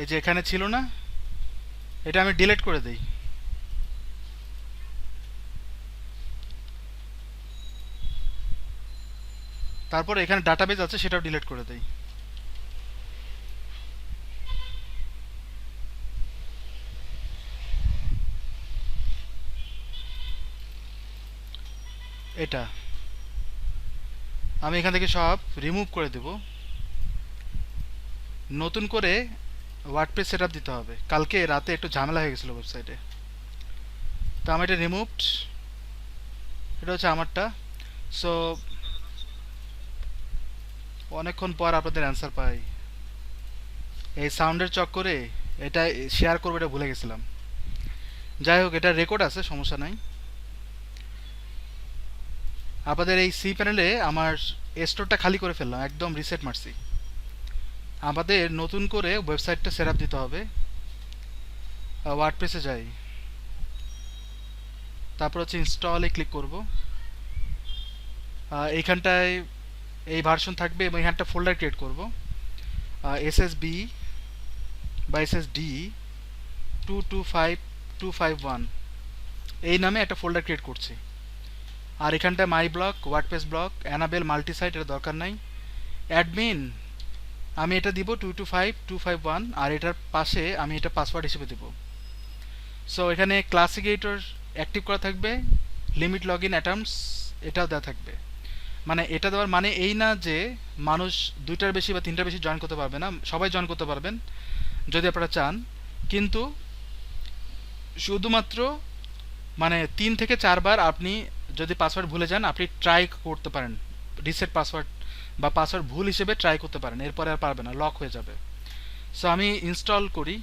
এই যে এখানে ছিল না, এটা আমি ডিলিট করে দেই। তারপর এখানে ডাটাবেজ আছে, সেটাও ডিলিট করে দেই। এটা আমি এখান থেকে সব রিমুভ করে দেব। নতুন করে ওয়ার্ডপ্রেস সেটআপ দিতে হবে। কালকে রাতে একটু ঝামেলা হয়ে গেছিল ওয়েবসাইটে, তো আমি এটা রিমুভড। এটা হচ্ছে আমারটা। সো অনেকক্ষণ পর আপনাদের অ্যান্সার পাই। এই সাউন্ডের চক্করে এটা শেয়ার করবো, এটা ভুলে গেছিলাম। যাই হোক, এটা রেকর্ড আছে, সমস্যা নাই। আপনাদের এই সি প্যানেলে আমার স্টোরটা খালি করে ফেললাম, একদম রিসেট মারছি। আমাদের নতুন করে ওয়েবসাইটটা সেটআপ দিতে হবে। ওয়ার্ডপ্রেসে যাই, তারপর হচ্ছে ইনস্টলে ক্লিক করব। এইখানটায় এই ভার্সন থাকবে এবং এখানটা ফোল্ডার ক্রিয়েট করব। এসএসবি বা এসএসডি 225251 এই নামে একটা ফোল্ডার ক্রিয়েট করছি। আর এখানটায় মাই ব্লক, ওয়ার্ডপ্রেস ব্লক, অ্যানাবেল মাল্টিসাইট, এটা দরকার নাই। অ্যাডমিন আমি এটা দিব 225251, আর এটার পাশে আমি এটা পাসওয়ার্ড হিসেবে দেব। সো এখানে ক্লাসিকেটর অ্যাক্টিভ করা থাকবে, লিমিট লগ ইন অ্যাটাম্পটস এটাও দেওয়া থাকবে। মানে এটা দেওয়ার মানে এই না যে মানুষ দুইটার বেশি বা তিনটার বেশি জয়েন করতে পারবে না, সবাই জয়েন করতে পারবেন যদি আপনারা চান। কিন্তু শুধুমাত্র মানে 3 থেকে 4 বার আপনি যদি পাসওয়ার্ড ভুলে যান, আপনি ট্রাই করতে পারেন রিসেট পাসওয়ার্ড বা পাসওয়ার্ড ভুল হিসেবে ট্রাই করতে পারেন, এরপরে আর পারবে না, লক হয়ে যাবে। সো আমি ইনস্টল করি।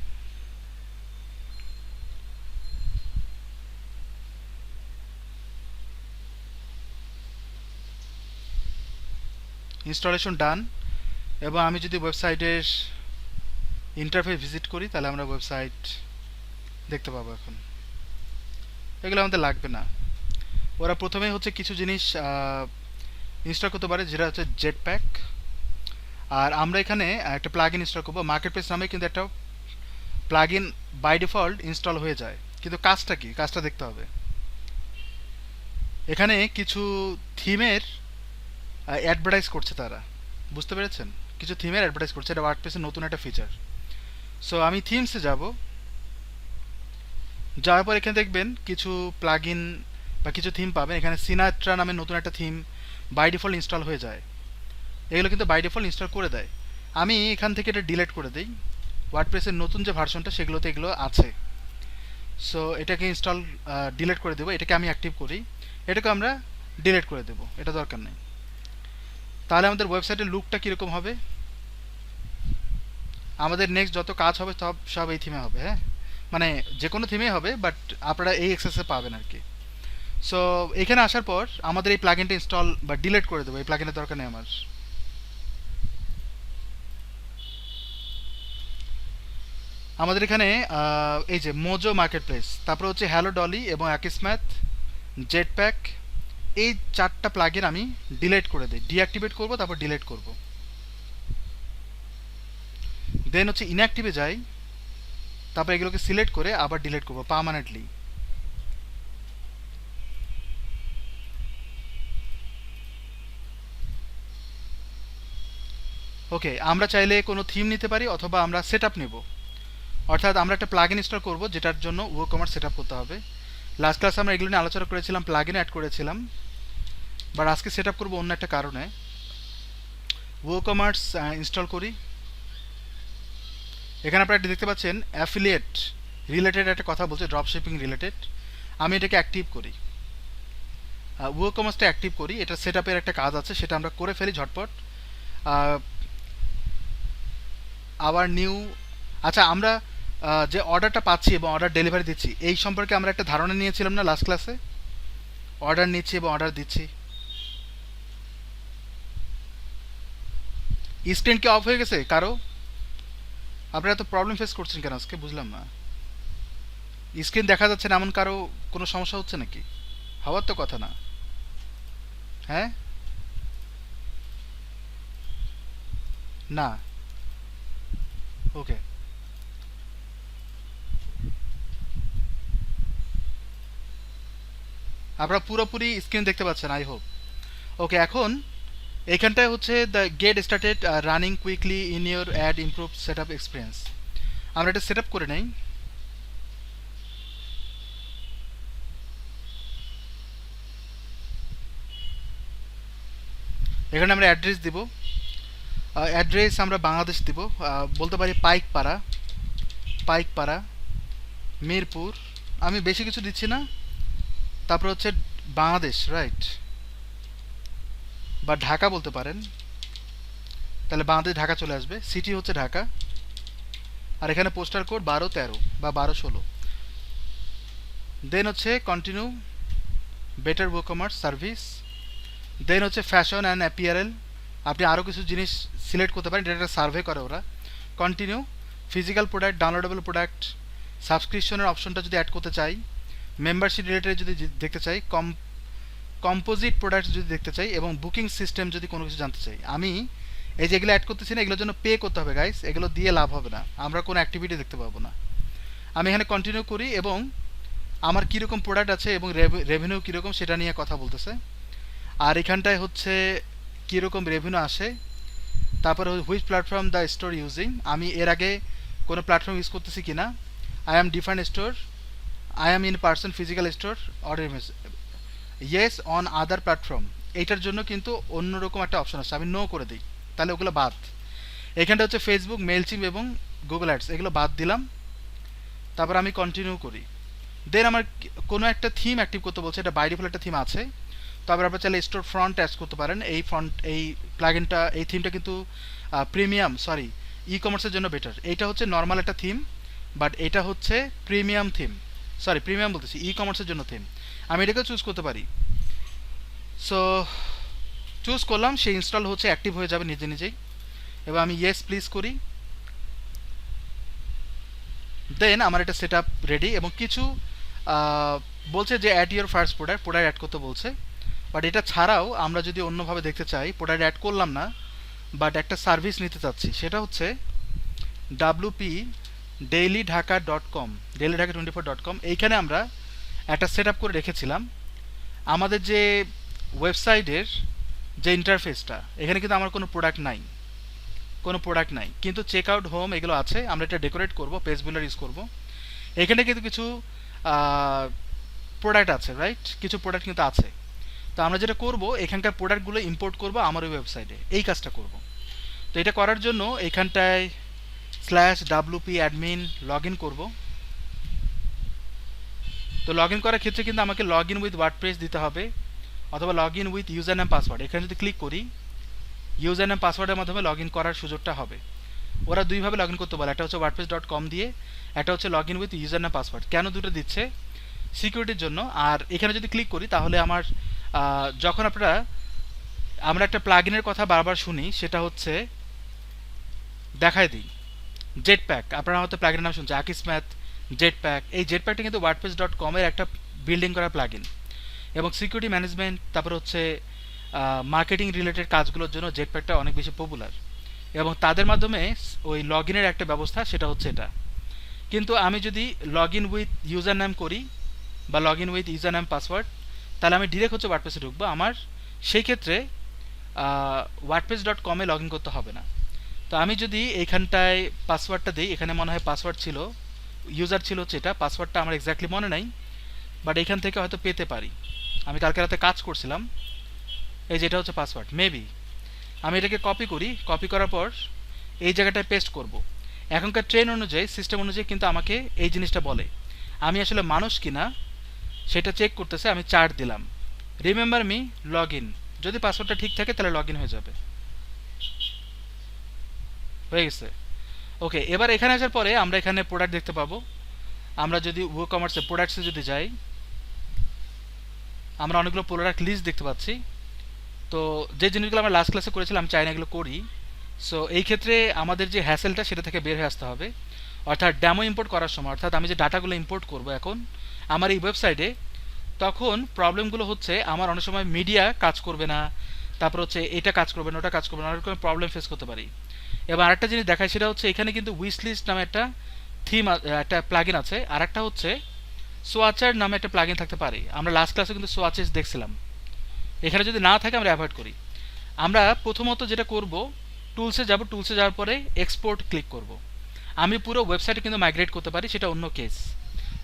ইনস্টলেশন ডান। এবং আমি যদি ওয়েবসাইটের ইন্টারফেস ভিজিট করি, তাহলে আমরা ওয়েবসাইট দেখতে পাবো। এখন এগুলো আমাদের লাগবে না। ওরা প্রথমে হচ্ছে কিছু জিনিস ইনস্টল করতে পারে, যেটা হচ্ছে জেট প্যাক। আর আমরা এখানে একটা প্লাগ ইন ইনস্টল করবো। মার্কেট প্লেস নামে কিন্তু একটা plug in by default install হয়ে যায়, কিন্তু কাজটা কি, কাজটা দেখতে হবে। এখানে কিছু থিমের অ্যাডভার্টাইজ করছে তারা, বুঝতে পেরেছেন? কিছু থিমের অ্যাডভার্টাইজ করছে, এটা ওয়ার্ডপ্রেসের নতুন একটা ফিচার। সো আমি থিমসে যাব। যাওয়ার পর এখানে দেখবেন কিছু প্লাগ ইন বা কিছু থিম পাবেন। এখানে সিনাট্রা নামে নতুন একটা থিম বাই ডিফল্ট ইনস্টল হয়ে যায়। এগুলো কিন্তু বাই ডিফল্ট ইনস্টল করে দেয়। আমি এখান থেকে এটা ডিলিট করে দিই। ওয়ার্ডপ্রেসের নতুন যে ভার্সনটা সেগুলোতে এগুলো আছে। সো এটাকে ইনস্টল ডিলিট করে দেবো। এটাকে আমি অ্যাক্টিভ করি, এটাকে আমরা ডিলিট করে দেবো, এটা দরকার নেই। তাহলে আমাদের ওয়েবসাইটের লুকটা কীরকম হবে? আমাদের নেক্সট যত কাজ হবে সব সব এই থিমে হবে। হ্যাঁ, মানে যে কোনো থিমে হবে, বাট আপনারা এই এক্সেসে পাবেন আর কি। সো এখানে আসার পর আমাদের এই প্লাগইনটা ইনস্টল বা ডিলিট করে দেবো, এই প্লাগইনের দরকার নেই আমার। আমাদের এখানে এই যে মোজো মার্কেট প্লেস, তারপর হচ্ছে হ্যালো ডলি এবং অ্যাকিসম্যাথ, জেট প্যাক, এই 4টা প্লাগইন আমি ডিলিট করে দিই, ডিঅ্যাক্টিভেট করব, তারপর ডিলিট করব। দেন হচ্ছে ইনঅ্যাক্টিভে যাই, তারপর এগুলোকে সিলেক্ট করে আবার ডিলিট করব পার্মানেন্টলি। ওকে, আমরা চাইলে কোনো থিম নিতে পারি অথবা আমরা সেট আপ নেব। অর্থাৎ আমরা একটা প্লাগইন ইনস্টল করব, যেটার জন্য WooCommerce সেট আপ করতে হবে। লাস্ট ক্লাসে আমরা এগুলো নিয়ে আলোচনা করেছিলাম, প্লাগইন অ্যাড করেছিলাম। বাট আজকে সেট আপ করবো অন্য একটা কারণে। WooCommerce ইনস্টল করি। এখানে আপনারা দেখতে পাচ্ছেন অ্যাফিলিয়েট রিলেটেড একটা কথা বলছে, ড্রপ শিপিং রিলেটেড। আমি এটাকে অ্যাক্টিভ করি, WooCommerceটা অ্যাক্টিভ করি। এটা সেট আপের একটা কাজ আছে, সেটা আমরা করে ফেলি ঝটপট। আবার নিউ, আচ্ছা আমরা যে অর্ডারটা পাচ্ছি এবং অর্ডার ডেলিভারি দিচ্ছি, এই সম্পর্কে আমরা একটা ধারণা নিয়েছিলাম না লাস্ট ক্লাসে? অর্ডার নিচ্ছি এবং অর্ডার দিচ্ছি। স্ক্রিন কি অফ হয়ে গেছে কারো? আপনারা এত প্রবলেম ফেস করছেন কেন আজকে, বুঝলাম না। স্ক্রিন দেখা যাচ্ছে না এমন কারো কোনো সমস্যা হচ্ছে নাকি? হওয়ার তো কথা না। হ্যাঁ, না, ওকে। আপনারা পুরোপুরি স্ক্রিন দেখতে পাচ্ছেন আই হোপ। ওকে, এখন এইখানটায় হচ্ছে the get started running quickly in your add improve set up experience. আমরা এটা সেট আপ করে নেই। এখানে আমরা অ্যাড্রেস দিব, অ্যাড্রেস আমরা বাংলাদেশ দিব, বলতে পারি পাইকপাড়া মিরপুর, আমি বেশি কিছু দিচ্ছি না। তারপর হচ্ছে বাংলাদেশ, রাইট, বা ঢাকা বলতে পারেন, তাহলে বাংলাদেশ ঢাকা চলে আসবে। সিটি হচ্ছে ঢাকা, আর এখানে পোস্টাল কোড 1213 বা 1216। দেন হচ্ছে কন্টিনিউ বেটার ওয়ারকমার্স সার্ভিস। দেন হচ্ছে ফ্যাশন অ্যান্ড অ্যাপিয়ারেল, আপনি আরও কিছু জিনিস সিলেক্ট করতে পারেন, এটা সার্ভে করে ওরা। Continue physical product, downloadable product, সাবস্ক্রিপশনের অপশনটা যদি অ্যাড করতে চাই, মেম্বারশিপ রিলেটেড যদি দেখতে চাই, কম্পোজিট প্রোডাক্ট যদি দেখতে চাই, এবং বুকিং সিস্টেম যদি কোনো কিছু জানতে চাই। আমি এই যেগুলো অ্যাড করতেছি না, এগুলোর জন্য পে করতে হবে গাইস, এগুলো দিয়ে লাভ হবে না, আমরা কোনো অ্যাক্টিভিটি দেখতে পাবো না। আমি এখানে কন্টিনিউ করি এবং আমার কীরকম প্রোডাক্ট আছে এবং রেভিনিউ কীরকম সেটা নিয়ে কথা বলতেছে। আর এখানটায় হচ্ছে কীরকম রেভিনিউ আসে, তারপরে which platform the store using, আমি এর আগে কোনো প্ল্যাটফর্ম ইউজ করতেছি কি না, I am different store, I am in person physical store or yes on other platform, এইটার জন্য কিন্তু অন্যরকম একটা অপশন আছে, আমি নো করে দিই, তাহলে ওগুলো বাদ। এখানটা হচ্ছে ফেসবুক, মেলচিম এবং গুগল অ্যাডস, এগুলো বাদ দিলাম। তারপর আমি কন্টিনিউ করি। দেন আমার কোনো একটা থিম অ্যাক্টিভ করতে বলছে, এটা বাই ডিফল্ট একটা থিম আছে। তবে আপনারা চাইলে স্টোর ফ্রন্ট অ্যাড করতে পারেন। এই প্লাগইনটা, এই থিমটা কিন্তু প্রিমিয়াম, সরি, ই কমার্সের জন্য বেটার। এইটা হচ্ছে নর্মাল একটা থিম, বাট এটা হচ্ছে প্রিমিয়াম থিম, সরি প্রিমিয়াম বলতেছি, ই কমার্সের জন্য থিম। আমি এটাকে চুজ করতে পারি। সো চুজ করলাম, সে ইনস্টল হচ্ছে, অ্যাক্টিভ হয়ে যাবে নিজে নিজেই। এবার আমি ইয়েস প্লিজ করি। দেন আমার এটা সেট আপ রেডি, এবং কিছু বলছে যে add your first product add করতে বলছে। বাট এটা ছাড়াও আমরা যদি অন্যভাবে দেখতে চাই, প্রোডাক্ট অ্যাড করলাম না, বাট একটা সার্ভিস নিতে চাচ্ছি, সেটা হচ্ছে WP dailyঢাকা.com, dailyঢাকা24.com। এইখানে আমরা একটা সেট আপ করে রেখেছিলাম আমাদের যে ওয়েবসাইটের যে ইন্টারফেসটা, এখানে কিন্তু আমার কোনো প্রোডাক্ট নাই, কিন্তু চেক আউট, হোম এগুলো আছে। আমরা এটা ডেকোরেট করব, পেজ বিল্ডার ইউজ করব। এখানে কিন্তু কিছু প্রোডাক্ট আছে, রাইট, কিছু প্রোডাক্ট কিন্তু আছে। তো আমরা যেটা করব, এখানকার প্রোডাক্টগুলো ইম্পোর্ট করব আমার ওই ওয়েবসাইটে, এই কাজটা করব। তো এটা করার জন্য এখানটায় /wp admin লগ ইন করবো। তো লগ ইন করার ক্ষেত্রে কিন্তু আমাকে লগ ইন উইথ ওয়ার্ডপ্রেস দিতে হবে, অথবা log in with user name password. এখানে যদি ক্লিক করি, ইউজার নেম পাসওয়ার্ডের মাধ্যমে লগ ইন করার সুযোগটা হবে। ওরা দুইভাবে লগ ইন করতে বলে, একটা হচ্ছে wordpress.com দিয়ে, একটা হচ্ছে log in with user name password. কেন দুটো দিচ্ছে? সিকিউরিটির জন্য। আর এখানে যদি ক্লিক করি, তাহলে আমার যখন আমরা একটা প্লাগইনের কথা বারবার শুনি, সেটা হচ্ছে দেখায় দিই জেটপ্যাক। আপনারা হয়তো প্লাগইনের নাম শুনছেন, আকিসম্যাথ, জেটপ্যাক। এই জেটপ্যাকটা কিন্তু wordpress.com এর একটা বিল্ডিং করা প্লাগইন, এবং সিকিউরিটি ম্যানেজমেন্ট, তারপর হচ্ছে মার্কেটিং রিলেটেড কাজগুলোর জন্য জেটপ্যাকটা অনেক বেশি পপুলার, এবং তাদের মাধ্যমে ওই লগ ইনের একটা ব্যবস্থা, সেটা হচ্ছে এটা। কিন্তু আমি যদি log in with user name করি, বা log in with user name password, তাহলে আমি ডিরেক্ট হচ্ছে ওয়ার্ডপ্রেসে ঢুকবো। আমার সেই ক্ষেত্রে wordpress.com লগ ইন করতে হবে না। তো আমি যদি এইখানটায় পাসওয়ার্ডটা দিই, এখানে মনে হয় পাসওয়ার্ড ছিল, ইউজার ছিল হচ্ছে এটা, পাসওয়ার্ডটা আমার এক্স্যাক্টলি মনে নাই, বাট এইখান থেকে হয়তো পেতে পারি। আমি কালকে রাতে কাজ করছিলাম, এই যে এটা হচ্ছে পাসওয়ার্ড মেবি। আমি এটাকে কপি করি, কপি করার পর এই জায়গাটায় পেস্ট করব। এখনকার ট্রেন অনুযায়ী, সিস্টেম অনুযায়ী কিন্তু আমাকে এই জিনিসটা বলে, আমি আসলে মানুষ কিনা সেটা চেক করতেছে। আমি 4 দিলাম, রিমেম্বার মি, লগ ইন। যদি পাসওয়ার্ডটা ঠিক থাকে তাহলে লগ ইন হয়ে যাবে, হয়ে গেছে। ওকে, এবার এখানে আসার পরে আমরা এখানে প্রোডাক্ট দেখতে পাবো। আমরা যদি WooCommerce প্রোডাক্টসে যদি যাই, আমরা অনেকগুলো প্রোডাক্ট লিস্ট দেখতে পাচ্ছি। তো যে জিনিসগুলো আমরা লাস্ট ক্লাসে করেছিলাম, আমি চাই না এগুলো করি। সো এই ক্ষেত্রে আমাদের যে হ্যাসেলটা, সেটা থেকে বের হয়ে আসতে হবে। অর্থাৎ ডেমো ইম্পোর্ট করার সময়, অর্থাৎ আমি যে ডাটাগুলো ইম্পোর্ট করব এখন আমার এই ওয়েবসাইটে, তখন প্রবলেমগুলো হচ্ছে আমার অনেক সময় মিডিয়া কাজ করবে না, তারপর হচ্ছে এটা কাজ করবে না, ওটা কাজ করবে না, অনেক রকম প্রবলেম ফেস করতে পারি। এবার আরেকটা জিনিস দেখায়, সেটা হচ্ছে এখানে কিন্তু উইশ লিস্ট নামে একটা থিম, একটা প্লাগইন আছে। আর একটা হচ্ছে সোয়াচার নামে একটা প্লাগইন থাকতে পারে, আমরা লাস্ট ক্লাসে কিন্তু সোয়াচেস দেখছিলাম। এখানে যদি না থাকে আমরা অ্যাভয়েড করি। আমরা প্রথমত যেটা করব, টুলসে যাব, টুলসে যাওয়ার পরে এক্সপোর্ট ক্লিক করব। আমি পুরো ওয়েবসাইটে কিন্তু মাইগ্রেট করতে পারি, সেটা অন্য কেস।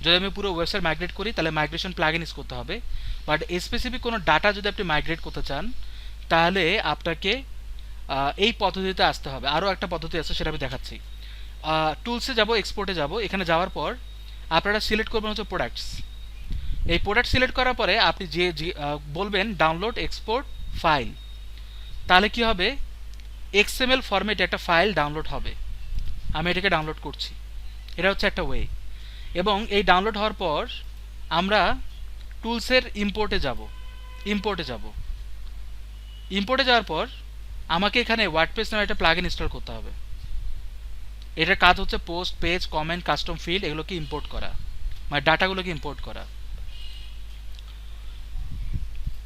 যদি আমি পুরো ওয়েবসাইট মাইগ্রেট করি তাহলে মাইগ্রেশন প্লাগইন ইউজ করতে হবে, বাট স্পেসিফিক কোনো ডাটা যদি আপনি মাইগ্রেট করতে চান তাহলে আপনাকে এই পদ্ধতিতে আসতে হবে। আরও একটা পদ্ধতি আছে, সেটা আমি দেখাচ্ছি। টুলসে যাব, এক্সপোর্টে যাব, এখানে যাওয়ার পর আপনারা সিলেক্ট করবেন হচ্ছে প্রোডাক্টস। এই প্রোডাক্ট সিলেক্ট করার পরে আপনি যে বলবেন ডাউনলোড এক্সপোর্ট ফাইল, তাহলে কি হবে, এক্সএমএল ফরম্যাটে একটা ফাইল ডাউনলোড হবে। আমি এটাকে ডাউনলোড করছি, এটা হচ্ছে একটা ওয়ে। এবং এই ডাউনলোড হওয়ার পর আমরা টুলসের ইম্পোর্টে যাব। ইম্পোর্টে যাওয়ার পর আমাকে এখানে ওয়ার্ডপ্রেস নামে একটা প্লাগইন ইনস্টল করতে হবে। এটার কাজ হচ্ছে post, page, comment, custom field এগুলোকে ইম্পোর্ট করা, মানে ডাটাগুলোকে ইম্পোর্ট করা।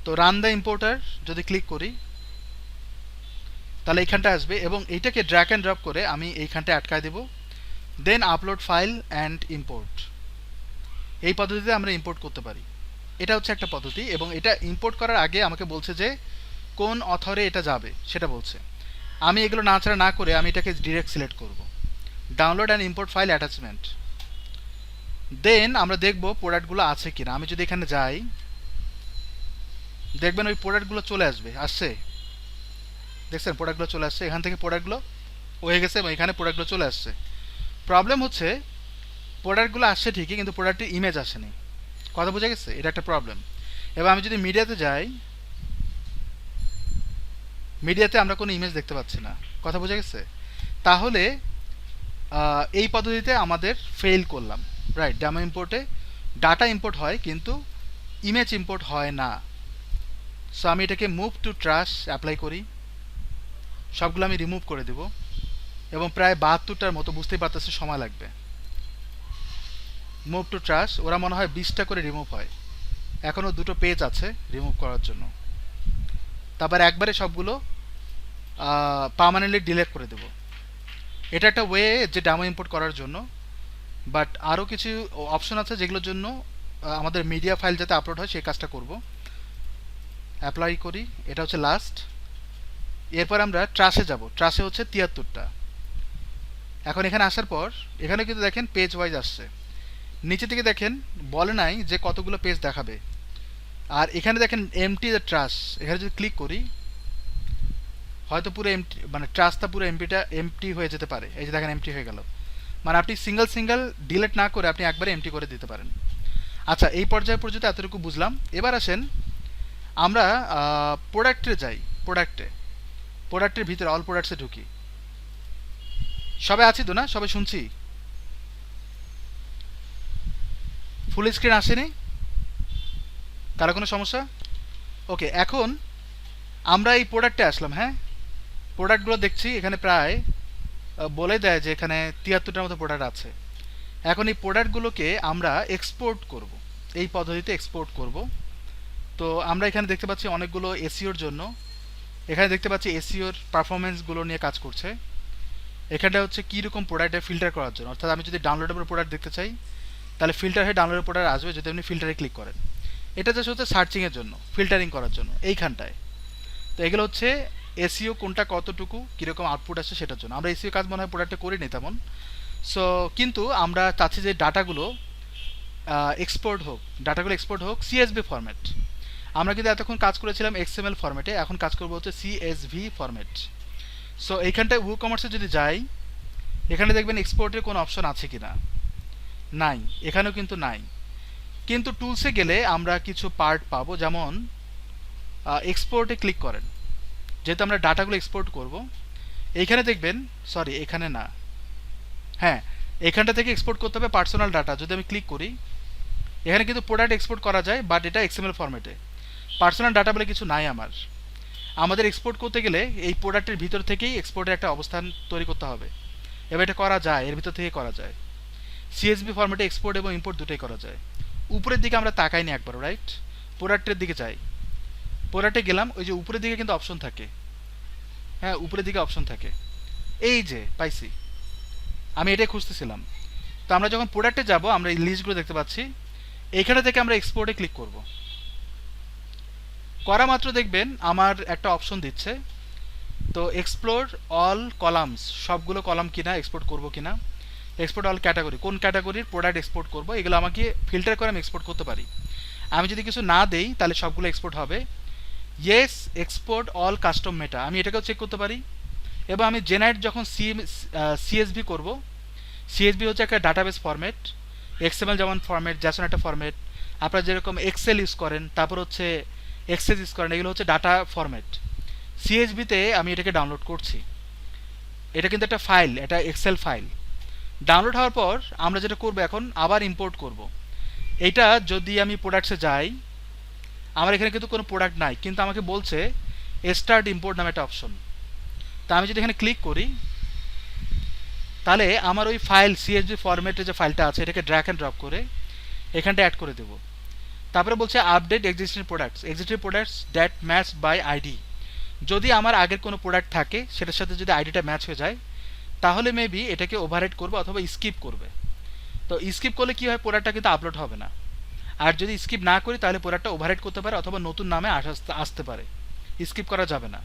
তো রান দ্য ইম্পোর্টার যদি ক্লিক করি তাহলে এইখানটা আসবে, এবং এইটাকে ড্র্যাগ অ্যান্ড ড্রপ করে আমি এইখানটা আটকায় দেব। Then upload file and import, এই পদ্ধতিতে আমরা ইম্পোর্ট করতে পারি। এটা হচ্ছে একটা পদ্ধতি, এবং এটা ইম্পোর্ট করার আগে আমাকে বলছে যে কোন অথরে এটা যাবে সেটা বলছে। আমি এগুলো নাড়াচাড়া না করে আমি এটাকে ডিরেক্ট সিলেক্ট করব, download and import file attachment. Then আমরা দেখব প্রোডাক্টগুলো আছে কিনা। আমি যদি এখানে যাই দেখবেন ওই প্রোডাক্টগুলো চলে আসছে, দেখছেন প্রোডাক্টগুলো চলে আসছে, এখান থেকে প্রোডাক্টগুলো হয়ে গেছে এবং এখানে প্রোডাক্টগুলো চলে আসছে। প্রবলেম হচ্ছে প্রোডাক্টগুলো আসছে ঠিকই, কিন্তু প্রোডাক্টের ইমেজ আসেনি। কথা বোঝা গেছে? এটা একটা প্রবলেম। এবার আমি যদি মিডিয়াতে যাই, মিডিয়াতে আমরা কোনো ইমেজ দেখতে পাচ্ছি না। কথা বোঝা গেছে? তাহলে এই পদ্ধতিতে আমাদের ফেল করলাম, রাইট? ডেমো ইম্পোর্টে ডাটা ইম্পোর্ট হয় কিন্তু ইমেজ ইম্পোর্ট হয় না। সো আমি এটাকে মুভ টু ট্রাশ অ্যাপ্লাই করি, সবগুলো আমি রিমুভ করে দেব, এবং প্রায় 72টার মতো, বুঝতেই পারতেছে সময় লাগবে। মুভ টু ট্রাশ, ওরা মনে হয় 20টা করে রিমুভ হয়, এখনও 2টো পেজ আছে রিমুভ করার জন্য। তারপর একবারে সবগুলো পার্মানেন্টলি ডিলিট করে দেব। এটা একটা ওয়ে যে ডেমো ইম্পোর্ট করার জন্য, বাট আরও কিছু অপশন আছে যেগুলোর জন্য আমাদের মিডিয়া ফাইল যাতে আপলোড হয় সেই কাজটা করব। অ্যাপ্লাই করি, এটা হচ্ছে লাস্ট। এরপর আমরা ট্রাশে যাব, ট্রাশে হচ্ছে 73টা। এখন এখানে আসার পর এখানে কিন্তু দেখেন পেজ ওয়াইজ আসছে, নিচে থেকে দেখেন বলে নাই যে কতগুলো পেজ দেখাবে। আর এখানে দেখেন এমটি দ্য ট্রাশ, এখানে যদি ক্লিক করি হয়তো পুরো এমটি, মানে ট্রাশটা পুরো এমটি হয়ে যেতে পারে। এই যে দেখেন এমটি হয়ে গেল, মানে আপনি সিঙ্গেল ডিলিট না করে আপনি একবারে এমটি করে দিতে পারেন। আচ্ছা, এই পর্যায়ে পর্যন্ত এতটুকু বুঝলাম। এবার আসেন আমরা প্রোডাক্টে যাই। প্রোডাক্টের ভিতরে অল প্রোডাক্টসে ঢুকি। সবাই আছি তো না? সবাই শুনছি? ফুল স্ক্রিন আসেনি? কারো কোনো সমস্যা? ওকে, এখন আমরা এই প্রোডাক্টে আসলাম। হ্যাঁ, প্রোডাক্টগুলো দেখছি এখানে প্রায় বলে দেয় যে এখানে 73টার মতো প্রোডাক্ট আছে। এখন এই প্রোডাক্টগুলোকে আমরা এক্সপোর্ট করব, এই পদ্ধতিতে এক্সপোর্ট করব। তো আমরা এখানে দেখতে পাচ্ছি অনেকগুলো এসইওর জন্য, এখানে দেখতে পাচ্ছি এসইওর পারফরমেন্সগুলো নিয়ে কাজ করছে। এখানটা হচ্ছে কীরকম প্রোডাক্টে ফিল্টার করার জন্য, অর্থাৎ আমি যদি ডাউনলোডেবল প্রোডাক্ট দেখতে চাই তাহলে ফিল্টার হয়ে ডাউনলোডেবল প্রোডাক্ট আসবে যদি আপনি ফিল্টারে ক্লিক করেন। এটা জাস্ট হচ্ছে সার্চিংয়ের জন্য, ফিল্টারিং করার জন্য এইখানটায়। তো এগুলো হচ্ছে এসইও কোনটা কতটুকু কীরকম আউটপুট আসছে সেটার জন্য। আমরা এসইও কাজ মনে হয় প্রোডাক্টে করিনি তেমন। সো কিন্তু আমরা চাচ্ছি যে ডাটাগুলো এক্সপোর্ট হোক সিএসভি ফরম্যাট। আমরা কিন্তু এতক্ষণ কাজ করেছিলাম এক্সএমএল ফরম্যাটে, এখন কাজ করবো হচ্ছে সিএসভি ফরম্যাট। সো এইখানটায় WooCommerce যদি যাই, এখানে দেখবেন এক্সপোর্টের কোনো অপশন আছে কিনা, নাই, এখানেও কিন্তু নাই। কিন্তু টুলসে গেলে আমরা কিছু পার্ট পাবো, যেমন এক্সপোর্টে ক্লিক করেন, যেহেতু আমরা ডাটাগুলো এক্সপোর্ট করব। এইখানে দেখবেন, সরি এখানে না, হ্যাঁ এখানটা থেকে এক্সপোর্ট করতে হবে পার্সোনাল ডাটা। যদি আমি ক্লিক করি এখানে কিন্তু প্রোডাক্ট এক্সপোর্ট করা যায়, বাট এটা এক্সএমএল ফরম্যাটে। পার্সোনাল ডাটা বলে কিছু নাই আমাদের এক্সপোর্ট করতে গেলে এই প্রোডাক্টের ভিতর থেকেই এক্সপোর্টের একটা অবস্থান তৈরি করতে হবে। এবার এটা করা যায়, এর ভিতর থেকে করা যায়। সিএসভি ফরম্যাটে এক্সপোর্ট এবং ইম্পোর্ট দুটোই করা যায়। উপরের দিকে আমরা তাকাইনি একবারও, রাইট? প্রোডাক্টের দিকে যাই, প্রোডাক্টে গেলাম, ওই যে উপরের দিকে কিন্তু অপশন থাকে, হ্যাঁ উপরের দিকে অপশন থাকে, এই যে পাইছি, আমি এটাই খুঁজতেছিলাম। তো আমরা যখন প্রোডাক্টে যাব আমরা এই লিস্টগুলো দেখতে পাচ্ছি, এইখানে থেকে আমরা এক্সপোর্টে ক্লিক করব। করা মাত্র দেখবেন আমার একটা অপশন দিচ্ছে, তো এক্সপ্লোর অল কলামস, সবগুলো কলাম কিনা এক্সপোর্ট করব কিনা, এক্সপোর্ট অল ক্যাটাগরি, কোন ক্যাটাগরির প্রোডাক্ট এক্সপোর্ট করব, এগুলো আমাকে ফিল্টার করে আমি এক্সপোর্ট করতে পারি। আমি যদি কিছু না দেই তাহলে সবগুলো এক্সপোর্ট হবে। ইয়েস এক্সপোর্ট অল কাস্টম মেটা, আমি এটাকেও চেক করতে পারি। এবং আমি জেনারেট যখন সিএসভি করব, সিএসভি হচ্ছে একটা ডাটাবেস ফরম্যাট, এক্সএমএল যেমন ফরম্যাট, জ্যাসন একটা ফরম্যাট, আপনারা যেরকম এক্সেল ইউজ করেন, তারপর হচ্ছে এক্সেস ইউজ করেন, এগুলো হচ্ছে ডাটা ফরম্যাট। সিএসভিতে আমি এটাকে ডাউনলোড করছি। এটা কিন্তু একটা ফাইল, এটা এক্সেল ফাইল। ডাউনলোড হওয়ার পর আমরা যেটা করব এখন আবার ইম্পোর্ট করব। এইটা যদি আমি প্রোডাক্টসে যাই, আমার এখানে কিন্তু কোনো প্রোডাক্ট নাই, কিন্তু আমাকে বলছে স্টার্ট ইম্পোর্ট নামে একটা অপশন। তা আমি যদি এখানে ক্লিক করি তাহলে আমার ওই ফাইল সিএসভি ফরম্যাটে যে ফাইলটা আছে এটাকে ড্র্যাগ অ্যান্ড ড্রপ করে এখানটা অ্যাড করে দেব। তারপরে বলছে update existing products that match by ID. যদি আমার আগের কোনো প্রোডাক্ট থাকে সেটার সাথে যদি আইডিটা ম্যাচ হয়ে যায় তাহলে মেবি এটাকে ওভাররাইট করবে অথবা স্কিপ করবে। তো স্কিপ করলে কি হয়, প্রোডাক্টটা কিন্তু আপলোড হবে না। আর যদি স্কিপ না করি তাহলে প্রোডাক্টটা ওভাররাইট করতে পারে অথবা নতুন নামে আসতে পারে, স্কিপ করা যাবে না।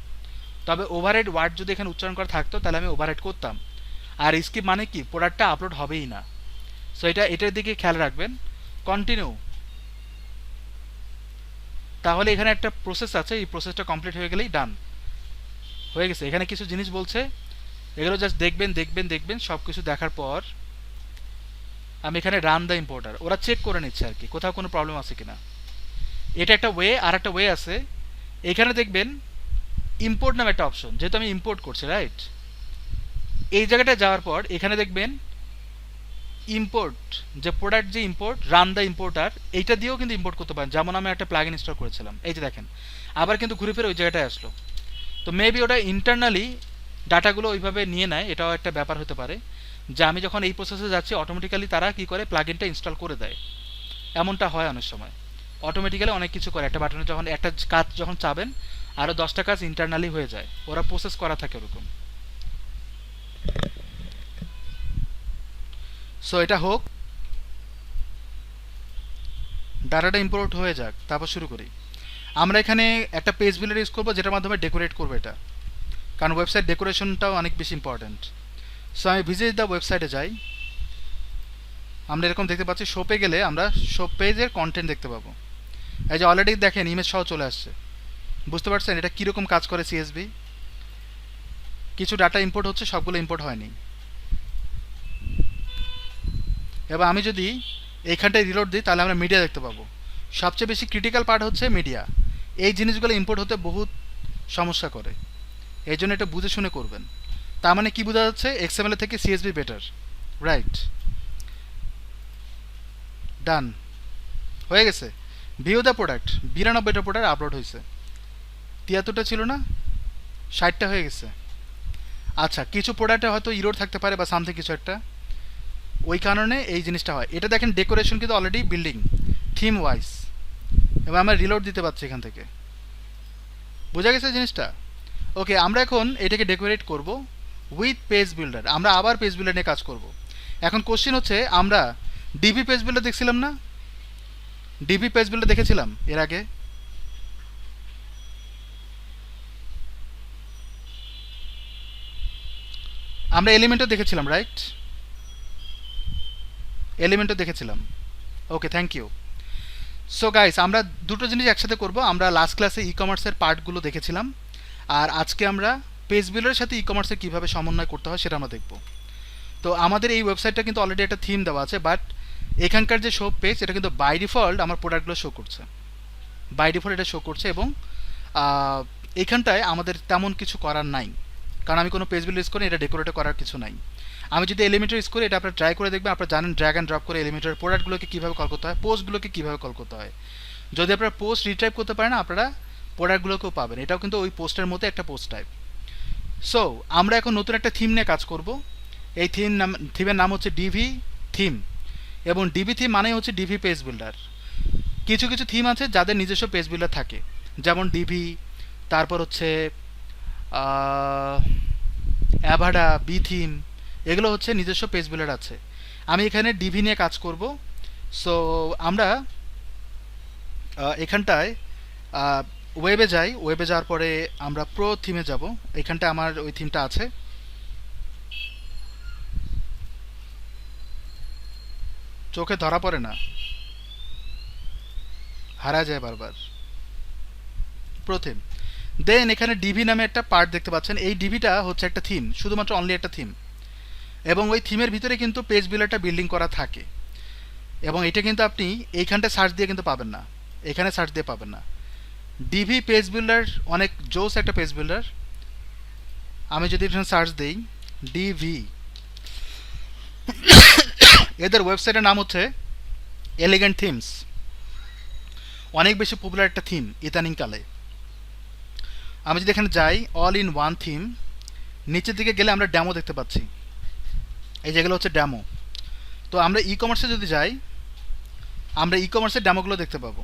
তবে ওভাররাইট ওয়ার্ড যদি এখানে উচ্চারণ করা থাকতো তাহলে আমি ওভাররাইট করতাম। আর স্কিপ মানে কি, প্রোডাক্টটা আপলোড হবেই না। সো এটার দিকে খেয়াল রাখবেন। কন্টিনিউ, তাহলে এখানে একটা প্রসেস আছে, এই প্রসেসটা কমপ্লিট হয়ে গেলেই ডান হয়ে গেছে। এখানে কিছু জিনিস বলছে, এগুলো জাস্ট দেখবেন। সব কিছু দেখার পর আমি এখানে রান দ্য ইম্পোর্টার, ওরা চেক করে নিচ্ছে আর কি কোথাও কোনো প্রবলেম আছে কিনা। এটা একটা ওয়ে। আর একটা ওয়ে আছে, এখানে দেখবেন ইম্পোর্ট নামে একটা অপশন, যেহেতু আমি ইম্পোর্ট করছি রাইট, এই জায়গাটা যাওয়ার পর এখানে দেখবেন ইম্পোর্ট, যে প্রোডাক্ট যে ইম্পোর্ট, রান দ্য ইম্পোর্টার, এইটা দিয়েও কিন্তু ইম্পোর্ট করতে পারেন। যেমন আমি একটা প্লাগ ইনস্টল করেছিলাম, এই যে দেখেন আবার কিন্তু ঘুরে ফিরে ওই জায়গাটায় আসলো। তো মেবি ওটা ইন্টারনালি ডাটাগুলো ওইভাবে নিয়ে নেয়, এটাও একটা ব্যাপার হতে পারে যে আমি যখন এই প্রসেসে যাচ্ছি অটোমেটিক্যালি তারা কি করে প্লাগইনটা ইনস্টল করে দেয়। এমনটা হয় অনেক সময়, অটোমেটিক্যালি অনেক কিছু করে। একটা বাটনে যখন একটা কাজ যখন চাবেন আরও 10টা কাজ ইন্টারনালি হয়ে যায়, ওরা প্রসেস করা থাকে ওরকম। সো এটা হোক, ডাটাটা ইম্পোর্ট হয়ে যাক, তারপর শুরু করি। আমরা এখানে একটা পেজ বিল্ডার ইউজ করবো যেটার মাধ্যমে ডেকোরেট করবো এটা, কারণ ওয়েবসাইট ডেকোরেশনটাও অনেক বেশি ইম্পর্ট্যান্ট। সো আমি ভিজিট দ্য ওয়েবসাইটে যাই, আমরা এরকম দেখতে পাচ্ছি। শপে গেলে আমরা শপ পেজের কন্টেন্ট দেখতে পাবো। এই যে অলরেডি দেখেন ইমেজ সহ চলে আসছে। বুঝতে পারছেন এটা কীরকম কাজ করে সিএসভি? কিছু ডাটা ইম্পোর্ট হচ্ছে, সবগুলো ইম্পোর্ট হয়নি। এবার আমি যদি এইখানটায় রিলোড দিই তাহলে আমরা মিডিয়া দেখতে পাবো। সবচেয়ে বেশি ক্রিটিক্যাল পার্ট হচ্ছে মিডিয়া। এই জিনিসগুলো ইম্পোর্ট হতে বহুত সমস্যা করে, এই জন্য এটা বুঝে শুনে করবেন। তার মানে কি বোঝা যাচ্ছে, এক্সএমএল থেকে সিএসভি বেটার, রাইট? ডান হয়ে গেছে। ভিউ দ্য প্রোডাক্ট, 92টা প্রোডাক্ট আপলোড হয়েছে, 73টা ছিল না, 60টা হয়ে গেছে। আচ্ছা, কিছু প্রোডাক্টে হয়তো ইরোর থাকতে পারে বা সামথিং কিছু একটা, ওই কারণে এই জিনিসটা হয়। এটা দেখেন ডেকোরেশন কিন্তু অলরেডি বিল্ডিং থিম ওয়াইজ। এবার আমরা রিলোড দিতে পারছি এখান থেকে, বোঝা গেছে জিনিসটা? ওকে, আমরা এখন এটাকে ডেকোরেট করব উইথ পেজ বিল্ডার। আমরা আবার পেজ বিল্ডার নিয়ে কাজ করব। এখন কোশ্চেন হচ্ছে, আমরা ডিবি পেজ বিল্ডার দেখছিলাম না? ডিবি পেজ বিল্ডার দেখেছিলাম এর আগে। আমরা এলিমেন্টও দেখেছিলাম, রাইট? এলিমেন্টও দেখেছিলাম। ওকে, থ্যাংক ইউ। সো গাইস, আমরা দুটো জিনিস একসাথে করব। আমরা লাস্ট ক্লাসে ই কমার্সের পার্টগুলো দেখেছিলাম, আর আজকে আমরা পেজ বিল্ডারের সাথে ই কমার্সের কীভাবে সমন্বয় করতে হয় সেটা আমরা দেখব। তো আমাদের এই ওয়েবসাইটটা কিন্তু অলরেডি একটা থিম দেওয়া আছে, বাট এখানকার যে শো পেজ এটা কিন্তু বাই ডিফল্ট আমার প্রোডাক্টগুলো শো করছে, বাই ডিফল্ট এটা শো করছে। এবং এখানটায় আমাদের তেমন কিছু করার নাই, কারণ আমি কোনো পেজ বিল্ড ইউজ করি, এটা ডেকোরেটে করার কিছু নাই। আমি যদি এলিমেন্টার ইউজ করি, এটা আপনারা ট্রাই করে দেখবেন। আপনারা জানেন ড্র্যাগ অ্যান্ড ড্রপ করে এলিমেন্টার প্রোডাক্টগুলোকে কীভাবে কল করতে হয়, পোস্টগুলোকে কীভাবে কল করতে হয়। যদি আপনারা পোস্ট রিটাইপ করতে পারেন, আপনারা প্রোডাক্টগুলোকেও পাবেন। এটাও কিন্তু ওই পোস্টের মতো একটা পোস্ট টাইপ। সো আমরা এখন নতুন একটা থিম নিয়ে কাজ করব। এই থিমের নাম হচ্ছে ডিভি থিম, এবং ডিভি থিম মানে হচ্ছে ডিভি পেজ বিল্ডার। কিছু কিছু থিম আছে যাদের নিজস্ব পেজ বিল্ডার থাকে, যেমন ডিভি, তারপর হচ্ছে অ্যাভাডা, বি থিম, এগুলো হচ্ছে নিজস্ব পেজ বিল্ডার আছে। আমি এখানে ডিভি নিয়ে কাজ করব। সো আমরা এখানটায় ওয়েবে যাই, ওয়েবে যাওয়ার পরে আমরা প্রো থিমে যাব। এখানটায় আমার ওই থিমটা আছে। চোখে ধরা পড়ে না, হারা যায় বারবার। প্রো থিম, দেন এখানে ডিভি নামে একটা পার্ট দেখতে পাচ্ছেন। এই ডিভিটা হচ্ছে একটা থিম, শুধুমাত্র অনলি একটা থিম, এবং ওই থিমের ভিতরে কিন্তু পেজ বিল্ডারটা বিল্ডিং করা থাকে, এবং এটা কিন্তু আপনি এইখানটা সার্চ দিয়ে কিন্তু পাবেন না, এখানে সার্চ দিয়ে পাবেন না। ডিভি পেজ বিল্ডার অনেক জোস একটা পেজ বিল্ডার। আমি যদি এখানে সার্চ দিই ডিভি, এদের ওয়েবসাইটের নাম হচ্ছে এলিগেন্ট থিমস, অনেক বেশি পপুলার একটা থিম ইদানিং কালে। আমি যদি এখানে যাই অল ইন ওয়ান থিম, নিচের দিকে গেলে আমরা ড্যামো দেখতে পাচ্ছি, এই যেগুলো হচ্ছে ড্যামো। তো আমরা ই কমার্সে যদি যাই, আমরা ই কমার্সের ড্যামোগুলো দেখতে পাবো।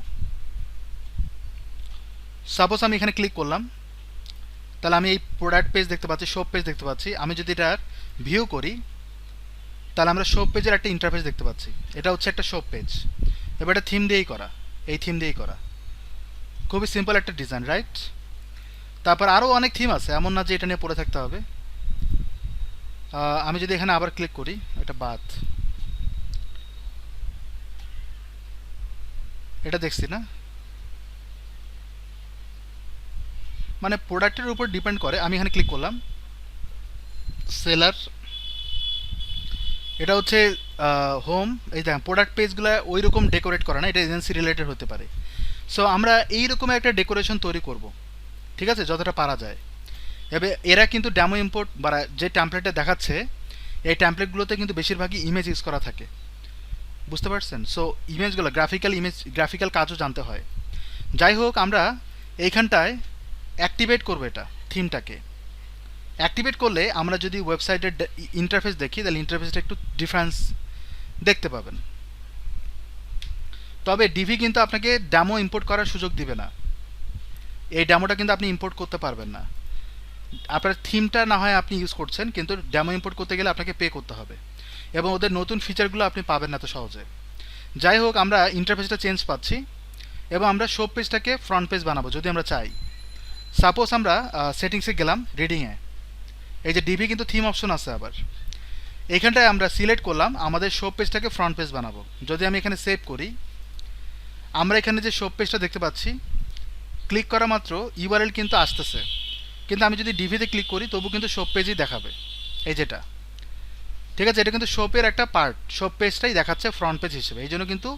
সাপোজ আমি এখানে ক্লিক করলাম, তাহলে আমি এই প্রোডাক্ট পেজ দেখতে পাচ্ছি, শপ পেজ দেখতে পাচ্ছি। আমি যদি এটার ভিউ করি, তাহলে আমরা শপ পেজের একটা ইন্টারফেস দেখতে পাচ্ছি। এটা হচ্ছে একটা শপ পেজ, এবার এটা থিম দিয়েই করা, এই থিম দিয়েই করা, খুবই সিম্পল একটা ডিজাইন, রাইট? তারপর আরও অনেক থিম আছে, এমন না যে এটা নিয়ে পড়ে থাকতে হবে। আমি যদি এখানে আবার ক্লিক করি, এটা বাদ, এটা দেখছি না, মানে প্রোডাক্টের উপর ডিপেন্ড করে। আমি এখানে ক্লিক করলাম সেলার, এটা হচ্ছে হোম। এই দেখেন প্রোডাক্ট পেজগুলো ওই রকম ডেকোরেট করে না, এটা এজেন্সি রিলেটেড হতে পারে। সো আমরা এইরকম একটা ডেকোরেশন তৈরি করব, ঠিক আছে, যতটা পারা যায়। এবার এরা কিন্তু ড্যামো ইম্পোর্ট বা যে ট্যাম্পলেটটা দেখাচ্ছে, এই ট্যাম্পলেটগুলোতে কিন্তু বেশিরভাগই ইমেজ ইউজ করা থাকে, বুঝতে পারছেন? সো ইমেজগুলো গ্রাফিক্যাল কাজও জানতে হয়। যাই হোক, আমরা এইখানটায় অ্যাক্টিভেট করবো এটা থিমটাকে। অ্যাক্টিভেট করলে আমরা যদি ওয়েবসাইটের ইন্টারফেস দেখি, তাহলে ইন্টারফেসটা একটু ডিফারেন্স দেখতে পাবেন। তবে ডিভি কিন্তু আপনাকে ড্যামো ইম্পোর্ট করার সুযোগ দিবে না, এই ড্যামোটা কিন্তু আপনি ইম্পোর্ট করতে পারবেন না। আপনার থিমটা না হয় আপনি ইউজ করছেন, কিন্তু ড্যামো ইম্পোর্ট করতে গেলে আপনাকে পে করতে হবে, এবং ওদের নতুন ফিচারগুলো আপনি পাবেন না তো সহজে। যাই হোক, আমরা ইন্টারফেসটা চেঞ্জ পাচ্ছি, এবং আমরা শপ পেজটাকে ফ্রন্ট পেজ বানাবো যদি আমরা চাই। সাপোজ আমরা সেটিংসে গেলাম, রিডিংয়ে, এই যে ডিভি কিন্তু থিম অপশন আছে আবার, এইখানটায় আমরা সিলেক্ট করলাম আমাদের শপ পেজটাকে ফ্রন্ট পেজ বানাবো। যদি আমি এখানে সেভ করি, আমরা এখানে যে শপ পেজটা দেখতে পাচ্ছি, ক্লিক করা মাত্র ইউআরএল কিন্তু আসতেছে, কিন্তু আমি যদি ডিভিতে ক্লিক করি তবু কিন্তু শপ পেজই দেখাবে, এই যেটা, ঠিক আছে। এটা কিন্তু শপের একটা পার্ট, শপ পেজটাই দেখাচ্ছে ফ্রন্ট পেজ হিসেবে, এই জন্য কিন্তু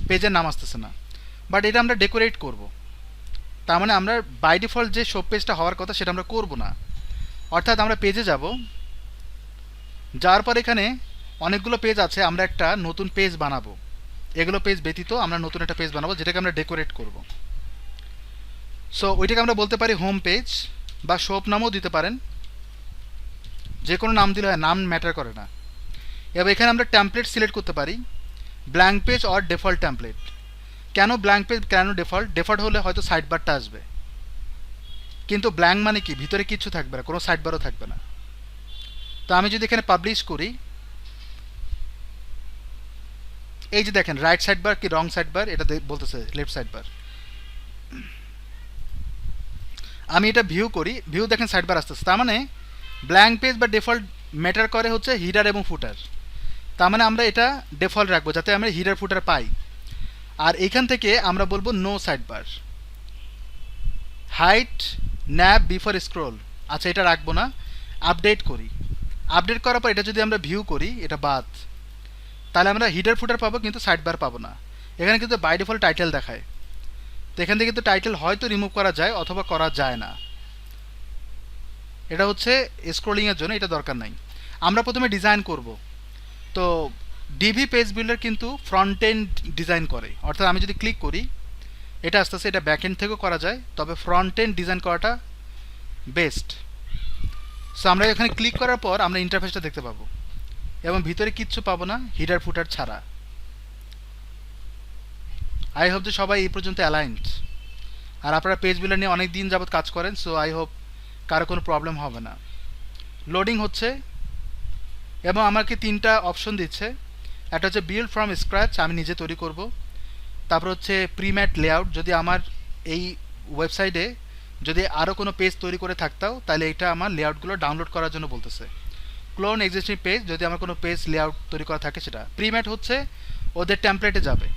পেজের নাম আসতেছে না। বাট এটা আমরা ডেকোরেট করব, তার মানে আমরা বাই ডিফল্ট যে শপ পেজটা হওয়ার কথা সেটা আমরা করব না। অর্থাৎ আমরা পেজে যাব, যাওয়ার পর এখানে অনেকগুলো পেজ আছে, আমরা একটা নতুন পেজ বানাবো। এগুলো পেজ ব্যতীত আমরা নতুন একটা পেজ বানাবো, যেটাকে আমরা ডেকোরেট করব। সো ওইটাকে আমরা বলতে পারি হোম পেজ, বা শপ নামও দিতে পারেন, যে কোনো নাম দিলে হয়, নাম ম্যাটার করে না। এবার এখানে আমরা টেমপ্লেট সিলেক্ট করতে পারি, blank page or default template. কেন ব্ল্যাঙ্ক পেজ, কেন ডিফল্ট? ডিফল্ট হলে হয়তো সাইড বারটা আসবে, কিন্তু ব্ল্যাঙ্ক মানে কি, ভিতরে কিছু থাকবে না, কোনো সাইড বারও থাকবে না। তো আমি যদি এখানে পাবলিশ করি, এই যে দেখেন রাইট সাইড বার কি রং সাইড বার, এটা বলতেছে লেফট সাইড বার। আমি এটা ভিউ করি, ভিউ দেখেন সাইড বার আসতেছে, তার মানে ব্ল্যাঙ্ক পেজ বা ডিফল্ট ম্যাটার করে হচ্ছে হিডার এবং ফুটার। তার মানে আমরা এটা ডিফল্ট রাখবো যাতে আমরা হিডার ফুটার পাই। আর এইখান থেকে আমরা বলবো no sidebar, hide nav before scroll, আচ্ছা এটা রাখবো না। আপডেট করি, আপডেট করার পর এটা যদি আমরা ভিউ করি, এটা বাদ, তাহলে আমরা হিডার ফুটার পাবো কিন্তু সাইড বার পাবো না। এখানে কিন্তু বাই ডিফল্ট টাইটেল দেখায়, তো এখান থেকে কিন্তু টাইটেল হয়তো রিমুভ করা যায় অথবা করা যায় না, এটা হচ্ছে স্ক্রোলিংয়ের জন্য, এটা দরকার নাই। আমরা প্রথমে ডিজাইন করব। তো ডিভি পেজ বিল্ডার কিন্তু ফ্রন্ট এন্ড ডিজাইন করে, অর্থাৎ আমি যদি ক্লিক করি, এটা আস্তে আস্তে এটা ব্যাক এন্ড থেকেও করা যায়, তবে ফ্রন্ট এন্ড ডিজাইন করাটা বেস্ট। সো আমরা এখানে ক্লিক করার পর আমরা ইন্টারফেসটা দেখতে পাবো, এবং ভিতরে কিচ্ছু পাবো না হিডার ফুটার ছাড়া। আই হোপ যে সবাই এই পর্যন্ত অ্যালাইন্ড, আর আপনারা পেজ বিল্ডার নিয়ে অনেক দিন যাবত কাজ করেন, সো আই হোপ কারো কোনো প্রবলেম হবে না। লোডিং হচ্ছে, এবং আমাকে তিনটা অপশন দিচ্ছে, একটা হচ্ছে বিল্ড ফ্রম স্ক্র্যাচ, আমি নিজে তৈরি করব। তারপর হচ্ছে প্রিম্যাট লেআউট, যদি আমার এই ওয়েবসাইটে যদি আরও কোনো পেজ তৈরি করে থাকতাও তাহলে এটা আমার লেআউটগুলো ডাউনলোড করার জন্য বলতেছে। ক্লোন এক্সিস্টিং পেজ, যদি আমার কোনো পেজ লেআউট তৈরি করা থাকে সেটা। প্রিম্যাট হচ্ছে ওদের টেমপ্লেটে যাবে,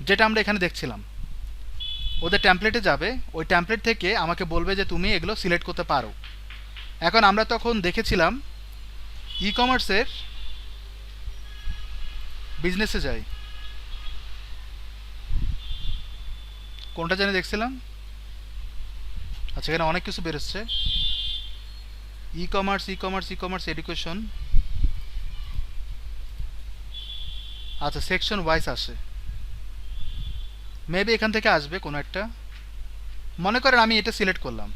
যেটা আমরা এখানে দেখছিলাম, ওদের টেমপ্লেটে যাবে, ওই টেমপ্লেট থেকে আমাকে বলবে যে তুমি এগুলো সিলেক্ট করতে পারো। এখন আমরা তখন দেখেছিলাম ই কমার্সের বিজনেসে যাই, কোনটা জানি দেখছিলাম, আচ্ছা এখানে অনেক কিছু বেরোচ্ছে, e commerce e commerce e commerce education, আচ্ছা সেকশন ওয়াইজ আসে, মেবি এখান থেকে আসবে কোনো একটা। মনে করেন আমি এটা সিলেক্ট করলাম,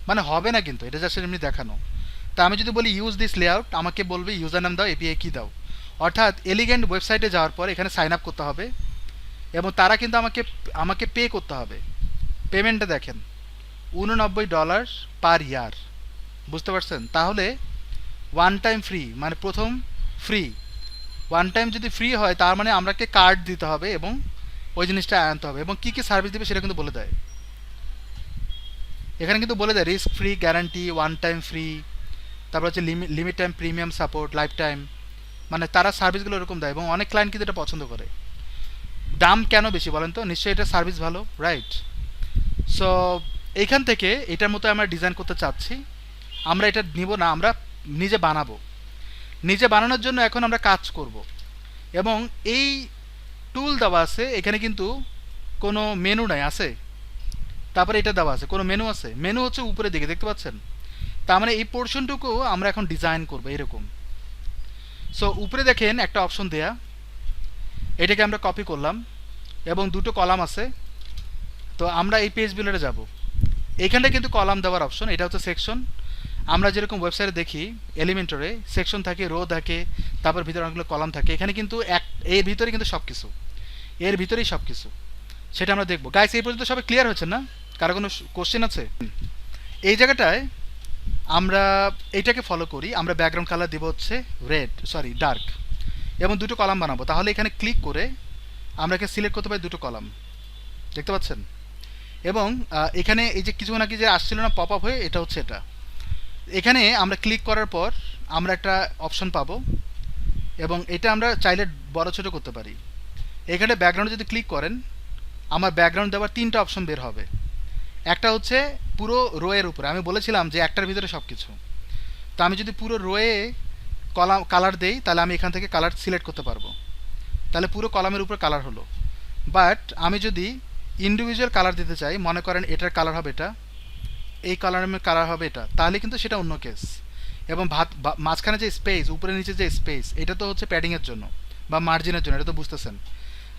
মানে হবে না কিন্তু, এটা জাস্ট এমনি দেখানো। তা আমি যদি বলি ইউজ দিস লেআউট, আমাকে বলবে ইউজার নাম দাও, এপিআই কি দাও। অর্থাৎ এলিগেন্ট ওয়েবসাইটে যাওয়ার পর এখানে সাইন আপ করতে হবে এবং তারা কিন্তু আমাকে আমাকে পে করতে হবে। পেমেন্টটা দেখেন $89 পার ইয়ার, বুঝতে পারছেন? তাহলে ওয়ান টাইম ফ্রি, মানে প্রথম ফ্রি, ওয়ান টাইম যদি ফ্রি হয় তার মানে আমাকে কার্ড দিতে হবে এবং ওই জিনিসটা আনতে হবে, এবং কী কী সার্ভিস দেবে সেটা কিন্তু বলে দেয়। এখানে কিন্তু বলে দেয় risk free, guarantee, one time free, তারপর হচ্ছে limit time, premium support, life time, মানে তারা সার্ভিসগুলো এরকম দেয় এবং অনেক ক্লায়েন্ট কিন্তু এটা পছন্দ করে। দাম কেন বেশি বলেন তো? নিশ্চয়ই এটা সার্ভিস ভালো, রাইট? সো এইখান থেকে এটার মতো আমরা ডিজাইন করতে চাচ্ছি। আমরা এটা নিব না, আমরা নিজে বানাবো। নিজে বানানোর জন্য এখন আমরা কাজ করব এবং এই টুল দেওয়া আছে এখানে, কিন্তু কোনো মেনু নাই, আছে? তারপরে এটা দেওয়া আছে, কোনো মেনু আছে? মেনু হচ্ছে উপরের দিকে, দেখতে পাচ্ছেন? তার মানে এই পোর্শনটুকু আমরা এখন ডিজাইন করবো এরকম। সো উপরে দেখেন একটা অপশন দেয়া, এটাকে আমরা কপি করলাম এবং দুটো কলাম আছে। তো আমরা এই পেজ বিল্ডারে যাব, এইখানটা কিন্তু কলাম দেওয়ার অপশন, এটা হচ্ছে সেকশন। আমরা যেরকম ওয়েবসাইটে দেখি এলিমেন্টরে সেকশন থাকে, রো থাকে, তারপর ভিতরে অনেকগুলো কলাম থাকে, এখানে কিন্তু এর ভিতরে কিন্তু সব কিছু, এর ভিতরেই সব কিছু, সেটা আমরা দেখবো। গাইস এই পর্যন্ত সবাই ক্লিয়ার হচ্ছে না? কারো কোনো কোশ্চেন আছে? এই জায়গাটায় আমরা এইটাকে ফলো করি, আমরা ব্যাকগ্রাউন্ড কালার দেবো হচ্ছে ডার্ক, এবং দুটো কলাম বানাবো। তাহলে এখানে ক্লিক করে আমরা এখানে সিলেক্ট করতে পারি দুটো কলাম, দেখতে পাচ্ছেন? এবং এখানে এই যে কিছুক্ষণ আগে যে আসছিল না পপ আপ হয়ে, এটা হচ্ছে এটা। এখানে আমরা ক্লিক করার পর আমরা একটা অপশন পাবো এবং এটা আমরা চাইলে বড় ছোটো করতে পারি। এখানে ব্যাকগ্রাউন্ডে যদি ক্লিক করেন আমার ব্যাকগ্রাউন্ড দেওয়ার তিনটা অপশন বের হবে। একটা হচ্ছে পুরো রোয়ের উপরে, আমি বলেছিলাম যে একটার ভিতরে সব কিছু। তো আমি যদি পুরো রোয়ে কলাম কালার দেই তাহলে আমি এখান থেকে কালার সিলেক্ট করতে পারবো, তাহলে পুরো কলামের উপরে কালার হলো। বাট আমি যদি ইন্ডিভিজুয়াল কালার দিতে চাই, মনে করেন এটার কালার হবে এটা, এই কালারের কালার হবে এটা, তাহলে কিন্তু সেটা অন্য কেস। এবং মাঝখানে যে স্পেস, উপরে নিচে যে স্পেস, এটা তো হচ্ছে প্যাডিংয়ের জন্য বা মার্জিনের জন্য, এটা তো বুঝতেছেন।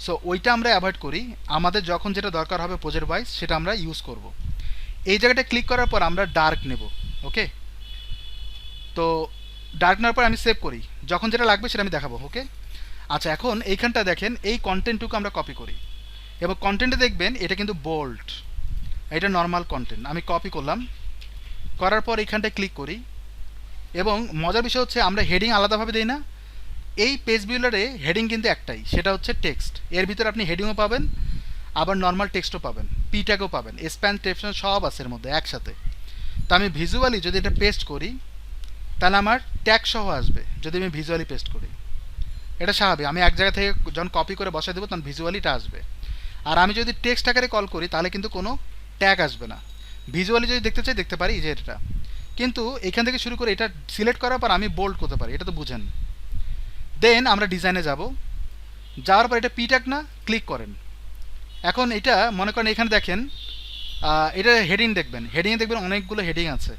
সো ওইটা আমরা অ্যাভয়েড করি, আমাদের যখন যেটা দরকার হবে প্রজেক্ট ওয়াইজ সেটা আমরা ইউজ করব। এই জায়গাটা ক্লিক করার পর আমরা ডার্ক নেব, ওকে? তো ডার্ক নেওয়ার পর আমি সেভ করি, যখন যেটা লাগবে সেটা আমি দেখাবো, ওকে? আচ্ছা এখন এইখানটা দেখেন, এই কন্টেন্টটুকু আমরা কপি করি এবং কন্টেন্টে দেখবেন এটা কিন্তু বোল্ড, এটা নর্মাল কন্টেন্ট। আমি কপি করলাম, করার পর এইখানটায় ক্লিক করি এবং মজার বিষয় হচ্ছে আমরা হেডিং আলাদাভাবে দিই না। এই পেজ বিল্ডারে হেডিং কিন্তু একটাই, সেটা হচ্ছে টেক্সট। এর ভিতরে আপনি হেডিংও পাবেন, আবার নর্মাল টেক্সটও পাবেন, পি ট্যাগও পাবেন, স্প্যান টেপশন সব আছে এর মধ্যে একসাথে। তো আমি ভিজুয়ালি যদি এটা পেস্ট করি তাহলে আমার ট্যাগ সহ আসবে, যদি আমি ভিজুয়ালি পেস্ট করি। এটা স্বাভাবিক, আমি এক জায়গা থেকে যখন কপি করে বসাই দেবো তখন ভিজুয়ালিটা আসবে। আর আমি যদি টেক্সট আকারে কল করি তাহলে কিন্তু কোনো ট্যাগ আসবে না। ভিজুয়ালি যদি দেখতে চাই দেখতে পারি, যে এটা কিন্তু এখান থেকে শুরু করে এটা সিলেক্ট করার পর আমি বোল্ড করতে পারি, এটা তো বুঝেন। দেন আমরা ডিজাইনে যাব, যাওয়ার পর এটা পি ট্যাগ না, ক্লিক করেন। এখন এটা মনে করেন এখানে দেখেন এটা হেডিং দেখবেন, হেডিংয়ে দেখবেন অনেকগুলো হেডিং আছে,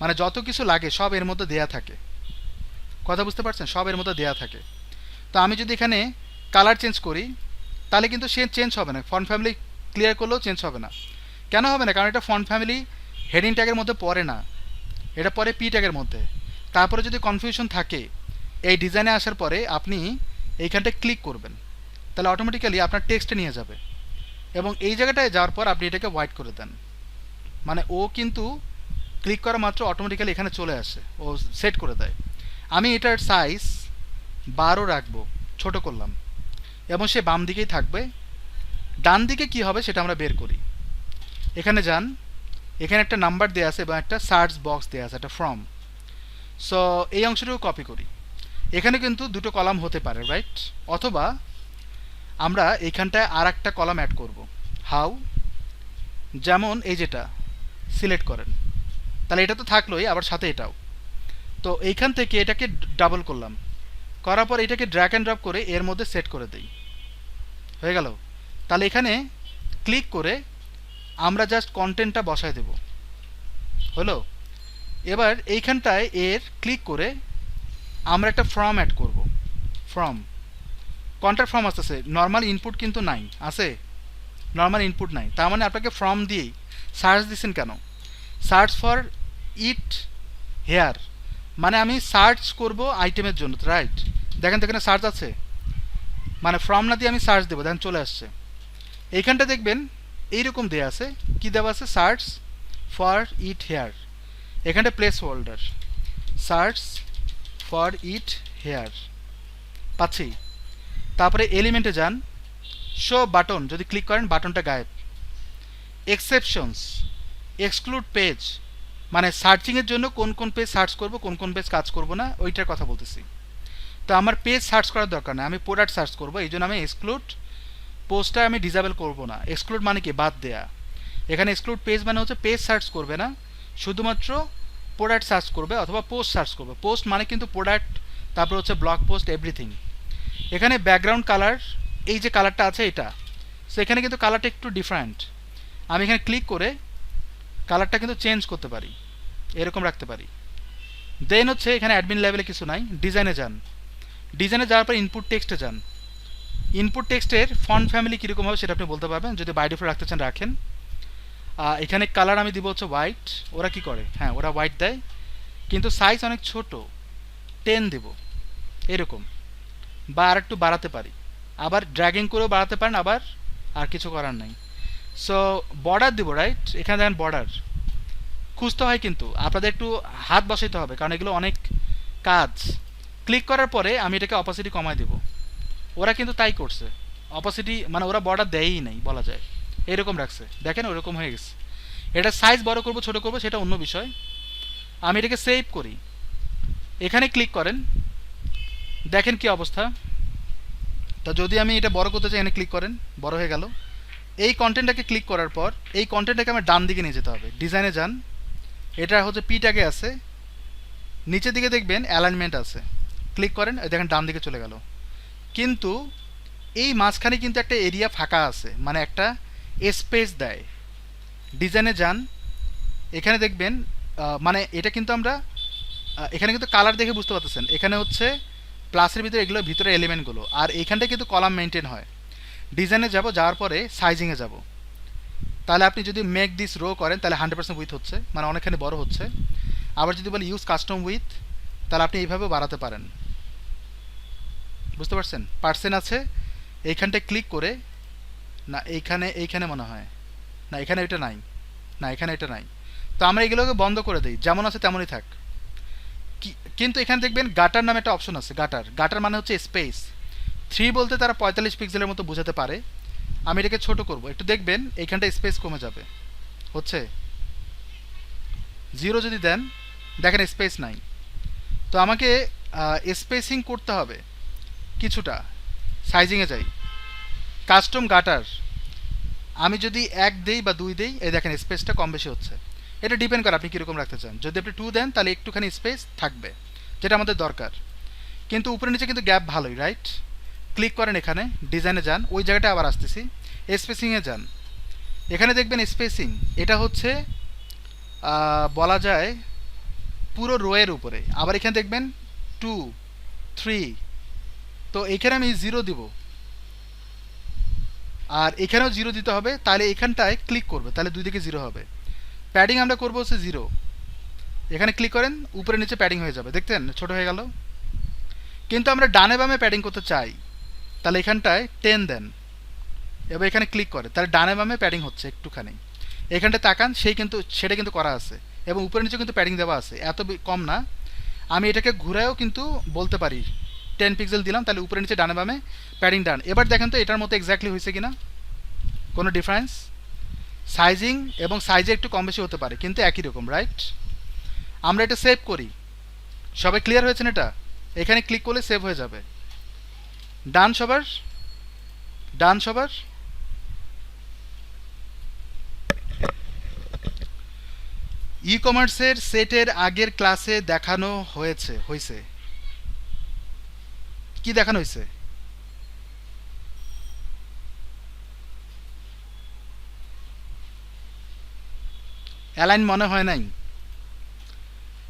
মানে যত কিছু লাগে সব এর মধ্যে দেয়া থাকে। কথা বুঝতে পারছেন? সব এর মধ্যে দেয়া থাকে। তো আমি যদি এখানে কালার চেঞ্জ করি তাহলে কিন্তু সে চেঞ্জ হবে না, ফন্ট ফ্যামিলি ক্লিয়ার করলেও চেঞ্জ হবে না। কেন হবে না? কারণ এটা ফন্ট ফ্যামিলি হেডিং ট্যাগের মধ্যে পড়ে না, এটা পড়ে পি ট্যাগের মধ্যে। তারপরে যদি কনফিউশন থাকে এই ডিজাইনে আসার পরে আপনি এইখানটায় ক্লিক করবেন, তাহলে অটোমেটিক্যালি আপনার টেক্সটে নিয়ে যাবে এবং এই জায়গাটায় যাওয়ার পর আপনি এটাকে হোয়াইট করে দেন, মানে ও কিন্তু ক্লিক করা মাত্র অটোমেটিক্যালি এখানে চলে আসে, ও সেট করে দেয়। আমি এটার সাইজ 12 রাখবো, ছোট ছোট করলাম এবং সে বাম দিকেই থাকবে। ডান দিকে কি হবে সেটা আমরা বের করি। এখানে যান, এখানে একটা নাম্বার দেওয়া আছে এবং একটা সার্চ বক্স দেওয়া আছে, একটা ফর্ম। সো এই অংশটুকু কপি করি। এখানে কিন্তু দুটো কলাম হতে পারে, রাইট? অথবা আমরা এইখানটায় আর একটা কলাম অ্যাড করব। হাউ? যেমন এই যেটা সিলেক্ট করেন, তাহলে এটা তো থাকলোই, আবার সাথে এটাও। তো এইখান থেকে এটাকে ডাবল করলাম, করার পর এটাকে ড্র্যাগ অ্যান্ড ড্রপ করে এর মধ্যে সেট করে দেই, হয়ে গেল। তাহলে এখানে ক্লিক করে আমরা জাস্ট কন্টেন্টটা বসায় দেব, হলো। এবার এইখানটায় এর ক্লিক করে আমরা একটা ফর্ম অ্যাড করব। ফর্ম, কন্ট্যাক্ট ফর্ম আসতেছে, নর্মাল ইনপুট কিন্তু নাই, আছে নর্মাল ইনপুট নাই। তার মানে আপনাকে ফর্ম দিয়েই সার্চ দিচ্ছেন কেন? সার্চ ফর ইট হেয়ার, মানে আমি সার্চ করব আইটেমের জন্য, রাইট? দেখেন তো এখানে সার্চ আছে, মানে ফর্ম না দিয়ে আমি সার্চ দেবো, দেখেন চলে আসছে। এইখানটা দেখবেন এইরকম দেওয়া আছে, কি দেওয়া আছে? Search for it here. এখানটা placeholder, search for it here, পাচ্ছি। তারপরে এলিমেন্টে যান, শো বাটন, যদি ক্লিক করেন বাটনটা গায়েব। এক্সেপশনস, এক্সক্লুড পেজ, মানে সার্চিংয়ের জন্য কোন কোন পেজ সার্চ করব, কোন কোন পেজ কাজ করব না, ওইটার কথা বলতেছি। তো আমার পেজ সার্চ করার দরকার নেই, আমি প্রোডাক্ট সার্চ করব, এই জন্য আমি এক্সক্লুড পোস্টটা আমি ডিসেবল করব না। এক্সক্লুড মানে কি? বাদ দেয়া। এখানে এক্সক্লুড পেজ মানে হচ্ছে পেজ সার্চ করবে না, শুধুমাত্র প্রোডাক্ট সার্চ করবে অথবা পোস্ট সার্চ করবে। পোস্ট মানে কিন্তু প্রোডাক্ট, তারপর হচ্ছে ব্লগ পোস্ট, এভরিথিং। এখানে ব্যাকগ্রাউন্ড কালার, এই যে কালারটা আছে এটা, সো এখানে কিন্তু কালারটা একটু ডিফারেন্ট। আমি এখানে ক্লিক করে কালারটা কিন্তু চেঞ্জ করতে পারি, এরকম রাখতে পারি। দেন হচ্ছে এখানে অ্যাডমিন লেভেলে কিছু নাই, ডিজাইনে যান। ডিজাইনে যাওয়ার পর ইনপুট টেক্সটে যান। ইনপুট টেক্সটের ফন্ট ফ্যামিলি কীরকম হবে সেটা আপনি বলতে পারবেন, যদি বাই ডিফল্ট রাখতে চান রাখেন। এখানে কালার আমি দিব হচ্ছে হোয়াইট। ওরা কি করে? হ্যাঁ, ওরা হোয়াইট দেয়, কিন্তু সাইজ অনেক ছোট, 10 দেব এরকম, বা আর একটু বাড়াতে পারি, আবার ড্র্যাগিং করেও বাড়াতে পারেন, আবার আর কিছু করার নাই। সো বর্ডার দিব, রাইট? এখানে দেখেন বর্ডার খুঁজতে হয়, কিন্তু আপনাদের একটু হাত বসাইতে হবে, কারণ এগুলো অনেক কাজ। ক্লিক করার পরে আমি এটাকে অপাসিটি কমায় দেব। ওরা কিন্তু তাই করছে, অপাসিটি মানে ওরা বর্ডার দেয়ই নাই বলা যায়, এরকম রাখছে, দেখেন ওরকম হয়ে গেছে। এটা সাইজ বড় করব ছোট করব সেটা অন্য বিষয়। আমি এটাকে সেভ করি, এখানে ক্লিক করেন, দেখেন কি অবস্থা। তা যদি আমি এটা বড় করতে চাই, এখানে ক্লিক করেন, বড় হয়ে গেল। এই কন্টেন্টটাকে ক্লিক করার পর এই কন্টেন্টটাকে আমার ডান দিকে নিয়ে যেতে হবে, ডিজাইনে যান। এটা হচ্ছে পি ট্যাগে আছে, নিচের দিকে দেখবেন অ্যালাইনমেন্ট আছে, ক্লিক করেন, দেখেন ডান দিকে চলে গেল। কিন্তু এই মাঝখানে কিন্তু একটা এরিয়া ফাঁকা আছে, মানে একটা স্পেস দেয়। ডিজাইনে যান, এখানে দেখবেন মানে এটা কিন্তু আমরা এখানে কিন্তু কালার দেখে বুঝতে পারতেছেন, এখানে হচ্ছে প্লাসের ভিতরে এগুলো ভিতরে এলিমেন্টগুলো, আর এইখানটা কিন্তু কলাম মেনটেন হয়। ডিজাইনে যাব, যাওয়ার পরে সাইজিংয়ে যাব। তাহলে আপনি যদি মেক দিস রো করেন তাহলে 100% উইথ হচ্ছে, মানে অনেকখানি বড় হচ্ছে। আবার যদি বলি ইউজ কাস্টম উইথ, তাহলে আপনি এইভাবে বাড়াতে পারেন, বুঝতে পারছেন? পার্সেন্ট আছে, এইখানটায় ক্লিক করে, না এইখানে মনে হয়, না এখানে এটা নাই, না এখানে এটা নাই। তো আমরা এগুলোকে বন্ধ করে দিই, যেমন আছে তেমনই থাক। কিন্তু এখানে দেখবেন গাটার নামে একটা অপশন আছে, গাটার। গাটার মানে হচ্ছে স্পেস। 3 বলতে তারা 45 পিক্সেলের মতো বোঝাতে পারে। আমি এটাকে ছোট করব একটু, দেখবেন এইখানটা স্পেস কমে যাবে, হচ্ছে 0 যদি দেন, দেখেন স্পেস নাই। তো আমাকে স্পেসিং করতে হবে কিছুটা। সাইজিংয়ে যাই, কাস্টম গাটার, আমি যদি 1 দেই বা 2 দেই, এই দেখেন স্পেসটা কম বেশি হচ্ছে। এটা ডিপেন্ড করে আপনি কীরকম রাখতে চান। যদি আপনি 2 দেন তাহলে একটুখানি স্পেস থাকবে, যেটা আমাদের দরকার। কিন্তু উপরে নিচে কিন্তু গ্যাপ ভালোই, রাইট? ক্লিক করেন, এখানে ডিজাইনে যান, ওই জায়গাটা আবার আসতেছি, স্পেসিংয়ে যান। এখানে দেখবেন স্পেসিং, এটা হচ্ছে বলা যায় পুরো রোয়ের উপরে। আবার এখানে দেখবেন 2, 3, তো এখানে আমি 0 দিব, আর এখানেও 0 দিতে হবে। তাহলে এখানটায় ক্লিক করবে, তাহলে দুই দিকে 0 হবে। প্যাডিং আমরা করবো হচ্ছে 0, এখানে ক্লিক করেন, উপরে নিচে প্যাডিং হয়ে যাবে, দেখতেন ছোট হয়ে গেল। কিন্তু আমরা ডানে বামে প্যাডিং করতে চাই, তাহলে এখানটায় 10 দেন, এবার এখানে ক্লিক করে, তাহলে ডানে বামে প্যাডিং হচ্ছে একটুখানি। এখানটায় তাকান, সেটা কিন্তু করা আছে, এবং উপরে নিচে কিন্তু প্যাডিং দেওয়া আছে, এত কম না। আমি এটাকে ঘুরায়ও কিন্তু বলতে পারি 10 পিক্সেল দিলাম, তাহলে উপরে নিচে ডানে বামে প্যাডিং ডান। এবার দেখেন তো এটার মতো এক্স্যাক্টলি হয়েছে কিনা, কোনো ডিফারেন্স? সাইজিং এবং সাইজে একটু কম বেশি হতে পারে, কিন্তু একই রকম, রাইট? আমরা এটা সেভ করি। সবাই ক্লিয়ার হয়েছেন? এটা এখানে ক্লিক করলে সেভ হয়ে যাবে। ডান সবার? ডান সবার? ই কমার্সের সেটের আগের ক্লাসে দেখানো হয়েছে কি দেখানো হয়েছে? অ্যালাইন মনে হয় নাই।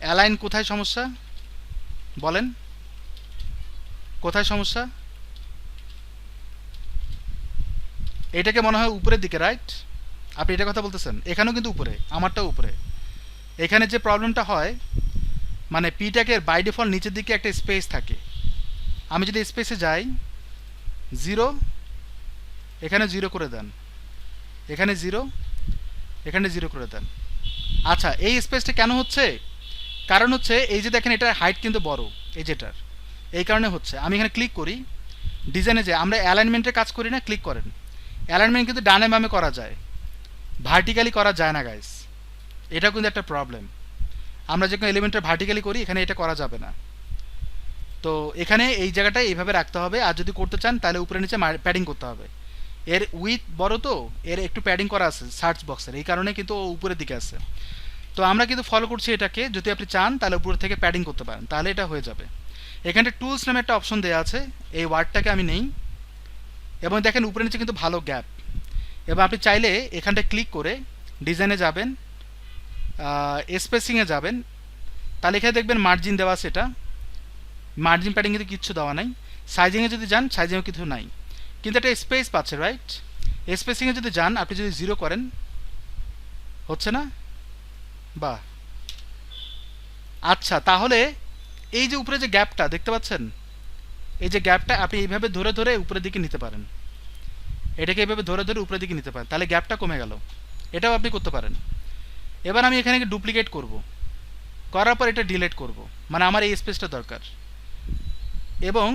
অ্যালাইন কোথায় সমস্যা বলেন, কোথায় সমস্যা? এটাকে মনে হয় উপরের দিকে, রাইট? আপনি এটা কথা বলতেছেন, এখানেও কিন্তু উপরে, আমারটাও উপরে। এখানে যে প্রবলেমটা হয়, মানে পিটাকে বাই ডিফল্ট নিচের দিকে একটা স্পেস থাকে। আমি যদি স্পেসে যাই 0, এখানে 0 করে দেন, এখানে 0, এখানে 0 করে দেন। আচ্ছা, এই স্পেসটা কেন হচ্ছে? কারণ হচ্ছে এই যে দেখেন এটার হাইট কিন্তু বড়, এই যেটার, এই কারণে হচ্ছে। আমি এখানে ক্লিক করি ডিজাইনে, যে আমরা অ্যালাইনমেন্টের কাজ করি না, ক্লিক করেন। অ্যালাইনমেন্ট কিন্তু ডানে বামে করা যায়, ভার্টিক্যালি করা যায় না গাইস। এটা কিন্তু একটা প্রবলেম। আমরা যখন এলিমেন্টের ভার্টিক্যালি করি, এখানে এটা করা যাবে না। তো এখানে এই জায়গাটা এইভাবে রাখতে হবে, আর যদি করতে চান তাহলে উপরে নিচে প্যাডিং করতে হবে। এর উইথ বড়, তো এর একটু প্যাডিং করা আছে সার্চ বক্সের, এই কারণে কিন্তু ও উপরের দিকে আছে। তো আমরা কিন্তু ফলো করছি এটাকে। যদি আপনি চান তাহলে উপর থেকে প্যাডিং করতে পারেন, তাহলে এটা হয়ে যাবে। এখানে টুলস নামে একটা অপশন দেওয়া আছে, এই ওয়ার্ডটাকে আমি নেই, এবং দেখেন উপরে নিচে কিন্তু ভালো গ্যাপ। এবং আপনি চাইলে এখানটা ক্লিক করে ডিজাইনে যাবেন, স্পেসিংয়ে যাবেন, তাহলে এখানে দেখবেন মার্জিন দেওয়া আছে। এটা মার্জিন প্যাডিং কিন্তু কিচ্ছু দেওয়া নাই। সাইজিংয়ে যদি যান, সাইজিংয়ে কিছু নাই, কিন্তু একটা স্পেস পাচ্ছে, রাইট? স্পেসিংয়ে যদি যান, আপনি যদি 0 করেন, হচ্ছে না? বাহ, আচ্ছা। তাহলে এই যে উপরে যে গ্যাপটা দেখতে পাচ্ছেন, এই যে গ্যাপটা আপনি এইভাবে ধরে ধরে উপরের দিকে নিতে পারেন, এটাকে এইভাবে ধরে ধরে উপরের দিকে নিতে পারেন, তাহলে গ্যাপটা কমে গেল। এটাও আপনি করতে পারেন। এবার আমি এখানে ডুপ্লিকেট করব, করার পর এটা ডিলিট করব, মানে আমার এই স্পেসটা দরকার। এবং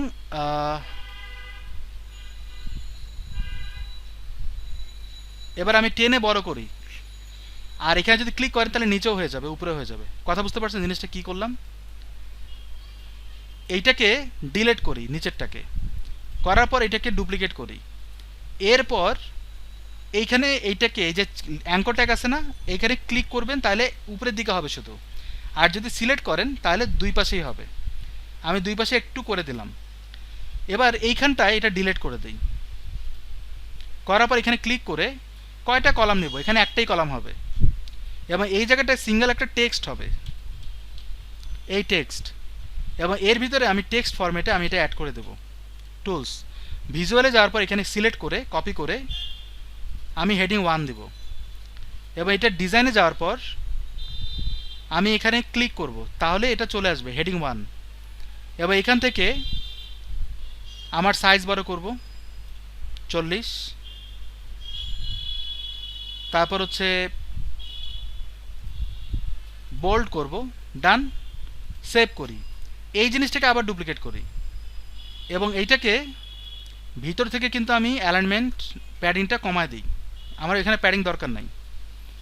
এবার আমি টেনে বড় করি, আর এখানে যদি ক্লিক করেন তাহলে নিচেও হয়ে যাবে, উপরে হয়ে যাবে। কথা বুঝতে পারছেন জিনিসটা কি করলাম? এইটাকে ডিলিট করি, নিচেরটাকে করার পর এটাকে ডুপ্লিকেট করি। এরপর এইখানে এইটাকে, এই যে অ্যাঙ্কর ট্যাগ আছে না, এইখানে ক্লিক করবেন, তাহলে উপরের দিকে হবে শুধু। আর যদি সিলেক্ট করেন তাহলে দুই পাশেই হবে। আমি দুই পাশে একটু করে দিলাম। এবার এইখানটায় এটা ডিলিট করে দিই, করার পর এখানে ক্লিক করে কয়টা কলাম নেব? এখানে একটাই কলাম হবে, এবং এই জায়গাটায় সিঙ্গেল একটা টেক্সট হবে, এই টেক্সট। এবং এর ভিতরে আমি টেক্সট ফরম্যাটে আমি এটা অ্যাড করে দেব। টুলস, ভিজুয়ালে যাওয়ার পর এখানে সিলেক্ট করে কপি করে আমি হেডিং 1 দেব। এবং এটা ডিজাইনে যাওয়ার পর আমি এখানে ক্লিক করব, তাহলে এটা চলে আসবে হেডিং 1। এবং এখান থেকে আমার সাইজ বড় করব 40, তারপর হচ্ছে বোল্ড করব, ডান। সেভ করি, এই জিনিসটাকে আবার ডুপ্লিকেট করি, এবং এইটাকে ভিতর থেকে কিন্তু আমি অ্যালাইনমেন্ট প্যাডিংটা কমায় দিই। আমার এখানে প্যাডিং দরকার নাই,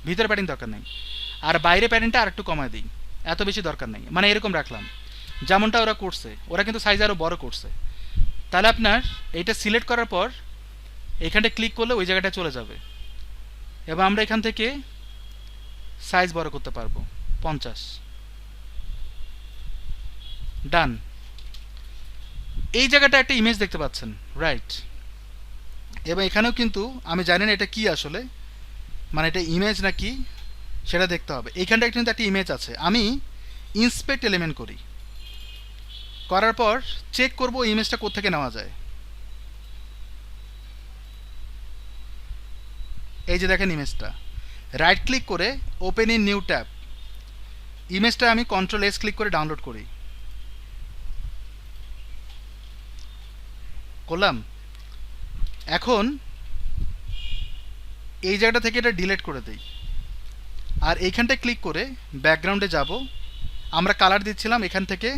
ভিতরে প্যাডিং দরকার নাই, আর বাইরে প্যাডিংটা আর একটু কমায় দিই, এত বেশি দরকার নাই। মানে এরকম রাখলাম যেমনটা ওরা করছে, ওরা কিন্তু সাইজ আরও বড় করছে। তাহলে আপনার এইটা সিলেক্ট করার পর এইখানটা ক্লিক করলে ওই জায়গাটা চলে যাবে, এবং আমরা এখান থেকে সাইজ বড় করতে পারবো 50, ডান। এই জায়গাটা একটা ইমেজ দেখতে পাচ্ছেন, রাইট? এবং এখানেও কিন্তু আমি জানি না এটা কি আসলে, মানে এটা ইমেজ না কি সেটা দেখতে হবে। এইখানটা কিন্তু একটা ইমেজ আছে। আমি ইন্সপেক্ট এলিমেন্ট করি, করার পর চেক করব ইমেজটা কোত্থেকে নেওয়া যায়। এই যে দেখেন ইমেজটা, রাইট ক্লিক করে ওপেন ইন নিউ ট্যাব, ইমেজটা আমি Ctrl+S ক্লিক করে ডাউনলোড করি, করলাম। এখন এই জায়গাটা থেকে এটা ডিলিট করে দেই, আর এইখানটায় ক্লিক করে ব্যাকগ্রাউন্ডে যাব। আমরা কালার দিচ্ছিলাম, এখান থেকে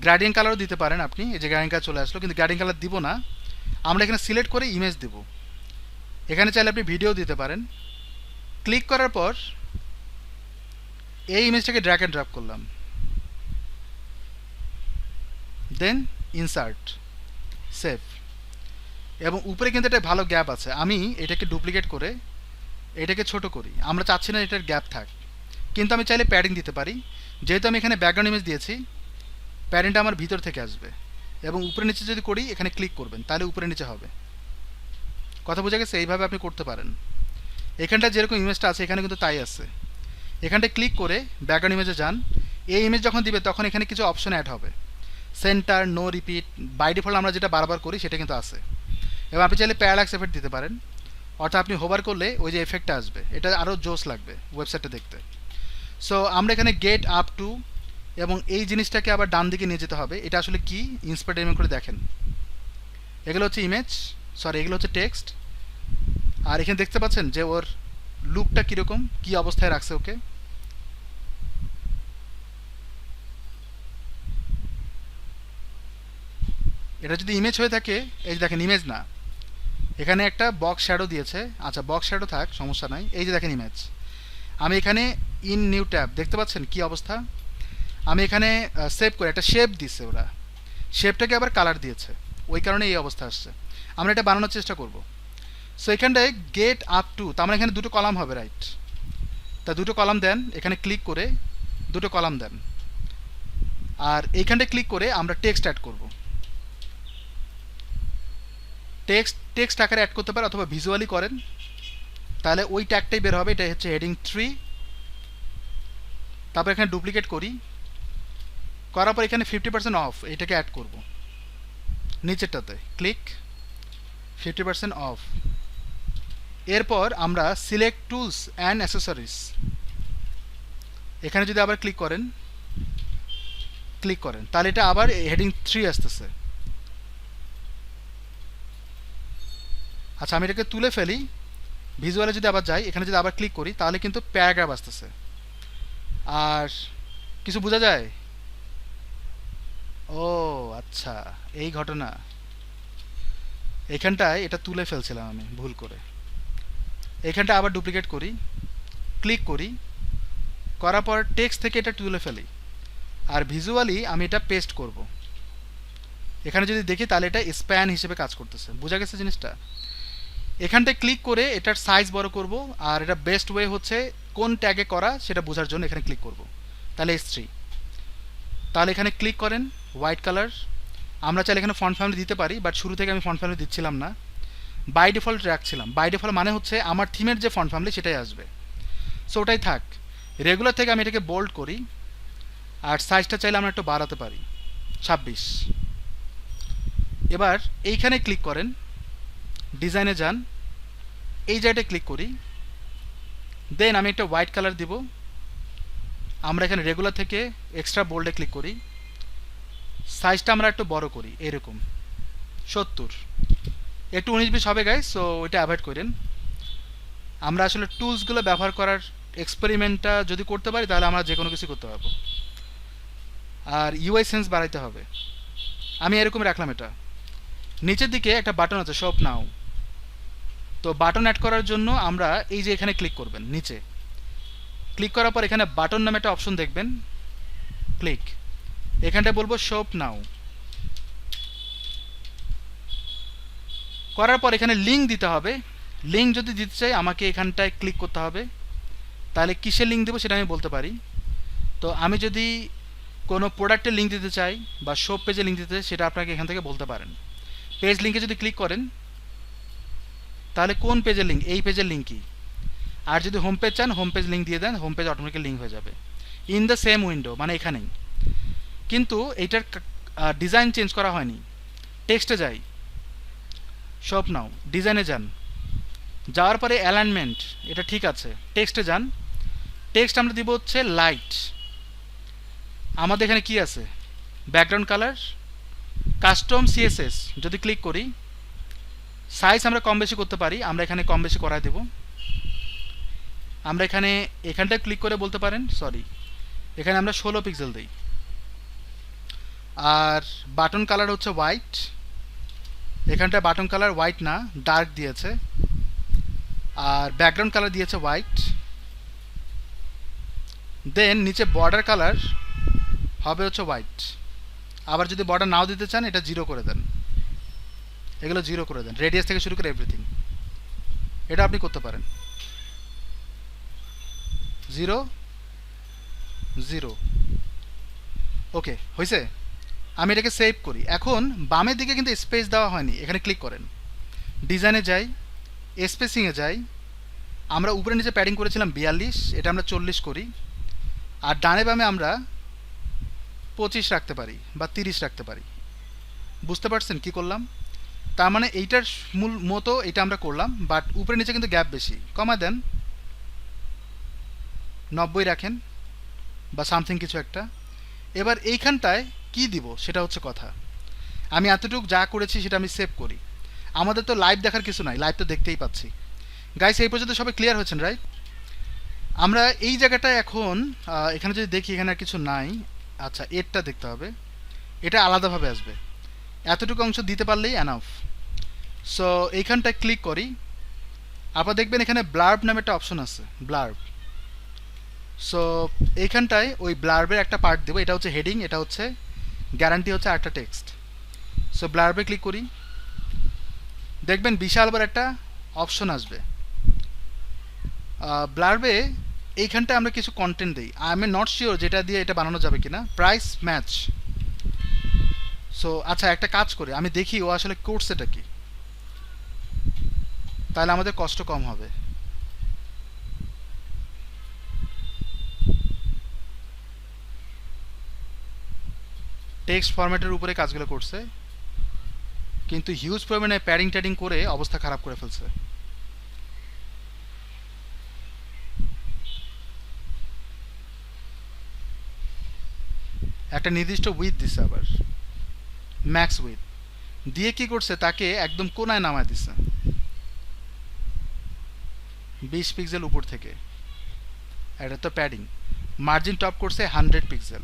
গ্রেডিয়েন্ট কালারও দিতে পারেন আপনি, এই যে গ্রেডিয়েন্ট কালার চলে আসলো, কিন্তু গ্রেডিয়েন্ট কালার দিব না, আমরা এখানে সিলেক্ট করে ইমেজ দেব। এখানে চাইলে আপনি ভিডিও দিতে পারেন। ক্লিক করার পর এই ইমেজটাকে ড্র্যাগ অ্যান্ড ড্রপ করলাম, দেন ইনসার্ট, সেভ। এবং উপরে কিন্তু একটা ভালো গ্যাপ আছে, আমি এটাকে ডুপ্লিকেট করে এটাকে ছোট করি, আমরা চাচ্ছি না এটার গ্যাপ থাক, কিন্তু আমি চাইলে প্যাডিং দিতে পারি। যেহেতু আমি এখানে ব্যাকগ্রাউন্ড ইমেজ দিয়েছি, প্যাডিংটা আমার ভিতর থেকে আসবে। এবং উপরে নিচে যদি করি, এখানে ক্লিক করবেন, তাহলে উপরে নিচে হবে। কথা বোঝা গেছে? এইভাবে আপনি করতে পারেন। এখানটা যেরকম ইমেজটা আছে এখানে কিন্তু তাই আছে। এখানটায় ক্লিক করে ব্যাকগ্রাউন্ড ইমেজে যান। এই ইমেজ যখন দিবে তখন এখানে কিছু অপশন অ্যাড হবে, center, no repeat, by default আমরা যেটা বারবার করি সেটা কিন্তু আছে। এবং আপনি চাইলে প্যারালাক্স এফেক্ট দিতে পারেন, অর্থাৎ আপনি হোভার করলে ওই যে এফেক্টটা আসবে, এটা আরও জোস লাগবে ওয়েবসাইটটা দেখতে। সো আমরা এখানে গেট আপ টু, এবং এই জিনিসটাকে আবার ডান দিকে নিয়ে যেতে হবে। এটা আসলে কি, ইন্সপেক্ট করে দেখেন, এগুলো হচ্ছে ইমেজ, সরি এগুলো হচ্ছে টেক্সট। আর এখানে দেখতে পাচ্ছেন যে ওর লুকটা কীরকম, কী অবস্থায় রাখছে ওকে। এটা যদি ইমেজ হয়ে থাকে, এই যে দেখেন ইমেজ না, এখানে একটা বক্স শ্যাডো দিয়েছে। আচ্ছা বক্স শ্যাডো থাক, সমস্যা নাই। এই যে দেখেন ইমেজ, আমি এখানে ইন নিউ ট্যাব, দেখতে পাচ্ছেন কি অবস্থা। আমি এখানে সেভ করে একটা শেপ দিচ্ছে, ওরা শেপটাকে আবার কালার দিয়েছে, ওই কারণে এই অবস্থা আসছে। আমরা এটা বানানোর চেষ্টা করব। সো এখানটায় গেট আপ টু, তার মানে এখানে দুটো কলাম হবে, রাইট? তা দুটো কলাম দেন, এখানে ক্লিক করে দুটো কলাম দেন। আর এইখানটায় ক্লিক করে আমরা টেক্সট অ্যাড করব। টেক্সট আকারে অ্যাড করতে পারেন অথবা ভিজুয়ালি করেন, তাহলে ওই ট্যাগটাই বের হবে। এটা হচ্ছে হেডিং 3। তারপর এখানে ডুপ্লিকেট করি, করার পর এখানে 50% অফ এটাকে অ্যাড করব। নিচেরটাতে ক্লিক, 50% অফ। এরপর আমরা সিলেক্ট টুলস অ্যান্ড অ্যাক্সেসরিজ, এখানে যদি আবার ক্লিক করেন তাহলে এটা আবার হেডিং 3 আসতেছে। আচ্ছা আমি এটাকে তুলে ফেলি, ভিজুয়ালে যদি আবার যাই, এখানে যদি আবার ক্লিক করি, তাহলে কিন্তু প্যারাগ্রাফ আসতেছে। আর কিছু বোঝা যায়? ও আচ্ছা, এই ঘটনা। এখানটায় এটা তুলে ফেলছিলাম আমি ভুল করে। এখানটা আবার ডুপ্লিকেট করি, ক্লিক করি, করার পর টেক্সট থেকে এটা তুলে ফেলি, আর ভিজুয়ালি আমি এটা পেস্ট করব। এখানে যদি দেখি তাহলে এটা স্প্যান হিসেবে কাজ করতেছে। বোঝা গেছে জিনিসটা? এখানটায় ক্লিক করে এটার সাইজ বড় করব, আর এটা বেস্ট ওয়ে হচ্ছে কোন ট্যাগে করা সেটা বোঝার জন্য এখানে ক্লিক করব। তাহলে S3, তাহলে এখানে ক্লিক করেন, হোয়াইট কালার। আমরা চাইলে এখানে ফন্ট ফ্যামিলি দিতে পারি, বাট শুরু থেকে আমি ফন্ট ফ্যামিলি দিচ্ছিলাম না, বাই ডিফল্ট রাখছিলাম। বাই ডিফল্ট মানে হচ্ছে আমার থিমের যে ফন্ট ফ্যামিলি সেটাই আসবে, সো ওটাই থাক। রেগুলার থেকে আমি এটাকে বোল্ড করি, আর সাইজটা চাইলে আমরা একটু বাড়াতে পারি, 26। এবার এইখানে ক্লিক করেন, ডিজাইনে যান, এই জায়গাটা ক্লিক করি, দেন আমি একটা হোয়াইট কালার দিব। আমরা এখানে রেগুলার থেকে এক্সট্রা বোল্ডে ক্লিক করি, সাইজটা আমরা একটু বড় করি, এরকম 70, একটু 19-20 হবে গাইস, সো ওইটা অ্যাভয়েড করেন। আমরা আসলে টুলসগুলো ব্যবহার করার এক্সপেরিমেন্টটা যদি করতে পারি তাহলে আমরা যে কোনো কিছু করতে পারবো। আর ইউআই সেন্স বাড়াইতে হবে, আমি এরকম রাখলাম। এটা নিচের দিকে একটা বাটন আছে, শপ নাও। তো বাটন অ্যাড করার জন্য আমরা এই যে এখানে ক্লিক করবেন, নিচে ক্লিক করার পর এখানে বাটন নামে একটা অপশন দেখবেন, ক্লিক, এখানটা বলবো শপ নাও। করার পর এখানে লিঙ্ক দিতে হবে। লিঙ্ক যদি দিতে চাই আমাকে এখানটায় ক্লিক করতে হবে, তাহলে কিসের লিঙ্ক দেবো সেটা আমি বলতে পারি। তো আমি যদি কোনো প্রোডাক্টের লিঙ্ক দিতে চাই বা শপ পেজে লিঙ্ক দিতে চাই, সেটা আপনাকে এখান থেকে বলতে পারেন। পেজ লিঙ্কে যদি ক্লিক করেন তাহলে কোন পেজের লিঙ্ক, এই পেজের লিঙ্কই। আর যদি হোম পেজ চান, হোম পেজ লিঙ্ক দিয়ে দেন, হোম পেজ অটোমেটিক্যালি লিঙ্ক হয়ে যাবে ইন দ্য সেম উইন্ডো, মানে এখানেই। কিন্তু এইটার ডিজাইন চেঞ্জ করা হয়নি। টেক্সটে যাই, শপ নাও, ডিজাইনে যান, যাওয়ার পরে অ্যালাইনমেন্ট এটা ঠিক আছে, টেক্সটে যান। টেক্সট আমরা দিব হচ্ছে লাইট। আমাদের এখানে কি আছে, ব্যাকগ্রাউন্ড কালার, কাস্টম সিএসএস যদি ক্লিক করি, সাইজ আমরা কম বেশি করতে পারি, আমরা এখানে কম বেশি করায় দেব। আমরা এখানটায় ক্লিক করে বলতে পারেন, সরি এখানে আমরা 16 পিক্সেল দিই। আর বাটন কালার হচ্ছে হোয়াইট, এখানটায় বাটন কালার হোয়াইট না ডার্ক দিয়েছে, আর ব্যাকগ্রাউন্ড কালার দিয়েছে হোয়াইট। দেন নিচে বর্ডার কালার হবে হচ্ছে হোয়াইট। আবার যদি বর্ডার নাও দিতে চান এটা 0 করে দেন, এগুলো 0 করে দেন, রেডিয়াস থেকে শুরু করে এভরিথিং এটা আপনি করতে পারেন। 0 0 ওকে হয়েছে। আমি এটাকে সেভ করি। এখন বামের দিকে কিন্তু স্পেস দেওয়া হয়নি, এখানে ক্লিক করেন, ডিজাইনে যাই, স্পেসিংয়ে যাই, আমরা উপরে নিচে প্যাডিং করেছিলাম 42, এটা আমরা 40 করি। আর ডানে বামে আমরা 25 রাখতে পারি বা 30 রাখতে পারি। বুঝতে পারছেন কি করলাম? তার মানে এইটার মূল মতো এটা আমরা করলাম, বাট উপরে নিচে কিন্তু গ্যাপ বেশি, কমা দেন 90 রাখেন বা সামথিং কিছু একটা। এবার এইখানটায় কি দিব সেটা হচ্ছে কথা। আমি এতটুকু যা করেছি সেটা আমি সেভ করি। আমাদের তো লাইভ দেখার কিছু নাই, লাইভ তো দেখতেই পাচ্ছি। গাইস এই পর্যন্ত সবাই ক্লিয়ার হয়েছেন রাইট? আমরা এই জায়গাটায় এখন এখানে যদি দেখি এখানে আর কিছু নাই। আচ্ছা এরটা দেখতে হবে, এটা আলাদাভাবে আসবে, এতটুকু অংশ দিতে পারলেই এনাফ। সো এইখানটায় ক্লিক করি, আবার দেখবেন এখানে ব্লার্ব নামে একটা অপশন আছে, ব্লার্ব। সো এইখানটায় ওই ব্লার্বের একটা পার্ট দেবো, এটা হচ্ছে হেডিং, এটা হচ্ছে গ্যারান্টি হচ্ছে একটা টেক্সট। সো ব্লার্বে ক্লিক করি, দেখবেন বিশাল বড় একটা অপশন আসবে। ব্লার্বে এইখানটায় আমরা কিছু কন্টেন্ট দিই, আই এম নট শিওর যেটা দিয়ে এটা বানানো যাবে কিনা, প্রাইস ম্যাচ। সো আচ্ছা একটা কাজ করি, আমি দেখি ও আসলে করছে এটা কি, তাহলে আমাদের কষ্ট কম হবে। টেক্সট ফরম্যাটের উপরে কাজগুলো করছে, কিন্তু হিউজ পরিমাণে প্যাডিং ট্যাডিং করে অবস্থা খারাপ করে ফেলছে। একটা নির্দিষ্ট উইথ দিছে, আবার ম্যাক্স উইথ দিয়ে কি করছে, তাকে একদম কোনায় নামায় দিছে 20 পিক্সেল উপর থেকে। এটা তো প্যাডিং। মার্জিন টপ করছে 100 পিক্সেল,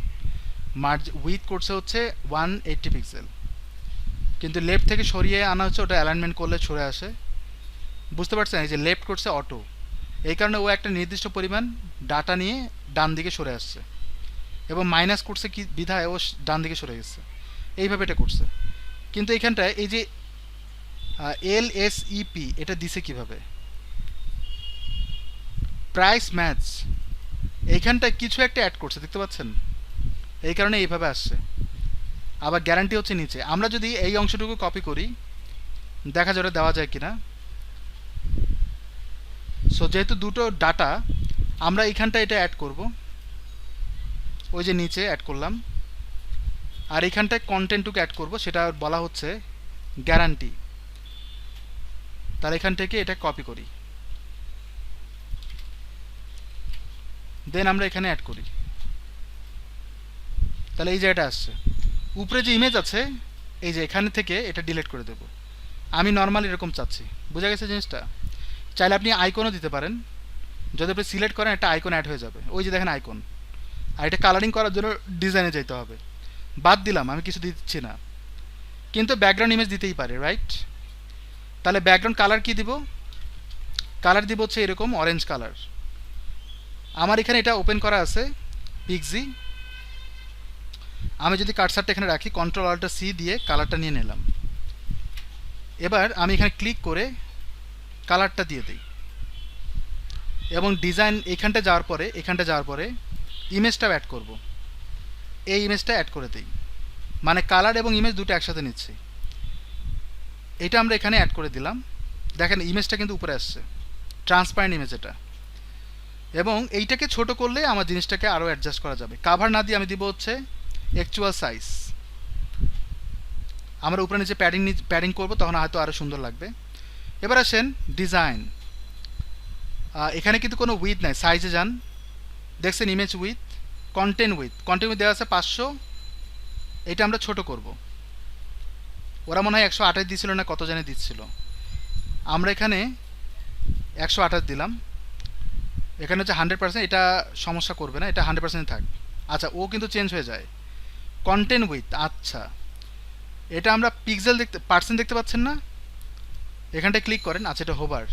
উইথ করছে হচ্ছে 180 পিক্সেল, কিন্তু লেফট থেকে সরিয়ে আনা হচ্ছে, ওটা অ্যালাইনমেন্ট করলে সরে আসে। বুঝতে পারছেন? এই যে লেফট করছে অটো, এই কারণে ও একটা নির্দিষ্ট পরিমাণ ডাটা নিয়ে ডান দিকে সরে আসছে, এবং মাইনাস করছে কি বিধায় ও ডান দিকে সরে গেছে, এইভাবে এটা করছে। কিন্তু এইখানটায় এই যে LSEP এটা দিছে কিভাবে, প্রাইস ম্যাচ, এইখানটায় কিছু একটা অ্যাড করছে, দেখতে পাচ্ছেন? এই কারণে এইভাবে আসছে। আবার গ্যারান্টি হচ্ছে নিচে। আমরা যদি এই অংশটুকু কপি করি, দেখা যাবে দেওয়া যায় কিনা। সো যেহেতু দুটো ডাটা, আমরা এইখানটা এটা অ্যাড করব, ওই যে নিচে অ্যাড করলাম, আর এইখানটায় কন্টেন্টটুকু অ্যাড করব, সেটা বলা হচ্ছে গ্যারান্টি। তাহলে এখান থেকে এটা কপি করি, দেন আমরা এখানে অ্যাড করি, তাহলে এই জায়গাটা আসছে। উপরে যে ইমেজ আছে এই যে এখানে থেকে এটা ডিলিট করে দেব। আমি নর্মালি এরকম চাচ্ছি, বোঝা গেছে জিনিসটা? চাইলে আপনি আইকনও দিতে পারেন, যদি আপনি সিলেক্ট করেন একটা আইকন অ্যাড হয়ে যাবে, ওই যে দেখেন আইকন। আর এটা কালারিং করার জন্য ডিজাইনে যেতে হবে, বাদ দিলাম, আমি কিছু দিচ্ছি না, কিন্তু ব্যাকগ্রাউন্ড ইমেজ দিতেই পারে রাইট? তাহলে ব্যাকগ্রাউন্ড কালার কি দিব? কালার দিব হচ্ছে এরকম অরেঞ্জ কালার। আমার এখানে এটা ওপেন করা আছে পিক্সি, আমি যদি কার্সারটা এখানে রাখি, কন্ট্রোল অল্টার সি দিয়ে কালারটা নিয়ে নিলাম। এবার আমি এখানে ক্লিক করে কালারটা দিয়ে দিই, এবং ডিজাইন এখানটা যাওয়ার পরে ইমেজটাও অ্যাড করব, এই ইমেজটা অ্যাড করে দিই, মানে কালার এবং ইমেজ দুটো একসাথে নিচ্ছি। এটা আমরা এখানে অ্যাড করে দিলাম, দেখেন ইমেজটা কিন্তু উপরে আসছে, ট্রান্সপারেন্ট ইমেজ এটা। এবং এইটাকে ছোট করলে আমার জিনিসটাকে আরও অ্যাডজাস্ট করা যাবে। কাভার না দিয়ে আমি দিব হচ্ছে অ্যাকচুয়াল সাইজ। আমরা উপরে নিচে প্যাডিং করব, তখন হয়তো আরও সুন্দর লাগবে। এবার আসেন ডিজাইন, এখানে কিন্তু কোনো উইথ নাই, সাইজে যান, দেখছেন ইমেজ উইথ, কন্টেন্ট উইথ দেওয়া আছে 500, এটা আমরা ছোট করব। ওরা মনে হয় 128 দিচ্ছিল না কত জানি দিচ্ছিল, আমরা এখানে 128 দিলাম। এখানে হচ্ছে 100%, এটা সমস্যা করবে না, এটা 100% থাক। আচ্ছা ও কিন্তু চেঞ্জ হয়ে যায়, কন্টেন্ট উইথ, আচ্ছা এটা আমরা পিক্সেল দেখতে পার্সেন্ট দেখতে পাচ্ছেন না, এখানটায় ক্লিক করেন। আচ্ছা এটা হোভার,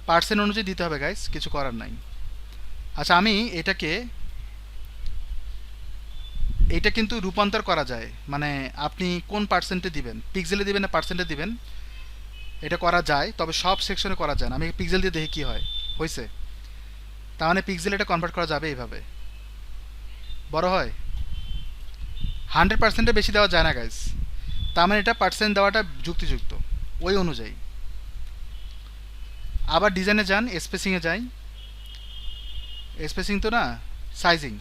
পার্সেন্ট অনুযায়ী দিতে হবে গাইস, কিছু করার নাই। আচ্ছা আমি এইটা কিন্তু রূপান্তর করা যায়, মানে আপনি কোন পার্সেন্টে দিবেন, পিক্সেলে দিবেন না পার্সেন্টে দিবেন, এটা করা যায়, তবে সব সেকশনে করা যায় না। আমি পিক্সেল দিয়ে দেখি কি হয়, হয়েছে। তার মানে পিক্সেল এটা কনভার্ট করা যাবে এইভাবে, বড় হয়। 100%-এ বেশি দেওয়া যায় না গাইস, তার মানে এটা পার্সেন্ট দেওয়াটা যুক্তিযুক্ত ওই অনুযায়ী। আবার ডিজাইনে যান, স্পেসিংয়ে যাই, স্পেসিং তো না, সাইজিং,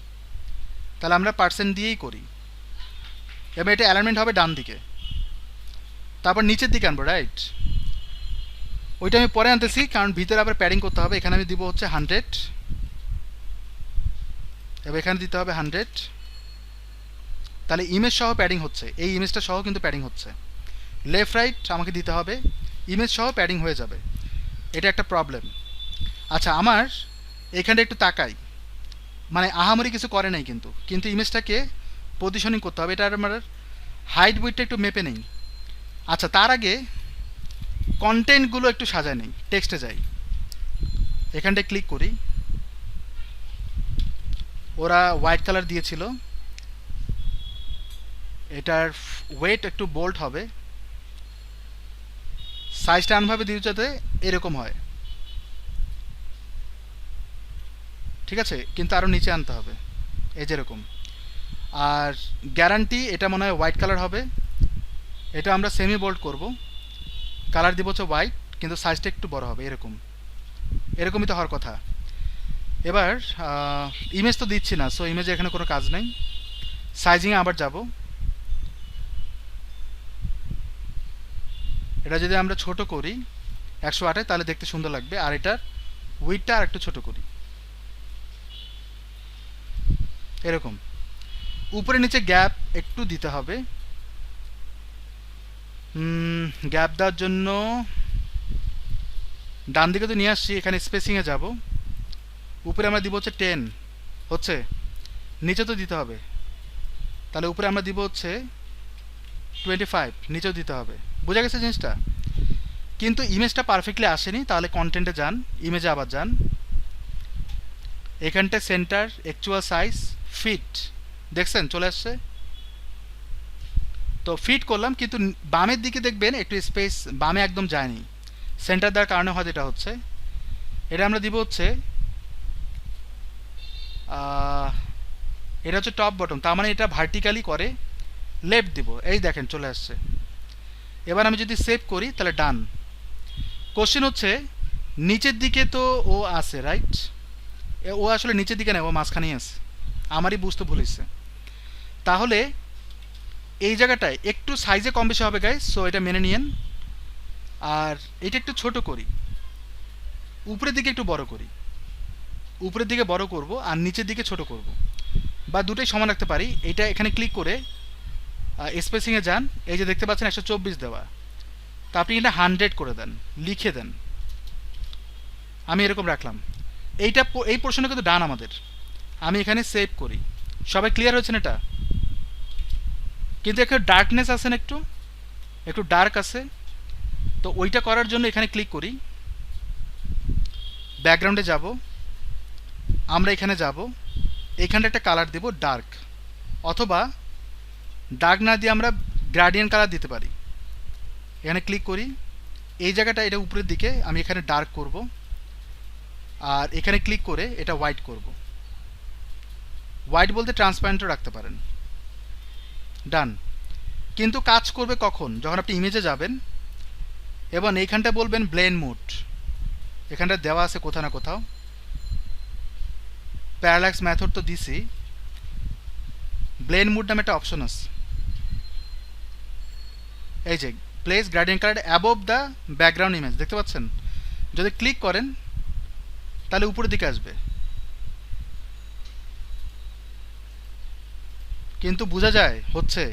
তাহলে আমরা পার্সেন্ট দিয়েই করি। এবার এটা অ্যালাইনমেন্ট হবে ডান দিকে, তারপর নিচের দিকে আনবো, রাইট। ওইটা আমি পরে আনতেছি, কারণ ভিতরে আবার প্যাডিং করতে হবে। এখানে আমি দিব হচ্ছে 100, এবার এখানে দিতে হবে 100, তাহলে ইমেজ সহ প্যাডিং হচ্ছে, এই ইমেজটা সহ কিন্তু প্যাডিং হচ্ছে। লেফট রাইট আমাকে দিতে হবে, ইমেজ সহ প্যাডিং হয়ে যাবে, এটা একটা প্রবলেম। আচ্ছা আমার এখানটা একটু তাকাই, মানে আহামরি কিছু করে নাই, কিন্তু ইমেজটাকে পজিশনিং করতে হবে, এটা আমার হাইট উইডটা একটু মেপে নেই। আচ্ছা তার আগে কন্টেন্টগুলো একটু সাজায় নেই, টেক্সটে যাই, এখানটায় ক্লিক করি। ওরা হোয়াইট কালার দিয়েছিল, এটার ওয়েট একটু বোল্ড হবে, সাইজটা এমনভাবে দিয়ে যাতে এরকম হয়, ঠিক আছে, কিন্তু আরও নিচে আনতে হবে, এই যেরকম। আর গ্যারান্টি এটা মনে হয় হোয়াইট কালার হবে, এটা আমরা সেমি বোল্ড করব, কালার দিব হচ্ছে হোয়াইট, কিন্তু সাইজটা একটু বড় হবে, এরকমই তো হওয়ার কথা। এবার ইমেজ তো দিচ্ছি না, সো ইমেজে এখানে কোনো কাজ নেই। সাইজিংয়ে আবার যাব, এটা যদি আমরা ছোট করি 108-এ তাহলে দেখতে সুন্দর লাগবে, আর এটার উইডটা আর একটু ছোট করি, এরকম। উপরে নিচে গ্যাপ একটু দিতে হবে, গ্যাপ দেওয়ার জন্য ডান দিকে তো নিয়ে আসছি, এখানে স্পেসিংয়ে যাব, উপরে আমরা দিব হচ্ছে 10, হচ্ছে, নিচে তো দিতে হবে, তাহলে উপরে আমরা দিব হচ্ছে 25, নিচেও দিতে হবে, বোঝা গেছে জিনিসটা। কিন্তু ইমেজটা পারফেক্টলি আসেনি, তাহলে কন্টেন্টে যান, ইমেজে আবার যান, এখানটায় সেন্টার, অ্যাকচুয়াল সাইজ, ফিট, দেখছেন চলে আসছে। তো ফিট করলাম, কিন্তু বামের দিকে দেখবেন একটু স্পেস বামে একদম যায়নি, সেন্টার দেওয়ার কারণে হয়তো এটা হচ্ছে। এটা আমরা দিব হচ্ছে এটা হচ্ছে টপ বটম, তার মানে এটা ভার্টিক্যালি করে, লেফট দিব, এই দেখেন চলে আসছে। এবার আমি যদি সেভ করি তাহলে ডান। কোশ্চেন হচ্ছে নিচের দিকে তো ও আছে, রাইট, ও আসলে নিচের দিকে নেই, ও মাঝখানেই আছে, আমারই বুঝতে ভুলেছে। তাহলে এই জায়গাটায় একটু সাইজে কম বেশি হবে গাইস, সো এটা মেনে নিয়েন। আর এটা একটু ছোট করি, উপরের দিকে একটু বড় করি, উপরের দিকে বড় করব আর নিচের দিকে ছোট করব, বা দুটোই সমান রাখতে পারি। এটা এখানে ক্লিক করে স্পেসিংয়ে যান, এই যে দেখতে পাচ্ছেন 124 দেওয়া, তা আপনি এটা 100 করে দেন, লিখে দেন, আমি এরকম রাখলাম। এই পোর্শনে কিন্তু ডান আমাদের, আমি এখানে সেভ করি। সবাই ক্লিয়ার হয়েছেন এটা? কিন্তু একটু ডার্কনেস আছে না, একটু ডার্ক আছে, তো ওইটা করার জন্য এখানে ক্লিক করি, ব্যাকগ্রাউন্ডে যাব, আমরা এখানে যাব, এখানটা একটা কালার দেব ডার্ক, অথবা ডার্ক না দিয়ে আমরা গ্রেডিয়েন্ট কালার দিতে পারি। এখানে ক্লিক করি, এই জায়গাটা এটা উপরের দিকে আমি এখানে ডার্ক করব, আর এখানে ক্লিক করে এটা হোয়াইট করব, হোয়াইট বলতে ট্রান্সপারেন্টও রাখতে পারেন, ডান। কিন্তু কাজ করবে কখন, যখন আপনি ইমেজে যাবেন এবং এইখানটা বলবেন ব্লেন্ড মোড, এখানটা দেওয়া আছে কোথাও না কোথাও, প্যারাল্যাক্স মেথড তো দিছি, ব্লেন্ড মোড নামে একটা অপশন আছে, এই যে place gradient colour above the background image, দেখতে পাচ্ছেন, যদি ক্লিক করেন তাহলে উপরের দিকে আসবে, কিন্তু বোঝা যায় হচ্ছে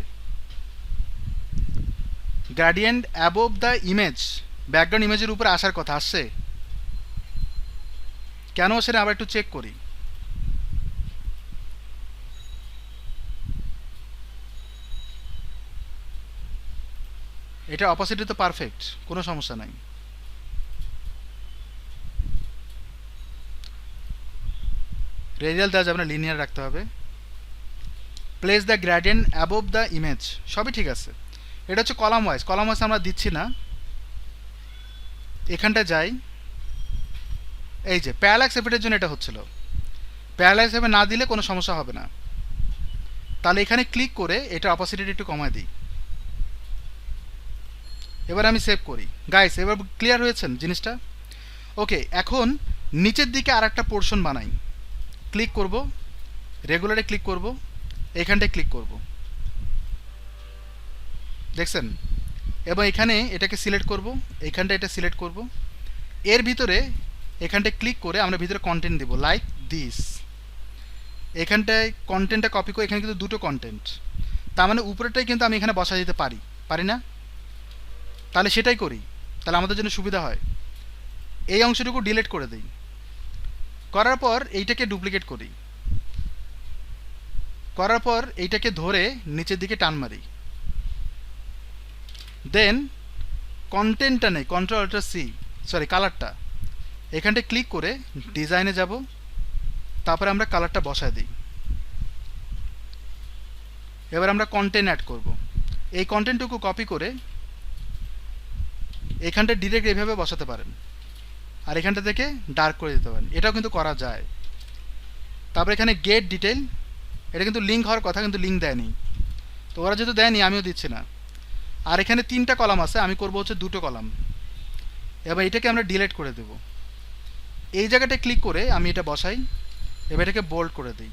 gradient above the image, background ইমেজের উপরে আসার কথা, আসছে কেন সেটা আবার একটু চেক করি। এটা অপোসিটি তো পারফেক্ট, কোনো সমস্যা নাই। রেডিয়াল দেওয়া যাবে না, লিনিয়ার রাখতে হবে। Place the gradient above the image, সবই ঠিক আছে। এটা হচ্ছে কলাম ওয়াইজ আমরা দিচ্ছি না। এখানটা যাই, এই যে প্যারালাক্স এফেক্টের জন্য এটা হচ্ছিল, প্যারালাক্স এফেক্ট না দিলে কোনো সমস্যা হবে না। তাহলে এখানে ক্লিক করে এটা অপোসিটিটা একটু কমায় দিই। এবার আমি সেভ করি। গাইস এবার ক্লিয়ার হয়েছেন জিনিসটা? ওকে, এখন নিচের দিকে আর একটা পোর্শন বানাই। ক্লিক করব, রেগুলারে ক্লিক করব, এখানটায় ক্লিক করব, দেখছেন? এবং এখানে এটাকে সিলেক্ট করব, এইখানটা এটা সিলেক্ট করব, এর ভিতরে এখানটায় ক্লিক করে আমরা ভিতরে কন্টেন্ট দেব লাইক দিস। এখানটায় কন্টেন্টটা কপি করে, এখানে কিন্তু দুটো কন্টেন্ট, তার মানে উপরেরটাই কিন্তু আমি এখানে বসা দিতে পারি, পারি না? তাহলে সেটাই করি, তাহলে আমাদের জন্য সুবিধা হয়। এই অংশটুকু ডিলিট করে দিই, করার পর এইটাকে ডুপ্লিকেট করি, করার পর এইটাকে ধরে নিচের দিকে টান মারি, দেন কন্টেন্টটা নেই, কন্ট্রোল অল্টার সি, সরি কালারটা, এখানটায় ক্লিক করে ডিজাইনে যাব, তারপরে আমরা কালারটা বসায় দিই। এবার আমরা কন্টেন্ট অ্যাড করব। এই কন্টেন্টটুকু কপি করে এখানটা ডিরেক্ট এইভাবে বসাতে পারেন, আর এখানটা থেকে ডার্ক করে দিতে পারেন, এটাও কিন্তু করা যায়। তারপর এখানে গেট ডিটেল, এটা কিন্তু লিঙ্ক হওয়ার কথা, কিন্তু লিঙ্ক দেয়নি, তো ওরা যেহেতু দেয়নি আমিও দিচ্ছি না। আর এখানে 3টা কলাম আছে, আমি করব হচ্ছে 2টো কলাম। এবার এটাকে আমরা ডিলিট করে দেব। এই জায়গাটায় ক্লিক করে আমি এটা বসাই, এবার এটাকে বোল্ড করে দিই,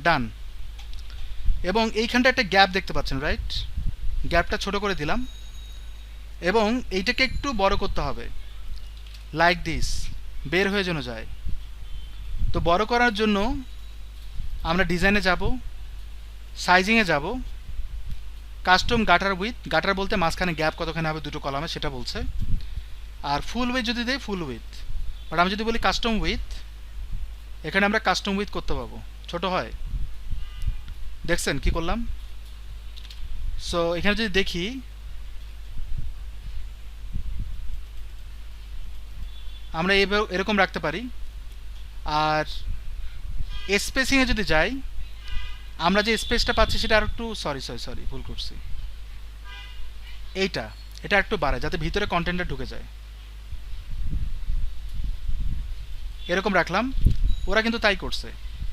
ডান। এবং এইখানটা একটা গ্যাপ দেখতে পাচ্ছেন, রাইট? গ্যাপটা ছোট করে দিলাম, এবং এইটাকে একটু বড় করতে হবে লাইক দিস, বের হয়ে যেন যায়। তো বড় করার জন্য আমরা ডিজাইনে যাব, সাইজিংয়ে যাব, কাস্টম গাটার উইথ, গাটার বলতে মাঝখানে গ্যাপ কতখানি হবে দুটো কলামে সেটা বলছে। আর ফুল উইথ যদি দেই ফুল উইথ, বাট আমি যদি বলি কাস্টম উইথ, এখানে আমরা কাস্টম উইথ করতে পারবো, ছোট হয়। দেখছেন কি করলাম? সো এখানে যদি দেখি, আমরা এরকম রাখতে পারি। আর স্পেসিংয়ে যদি যাই, আমরা যে স্পেসটা পাচ্ছি সেটা আর একটু, সরি ভুল করছি, এটা একটু বাড়ায় যাতে ভিতরে কন্টেন্টটা ঢুকে যায়, এরকম রাখলাম। ওরা কিন্তু তাই করছে,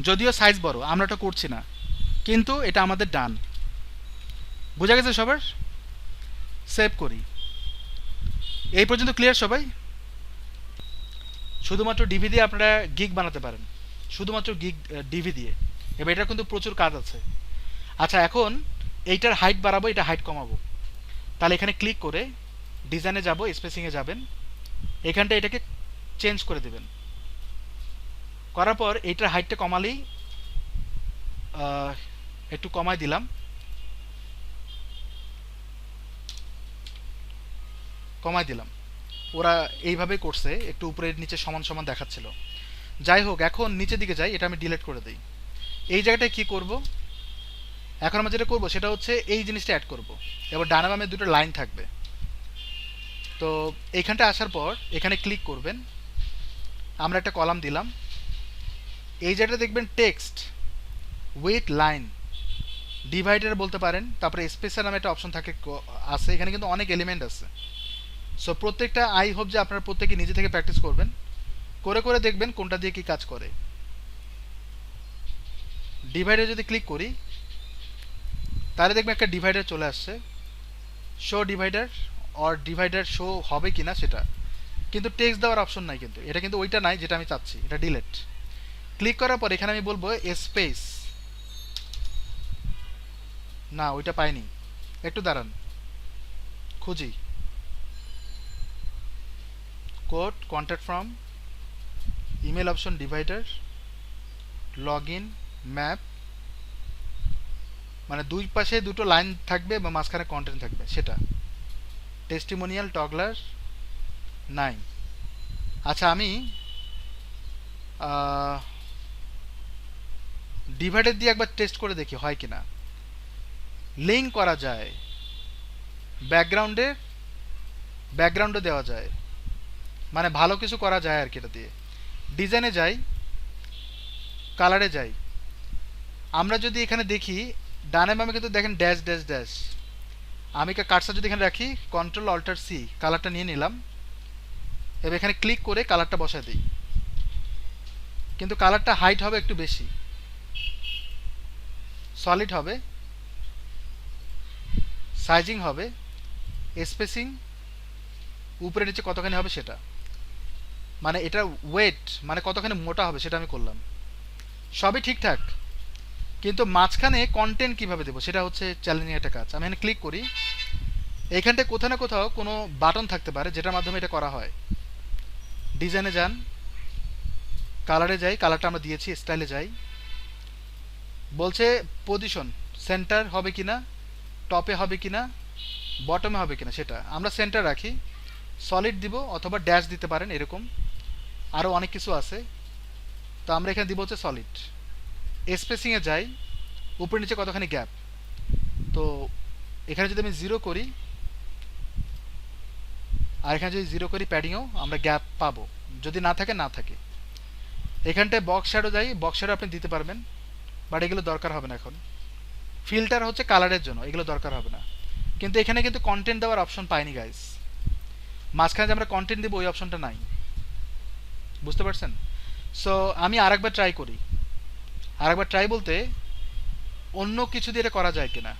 যদিও সাইজ বড়, আমরা এটা করছি না, কিন্তু এটা আমাদের ডান। বোঝা গেছে সবার? সেভ করি। এই পর্যন্ত ক্লিয়ার সবাই? শুধুমাত্র ডিভি দিয়ে আপনারা গিগ বানাতে পারেন, শুধুমাত্র গিগ ডিভি দিয়ে। এবার এটা কিন্তু প্রচুর কাজ আছে। আচ্ছা, এখন এইটার হাইট বাড়াবো, এটা হাইট কমাবো। তাহলে এখানে ক্লিক করে ডিজাইনে যাব, স্পেসিংয়ে যাবেন, এখানটা এটাকে চেঞ্জ করে দেবেন, করার পর এইটার হাইটটা কমালেই, একটু কমাই দিলাম, ওরা এইভাবে করছে, একটু উপরে নিচে সমান সমান দেখাচ্ছিল। যাই হোক, এখন নিচের দিকে যাই, এটা আমি ডিলিট করে দিই। এই জায়গাটায় কি করব, এখন আমরা যেটা করব সেটা হচ্ছে এই জিনিসটা অ্যাড করব। এবার ডানা বামে দুটো লাইন থাকবে, তো এইখানটা আসার পর এখানে ক্লিক করবেন, আমরা একটা কলাম দিলাম, এই জায়গাটা দেখবেন টেক্সট উইথ লাইন ডিভাইডার বলতে পারেন, তারপরে স্পেসার নামে একটা অপশন থাকে আছে, এখানে কিন্তু অনেক এলিমেন্ট আছে। সো প্রত্যেকটা আই হোপ যে আপনারা প্রত্যেকে নিজে থেকে প্র্যাকটিস করবেন, করে করে দেখবেন কোনটা দিয়ে কি কাজ করে। ডিভাইডার যদি ক্লিক করি, তাহলে দেখবেন একটা ডিভাইডার চলে আসছে, show divider, or divider show হবে কিনা সেটা, কিন্তু টেক্সট দেওয়ার অপশন নাই, কিন্তু এটা কিন্তু ওইটা নাই যেটা আমি চাচ্ছি, এটা ডিলিট। ক্লিক করার পর এখানে আমি বলবো স্পেস, না ওইটা পাইনি, একটু দাঁড়ান খুঁজি, code contact from, email option, divider, log in, map, মানে দুই পাশে দুটো লাইন থাকবে বা মাঝখানে কন্টেন্ট থাকবে সেটা, টেস্টিমোনিয়াল টগলার নাই। আচ্ছা, আমি ডিভাইডার দিয়ে একবার টেস্ট করে দেখি হয় কিনা। লিঙ্ক করা যায় ব্যাকগ্রাউন্ডের ব্যাকগ্রাউন্ডও দেওয়া যায়, মানে ভালো কিছু করা যায় আর কি এটা দিয়ে। ডিজাইনে যাই, কালারে যাই, আমরা যদি এখানে দেখি ডানে বামে কিন্তু দেখেন ড্যাশ ড্যাশ ড্যাশ। আমি কার্সার যদি এখানে রাখি, কন্ট্রোল অল্টার সি, কালারটা নিয়ে নিলাম, এবার এখানে ক্লিক করে কালারটা বসায় দিই, কিন্তু কালারটা হাইট হবে একটু বেশি, সলিড হবে, সাইজিং হবে, স্পেসিং উপরে নিচে কতখানি হবে সেটা, মানে এটা ওয়েট মানে কতখানি মোটা হবে সেটা আমি করলাম, সবই ঠিকঠাক। কিন্তু মাঝখানে কন্টেন্ট কিভাবে দেবো সেটা হচ্ছে চ্যালেঞ্জিং একটা কাজ। আমি এখানে ক্লিক করি, এইখানটায় কোথাও না কোথাও কোনো বাটন থাকতে পারে যেটার মাধ্যমে এটা করা হয়। ডিজাইনে যান, কালারে যাই, কালারটা আমরা দিয়েছি, স্টাইলে যাই, বলছে পজিশন সেন্টার হবে কিনা, টপে হবে কিনা, বটমে হবে কিনা, সেটা আমরা সেন্টার রাখি, সলিড দিব অথবা ড্যাশ দিতে পারেন, এরকম আরও অনেক কিছু আছে। তো আমরা এখানে দিব হচ্ছে সলিড। স্পেসিংয়ে যাই, উপরে নিচে কতখানি গ্যাপ, তো এখানে যদি আমি 0 করি আর এখানে যদি 0 করি প্যাডিংও আমরা গ্যাপ পাবো, যদি না থাকে না থাকে। এখানটায় বক্স শ্যাডো যাই, বক্স শ্যাডো আপনি দিতে পারবেন, বাট এগুলো দরকার হবে না এখন। ফিল্টার হচ্ছে কালারের জন্য, এগুলো দরকার হবে না। কিন্তু এখানে কিন্তু কন্টেন্ট দেওয়ার অপশন পাইনি গাইস, মাঝখানে যে আমরা কন্টেন্ট দেবো ওই অপশনটা নাই, বুঝতে পারছেন? সো আমি আরেকবার ট্রাই করি, আরেকবার ট্রাই বলতে অন্য কিছু দিয়ে এটা করা যায় কিনা।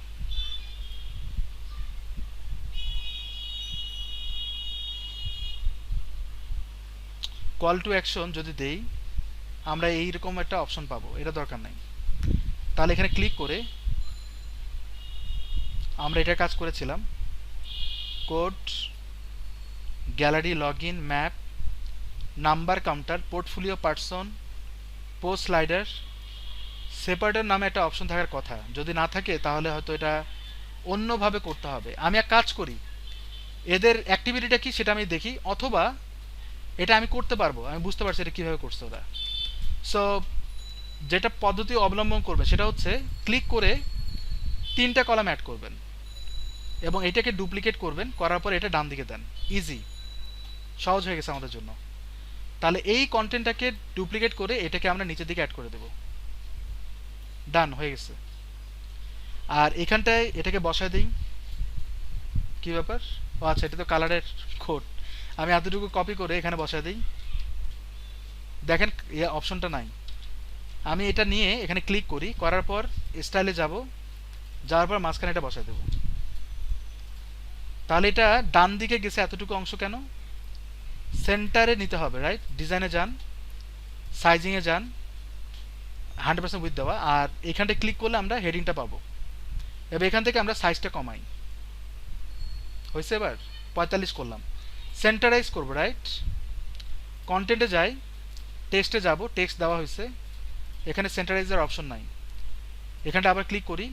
কল টু অ্যাকশন যদি দেই আমরা এইরকম একটা অপশন পাবো, এটা দরকার নাই। তাহলে এখানে ক্লিক করে আমরা এটা কাজ করেছিলাম, code, gallery, log in, map, number counter, portfolio, person, post slider, separator নামে একটা অপশন থাকার কথা, যদি না থাকে তাহলে হয়তো এটা অন্যভাবে করতে হবে। আমি এক কাজ করি, এদের অ্যাক্টিভিটিটা কি সেটা আমি দেখি, অথবা এটা আমি করতে পারবো, আমি বুঝতে পারছি এটা কীভাবে করছে ওরা। সো যেটা পদ্ধতি অবলম্বন করবে সেটা হচ্ছে ক্লিক করে 3টা কলাম অ্যাড করবেন এবং এটাকে ডুপ্লিকেট করবেন, করার পর এটা ডান দিকে দেন, ইজি, সহজ হয়ে গেছে আমাদের জন্য। তাহলে এই কন্টেন্টটাকে ডুপ্লিকেট করে এটাকে আমরা নিচের দিকে অ্যাড করে দেব, ডান হয়ে গেছে। আর এখানটায় এটাকে বসায় দিই, কি ব্যাপার, ও আচ্ছা এটা তো কালারের কোড, আমি এতটুকু কপি করে এখানে বসায় দিই, দেখেন এই অপশনটা নাই। আমি এটা নিয়ে এখানে ক্লিক করি, করার পর স্টাইলে যাব, যাওয়ার পর মাঝখানে এটা বসায় দেব। তাহলে এটা ডান দিকে গেছে এতটুকু অংশ কেন, সেন্টারে নিতে হবে, রাইট? ডিজাইনে যান, সাইজিংয়ে যান, 100% উইথ দেওয়া, আর এখানটা ক্লিক করলে আমরা হেডিংটা পাবো। এবার এখান থেকে আমরা সাইজটা কমাই, হয়েছে, এবার 45 করলাম, সেন্টারাইজ করবো, রাইট? কন্টেন্টে যাই, টেক্সটে যাব, টেক্সট দেওয়া হয়েছে, এখানে সেন্টারাইজার অপশন নাই, এখানটা আবার ক্লিক করি,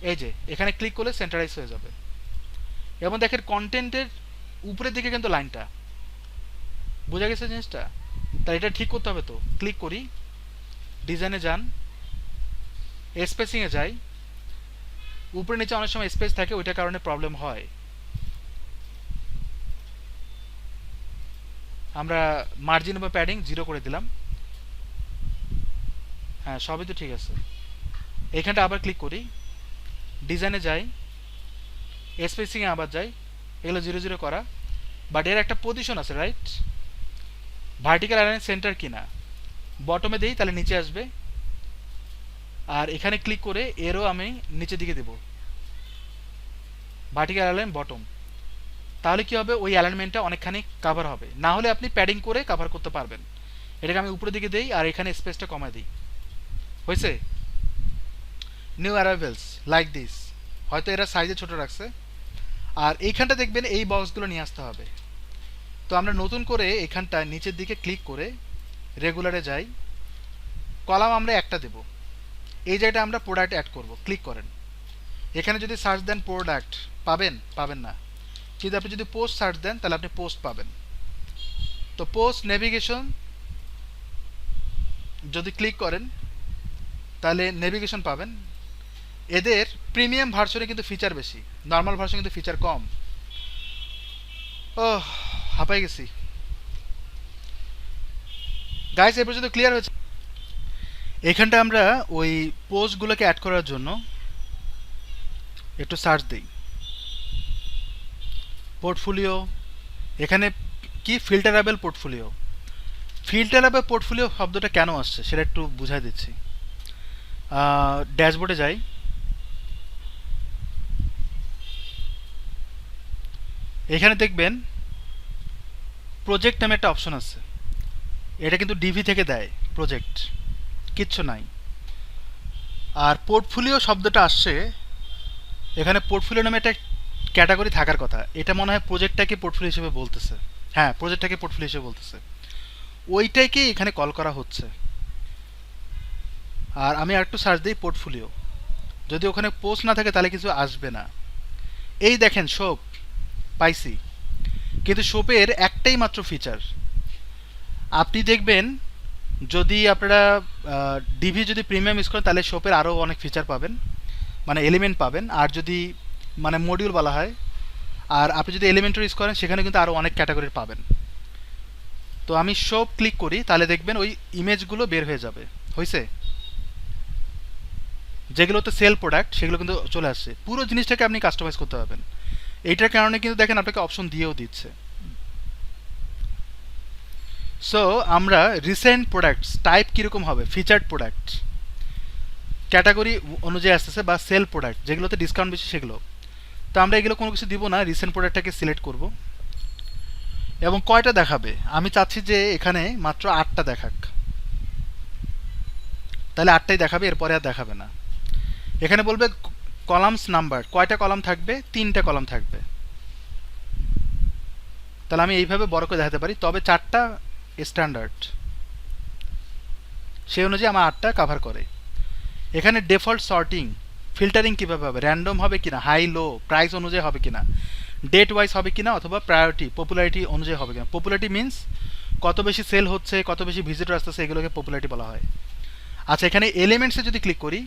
এই যে এখানে ক্লিক করলে সেন্টারাইজ হয়ে যাবে। এবং দেখেন কন্টেন্টের উপরের দিকে কিন্তু লাইনটা, বোঝা গেছে জিনিসটা? তাই এটা ঠিক করতে হবে। তো ক্লিক করি, ডিজাইনে যান, স্পেসিংয়ে যাই, উপরে নিচে অনেক সময় স্পেস থাকে, ওইটার কারণে প্রবলেম হয়। আমরা মার্জিন বা প্যাডিং 0 করে দিলাম, হ্যাঁ সবই তো ঠিক আছে। এইখানটা আবার ক্লিক করি, ডিজাইনে যাই, স্পেসিংয়ে আবার যাই, এগুলো 0 0 করা, বাট এর একটা পজিশন আছে, রাইট? ভার্টিক্যাল অ্যালাইন সেন্টার কিনা, বটমে দিই তাহলে নিচে আসবে, আর এখানে ক্লিক করে এরও আমি নিচের দিকে দেব, ভার্টিক্যাল অ্যালাইন বটম। তাহলে কি হবে, ওই অ্যালাইনমেন্টটা অনেকখানি কাভার হবে, না হলে আপনি প্যাডিং করে কাভার করতে পারবেন। এটাকে আমি উপরের দিকে দিই আর এখানে স্পেসটা কমায় দিই, হয়েছে? নিউ অ্যারাইভেলস লাইক দিস, হয়তো এরা সাইজে ছোট রাখছে। আর এইখানটা দেখবেন এই বক্সগুলো নিয়ে আসতে হবে। তো আমরা নতুন করে এখানটা নিচের দিকে ক্লিক করে রেগুলারে যাই, কলাম আমরা একটা দেব, এই জায়গাটা আমরা প্রোডাক্ট অ্যাড করব, ক্লিক করেন। এখানে যদি সার্চ দেন প্রোডাক্ট পাবেন, পাবেন না, কিন্তু আপনি যদি পোস্ট সার্চ দেন তাহলে আপনি পোস্ট পাবেন। তো পোস্ট নেভিগেশন যদি ক্লিক করেন তাহলে নেভিগেশন পাবেন। এদের প্রিমিয়াম ভার্সনে কিন্তু ফিচার বেশি, নর্মাল ভার্সনে কিন্তু ফিচার কম। ও হাঁপাই গেছি গাইস, এই পর্যন্ত ক্লিয়ার হয়েছে? এখানটা আমরা ওই পোস্টগুলোকে অ্যাড করার জন্য একটু সার্চ দিই, পোর্টফোলিও। এখানে কি ফিল্টারেবল পোর্টফোলিও। ফিল্টারেবল পোর্টফোলিও শব্দটা কেন আসছে সেটা একটু বুঝাই দিচ্ছি। ড্যাশবোর্ডে যাই, এখানে দেখবেন প্রজেক্ট নামে একটা অপশন আছে। এটা কিন্তু ডিভি থেকে দেয়, প্রজেক্ট কিচ্ছু নাই। আর পোর্টফোলিও শব্দটা আসছে, এখানে পোর্টফোলিও নামে একটা ক্যাটাগরি থাকার কথা। এটা মনে হয় প্রজেক্টটাকে পোর্টফোলিও হিসেবে বলতেছে। হ্যাঁ, প্রজেক্টটাকে পোর্টফোলিও হিসেবে বলতেছে, ওইটাকে এখানে কল করা হচ্ছে। আর আমি আরেকটু সার্চ দিই পোর্টফোলিও, যদি ওখানে পোস্ট না থাকে তাহলে কিছু আসবে না। এই দেখেন শোপ পাইছি, কিন্তু শোপের একটাই মাত্র ফিচার। আপনি দেখবেন যদি আপনারা ডিভি যদি প্রিমিয়াম ইউজ করেন তাহলে শোপের আরও অনেক ফিচার পাবেন, মানে এলিমেন্ট পাবেন। আর যদি মানে মডিউল বলা হয়, আর আপনি যদি এলিমেন্টর ইউজ করেন সেখানে কিন্তু আরও অনেক ক্যাটাগরির পাবেন। তো আমি শোপ ক্লিক করি, তাহলে দেখবেন ওই ইমেজগুলো বের হয়ে যাবে। হয়েছে? যেগুলোতে সেল প্রোডাক্ট সেগুলো কিন্তু চলে আসছে। পুরো জিনিসটাকে আপনি কাস্টমাইজ করতে পারবেন। এইটার কারণে কিন্তু দেখেন আপনাকে অপশন দিয়েও দিচ্ছে। সো আমরা রিসেন্ট প্রোডাক্টস টাইপ কীরকম হবে, ফিচার্ড প্রোডাক্ট ক্যাটাগরি অনুযায়ী আসতেছে, বা সেল প্রোডাক্ট যেগুলোতে ডিসকাউন্ট বেশি সেগুলো। তো আমরা এগুলো কোনো কিছু দিব না, রিসেন্ট প্রোডাক্টটাকে সিলেক্ট করব। এবং কয়টা দেখাবে, আমি চাচ্ছি যে এখানে মাত্র 8টা দেখাক, তাহলে 8টাই দেখাবে, এরপরে আর দেখাবে না। এখানে বলবে কলামস নাম্বার, কয়টা কলাম থাকবে, 3টা কলাম থাকবে। তাহলে আমি এইভাবে বড় করে দেখাতে পারি, তবে 4টা স্ট্যান্ডার্ড, সেই অনুযায়ী আমার 8টা কাভার করে। এখানে ডিফল্ট সর্টিং, ফিল্টারিং কীভাবে হবে, র্যান্ডম হবে কিনা, হাই লো প্রাইস অনুযায়ী হবে কিনা, ডেট ওয়াইজ হবে কিনা, অথবা প্রায়োরিটি পপুলারিটি অনুযায়ী হবে কিনা। পপুলারিটি মিন্স কত বেশি সেল হচ্ছে, কত বেশি ভিজিটর আসতেছে, এগুলোকে পপুলারিটি বলা হয়। আচ্ছা, এখানে এলিমেন্টসে যদি ক্লিক করি,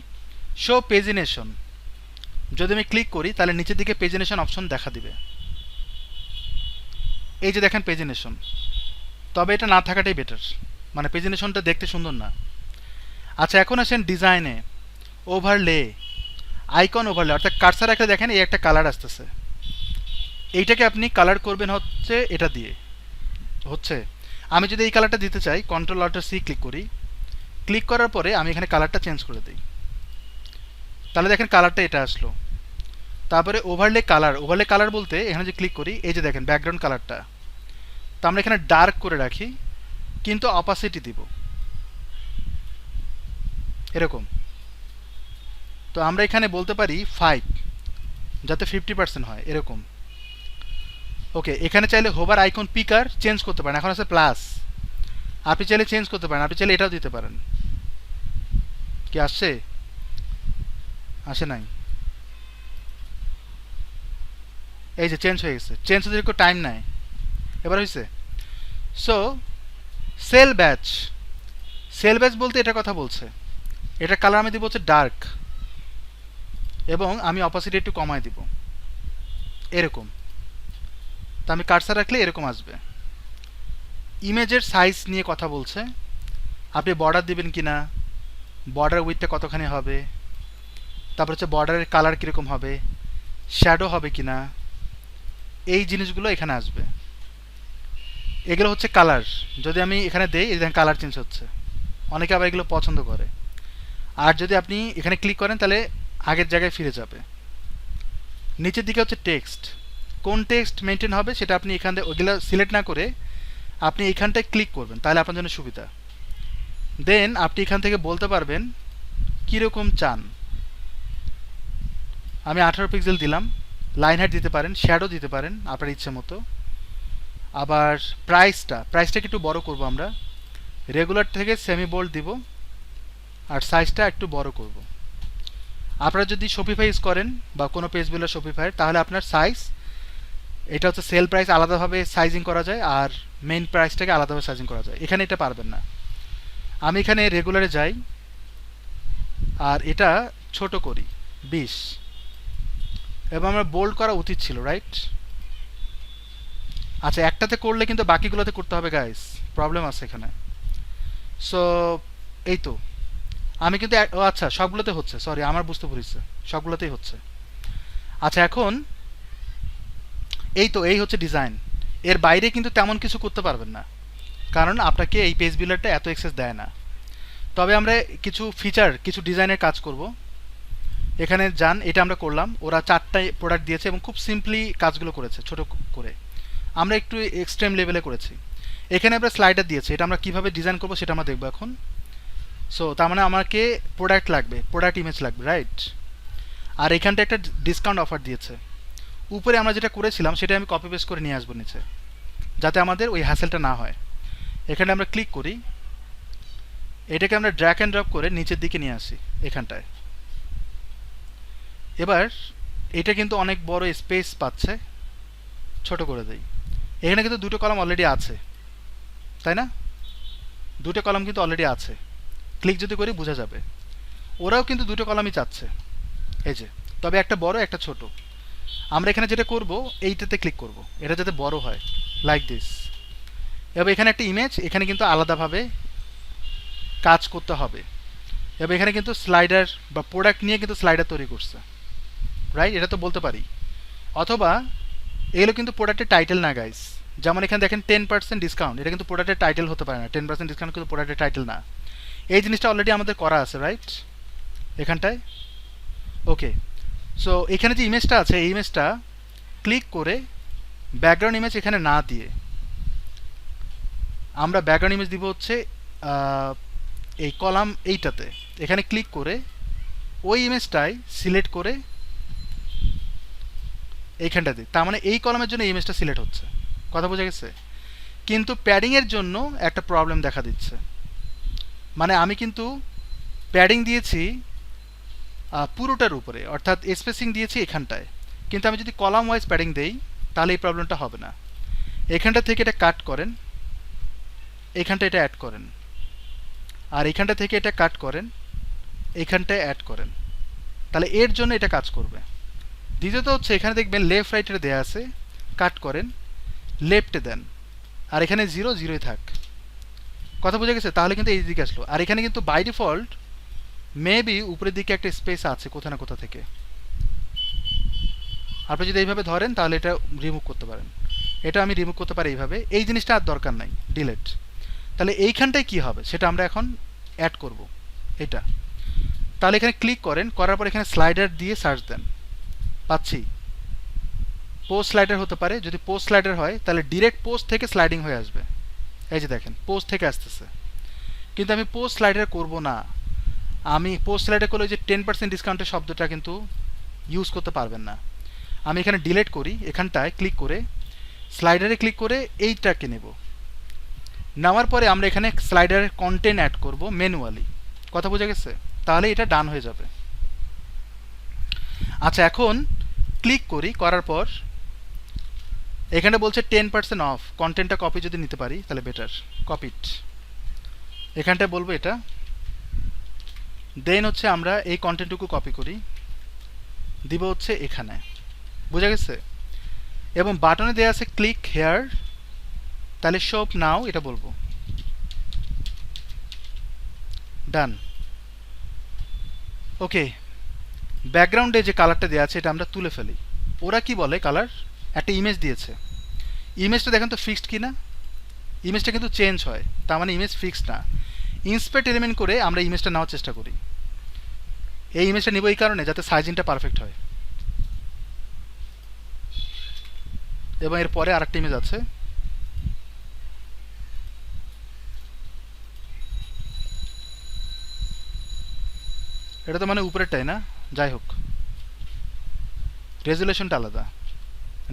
শো পেজিনেশন, যদি আমি ক্লিক করি তাহলে নিচের দিকে পেজিনেশন অপশন দেখা দিবে। এই যে দেখেন পেজিনেশন, তবে এটা না থাকাটাই বেটার, মানে পেজিনেশনটা দেখতে সুন্দর না। আচ্ছা, এখন আসেন ডিজাইনে, ওভারলে, আইকন ওভারলে, অর্থাৎ কার্সার একটা দেখেন এই একটা কালার আসতেছে, এইটাকে আপনি কালার করবেন হচ্ছে এটা দিয়ে। হচ্ছে আমি যদি এই কালারটা দিতে চাই, কন্ট্রোল অল্টার সি ক্লিক করি, ক্লিক করার পরে আমি এখানে কালারটা চেঞ্জ করে দিই, তাহলে দেখেন কালারটা এটা আসলো। তারপরে ওভারলে কালার, ওভারলে কালার বলতে এখানে যে ক্লিক করি, এই যে দেখেন ব্যাকগ্রাউন্ড কালারটা, তো আমরা এখানে ডার্ক করে রাখি, কিন্তু অপাসিটি দিব এরকম। তো আমরা এখানে বলতে পারি 5, যাতে 50% হয় এরকম। ওকে, এখানে চাইলে হোভার আইকন পিকার চেঞ্জ করতে পারেন, এখন আছে প্লাস, আপনি চাইলে চেঞ্জ করতে পারেন, আপনি চাইলে এটাও দিতে পারেন। কি আসছে? আসে নাই। এই যে চেঞ্জ হয়ে গেছে, চেঞ্জ হতে একটু টাইম নেয়, এবার হয়েছে। So sell batch, sell batch বলতে এটা কথা বলছে, এটা কালার আমি দিব হচ্ছে ডার্ক, এবং আমি অপোজিট একটু কমায় দিব এরকম। তো আমি কার্সার রাখলে এরকম আসবে। ইমেজের সাইজ নিয়ে কথা বলছে, আপনি বর্ডার দিবেন কিনা, বর্ডার উইথটা কতখানি হবে, তারপর হচ্ছে বর্ডারের কালার কীরকম হবে, শ্যাডো হবে কিনা, এই জিনিসগুলো এখানে আসবে। এগুলো হচ্ছে কালার, যদি আমি এখানে দেই এই দেখেন কালার চেঞ্জ হচ্ছে, অনেকে আবার এগুলো পছন্দ করে। আর যদি আপনি এখানে ক্লিক করেন তাহলে আগের জায়গায় ফিরে যাবে। নিচের দিকে হচ্ছে টেক্সট, কোন টেক্সট মেনটেন হবে সেটা আপনি এখান থেকে ওইগুলো সিলেক্ট না করে আপনি এখানটায় ক্লিক করবেন, তাহলে আপনার জন্য সুবিধা। দেন আপনি এখান থেকে বলতে পারবেন কীরকম চান। আমি 18 পিক্সেল দিলাম, লাইন হাইট দিতে পারেন, শ্যাডো দিতে পারেন আপনার ইচ্ছে মতো। আবার প্রাইসটাকে একটু বড় করব আমরা, রেগুলার থেকে সেমি বোল্ড দিব, আর সাইজটা একটু বড় করব। আপনারা যদি শপিফাই ইউজ করেন বা কোনো পেজ বিল্ডার শপিফাই, তাহলে আপনার সাইজ, এটা হচ্ছে সেল প্রাইস আলাদাভাবে সাইজিং করা যায়, আর মেইন প্রাইসটাকে আলাদাভাবে সাইজিং করা যায়। এখানে এটা পারবেন না। আমি এখানে রেগুলারে যাই, আর এটা ছোট করি 20, এবং আমার বোল্ড করা উচিত ছিল, রাইট? আচ্ছা, একটাতে করলে কিন্তু বাকিগুলোতে করতে হবে গাইস, প্রবলেম আছে এখানে। সো এই তো আমি কিন্তু ও আচ্ছা, সবগুলোতে হচ্ছে, সরি আমার বুঝতে ভুলেছে, সবগুলোতেই হচ্ছে। আচ্ছা এখন এই তো এই হচ্ছে ডিজাইন, এর বাইরে কিন্তু তেমন কিছু করতে পারবেন না, কারণ আপনাকে এই পেজ বিল্ডারটা এত অ্যাক্সেস দেয় না। তবে আমরা কিছু ফিচার, কিছু ডিজাইনের কাজ করব। এখানে যান, এটা আমরা করলাম, ওরা 4টা প্রোডাক্ট দিয়েছে এবং খুব সিম্পলি কাজগুলো করেছে ছোট করে। আমরা একটু এক্সট্রিম লেভেলে করেছি। এখানে আমরা স্লাইডার দিয়েছি, এটা আমরা কিভাবে ডিজাইন করব সেটা আমরা দেখবো এখন। সো তার মানে আমাকে প্রোডাক্ট লাগবে, প্রোডাক্ট ইমেজ লাগবে, রাইট? আর এখানটা একটা ডিসকাউন্ট অফার দিয়েছে। উপরে আমরা যেটা করেছিলাম সেটা আমি কপি পেস্ট করে নিয়ে আসবো নিচে, যাতে আমাদের ওই হ্যাসেলটা না হয়। এখানে আমরা ক্লিক করি, এটাকে আমরা ড্র্যাগ অ্যান্ড ড্রপ করে নিচের দিকে নিয়ে আসি এখানটায়। এবার এটা কিন্তু অনেক বড় স্পেস পাচ্ছে, ছোট করে দেই। এখানে কিন্তু দুটো কলাম অলরেডি আছে, তাই না? দুটো কলাম কিন্তু অলরেডি আছে, ক্লিক যদি করি বোঝা যাবে। ওরাও কিন্তু দুটো কলামই চাচ্ছে, এই যে, তবে একটা বড় একটা ছোট। আমরা এখানে যেটা করব, এইটাতে ক্লিক করব, এটা যাতে বড় হয়, লাইক দিস। এবার এখানে একটা ইমেজ, এখানে কিন্তু আলাদাভাবে কাজ করতে হবে। এবার এখানে কিন্তু স্লাইডার বা প্রোডাক্ট নিয়ে কিন্তু স্লাইডার তৈরি করছে, রাইট? এটা তো বলতে পারি। অথবা এগুলো কিন্তু প্রোডাক্টের টাইটেল না গাইস, যেমন এখানে দেখেন 10% ডিসকাউন্ট, এটা কিন্তু প্রোডাক্টের টাইটেল হতে পারে না। 10% ডিসকাউন্ট কিন্তু প্রোডাক্টের টাইটেল না। এই জিনিসটা অলরেডি আমাদের করা আছে, রাইট? এখানটায় ওকে। সো এখানে যে ইমেজটা আছে, এই ইমেজটা ক্লিক করে ব্যাকগ্রাউন্ড ইমেজ এখানে না দিয়ে আমরা ব্যাকগ্রাউন্ড ইমেজ দিব হচ্ছে এই কলাম এইটাতে। এখানে ক্লিক করে ওই ইমেজটাই সিলেক্ট করে এইখানটা দিই, তার মানে এই কলামের জন্য এই ইমেজটা সিলেক্ট হচ্ছে। কথা বোঝা গেছে? কিন্তু প্যাডিংয়ের জন্য একটা প্রবলেম দেখা দিচ্ছে। মানে আমি কিন্তু প্যাডিং দিয়েছি পুরোটার উপরে, অর্থাৎ স্পেসিং দিয়েছি এখানটায়, কিন্তু আমি যদি কলাম ওয়াইজ প্যাডিং দেই তাহলে এই প্রবলেমটা হবে না। এখানটা থেকে এটা কাট করেন, এখানটা এটা অ্যাড করেন, আর এখানটা থেকে এটা কাট করেন, এখানটায় অ্যাড করেন, তাহলে এর জন্য এটা কাজ করবে। দ্বিতীয়ত হচ্ছে এখানে দেখবেন লেফট রাইটে দেয়া আছে, কাট করেন, লেফটে দেন, আর এখানে 0 0ই থাক। কথা বোঝা গেছে? তাহলে কিন্তু এই দিকে আসলো। আর এখানে কিন্তু বাই ডিফল্ট মেবি উপরের দিকে একটা স্পেস আছে কোথা না কোথা থেকে। আপনি যদি এইভাবে ধরেন তাহলে এটা রিমুভ করতে পারেন। এটা আমি রিমুভ করতে পারি এইভাবে, এই জিনিসটা আর দরকার নাই, ডিলেট। তাহলে এইখানটায় কি হবে সেটা আমরা এখন অ্যাড করব, এটা। তাহলে এখানে ক্লিক করেন, করার পর এখানে স্লাইডার দিয়ে সার্চ দেন, পাচ্ছি। পোস্ট স্লাইডার হতে পারে, যদি পোস্ট স্লাইডার হয় তাহলে ডিরেক্ট পোস্ট থেকে স্লাইডিং হয়ে আসবে। এই যে দেখেন পোস্ট থেকে আসতেছে, কিন্তু আমি পোস্ট স্লাইডার করব না। আমি পোস্ট স্লাইডার করলে যে 10% ডিসকাউন্টের শব্দটা কিন্তু ইউজ করতে পারবেন না। আমি এখানে ডিলেট করি, এখানটায় ক্লিক করে স্লাইডারে ক্লিক করে এইটাকে নেব। নেওয়ার পরে আমরা এখানে স্লাইডারের কন্টেন্ট অ্যাড করব ম্যানুয়ালি। কথা বোঝা গেছে? তাহলে এটা ডান হয়ে যাবে। আচ্ছা এখন ক্লিক করি, করার পর এখানে বলছে 10% অফ, কন্টেন্টটা কপি যদি নিতে পারি তাহলে বেটার, কপিট। এখানটায় বলবো এটা, দেন হচ্ছে আমরা এই কন্টেন্টটুকু কপি করি, দিব হচ্ছে এখানে। বোঝা গেছে? এবং বাটনে দেওয়া আছে ক্লিক হেয়ার, তাহলে শপ নাও এটা বলবো, ডান। ওকে, ব্যাকগ্রাউন্ডে যে কালারটা দেওয়া আছে এটা আমরা তুলে ফেলি। ওরা কি বলে কালার, একটা ইমেজ দিয়েছে, ইমেজটা দেখেন তো ফিক্সড কিনা। ইমেজটা কিন্তু চেঞ্জ হয়, তার মানে ইমেজ ফিক্সড না। ইন্সপেক্ট এলিমেন্ট করে আমরা ইমেজটা নেওয়ার চেষ্টা করি। এই ইমেজটা নিব এই কারণে যাতে সাইজিংটা পারফেক্ট হয়। এবং এর পরে আরেকটা ইমেজ আছে, এটা তো মানে উপরেরটাই না, যাই হোক রেজুলেশনটা আলাদা,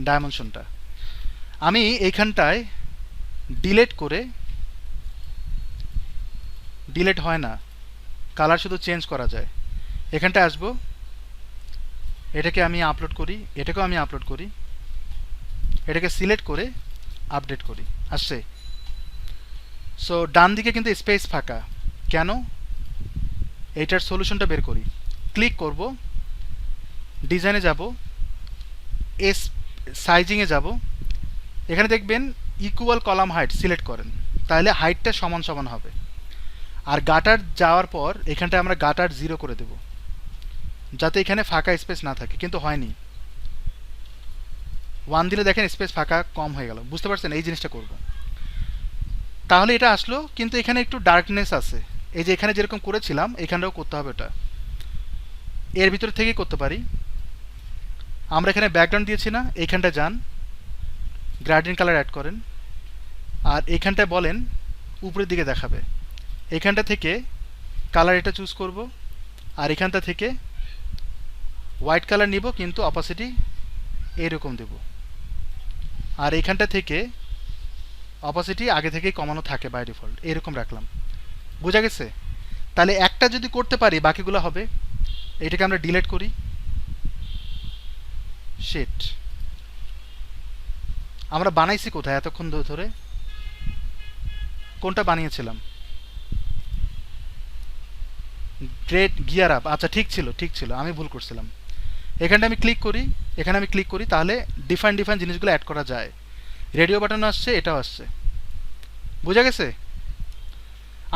ডাইমেনশনটা আমি এইখানটায় ডিলেট করে, ডিলেট হয় না, কালার শুধু চেঞ্জ করা যায়। এখানটায় আসবো, এটাকে আমি আপলোড করি, এটাকেও আমি আপলোড করি, এটাকে সিলেক্ট করে আপডেট করি, আসছে। সো ডান দিকে কিন্তু স্পেস ফাঁকা কেন, এইটার সলিউশনটা বের করি। ক্লিক করব, ডিজাইনে যাব, সাইজিংয়ে যাব, এখানে দেখবেন ইকুয়াল কলাম হাইট সিলেক্ট করেন, তাহলে হাইটটা সমান সমান হবে। আর গাটার যাওয়ার পর এখানটায় আমরা গাটার 0 করে দেব, যাতে এখানে ফাঁকা স্পেস না থাকে, কিন্তু হয়নি। 1 দিলে দেখেন স্পেস ফাঁকা কম হয়ে গেল, বুঝতে পারছেন? এই জিনিসটা করব। তাহলে এটা আসলো, কিন্তু এখানে একটু ডার্কনেস আছে। এই যে এখানে যেরকম করেছিলাম এখানটাও করতে হবে, ওটা এর ভিতর থেকেই করতে পারি। আমরা এখানে ব্যাকগ্রাউন্ড দিয়েছি না, এইখানটা যান, গ্রেডিয়েন্ট কালার অ্যাড করেন, আর এইখানটায় বলেন উপরের দিকে দেখাবে। এখানটা থেকে কালার এটা চুজ করব, আর এখানটা থেকে হোয়াইট কালার নিব, কিন্তু অপাসিটি এইরকম দেব, আর এইখানটা থেকে অপাসিটি আগে থেকেই কমানো থাকে বাই ডিফল্ট, এরকম রাখলাম। বোঝা গেছে? তাহলে একটা যদি করতে পারি বাকিগুলো হবে। এটাকে আমরা ডিলিট করি। শিট, আমরা বানাইছি কোথায় এতক্ষণ ধরে? কোনটা বানিয়েছিলাম? গ্রেট গিয়ার আপ, আচ্ছা ঠিক ছিল, আমি ভুল করছিলাম। এখানটা আমি ক্লিক করি, এখানে আমি ক্লিক করি, তাহলে ডিফারেন্ট জিনিসগুলো অ্যাড করা যায়। রেডিও বাটন আসছে, এটাও আসছে। বোঝা গেছে?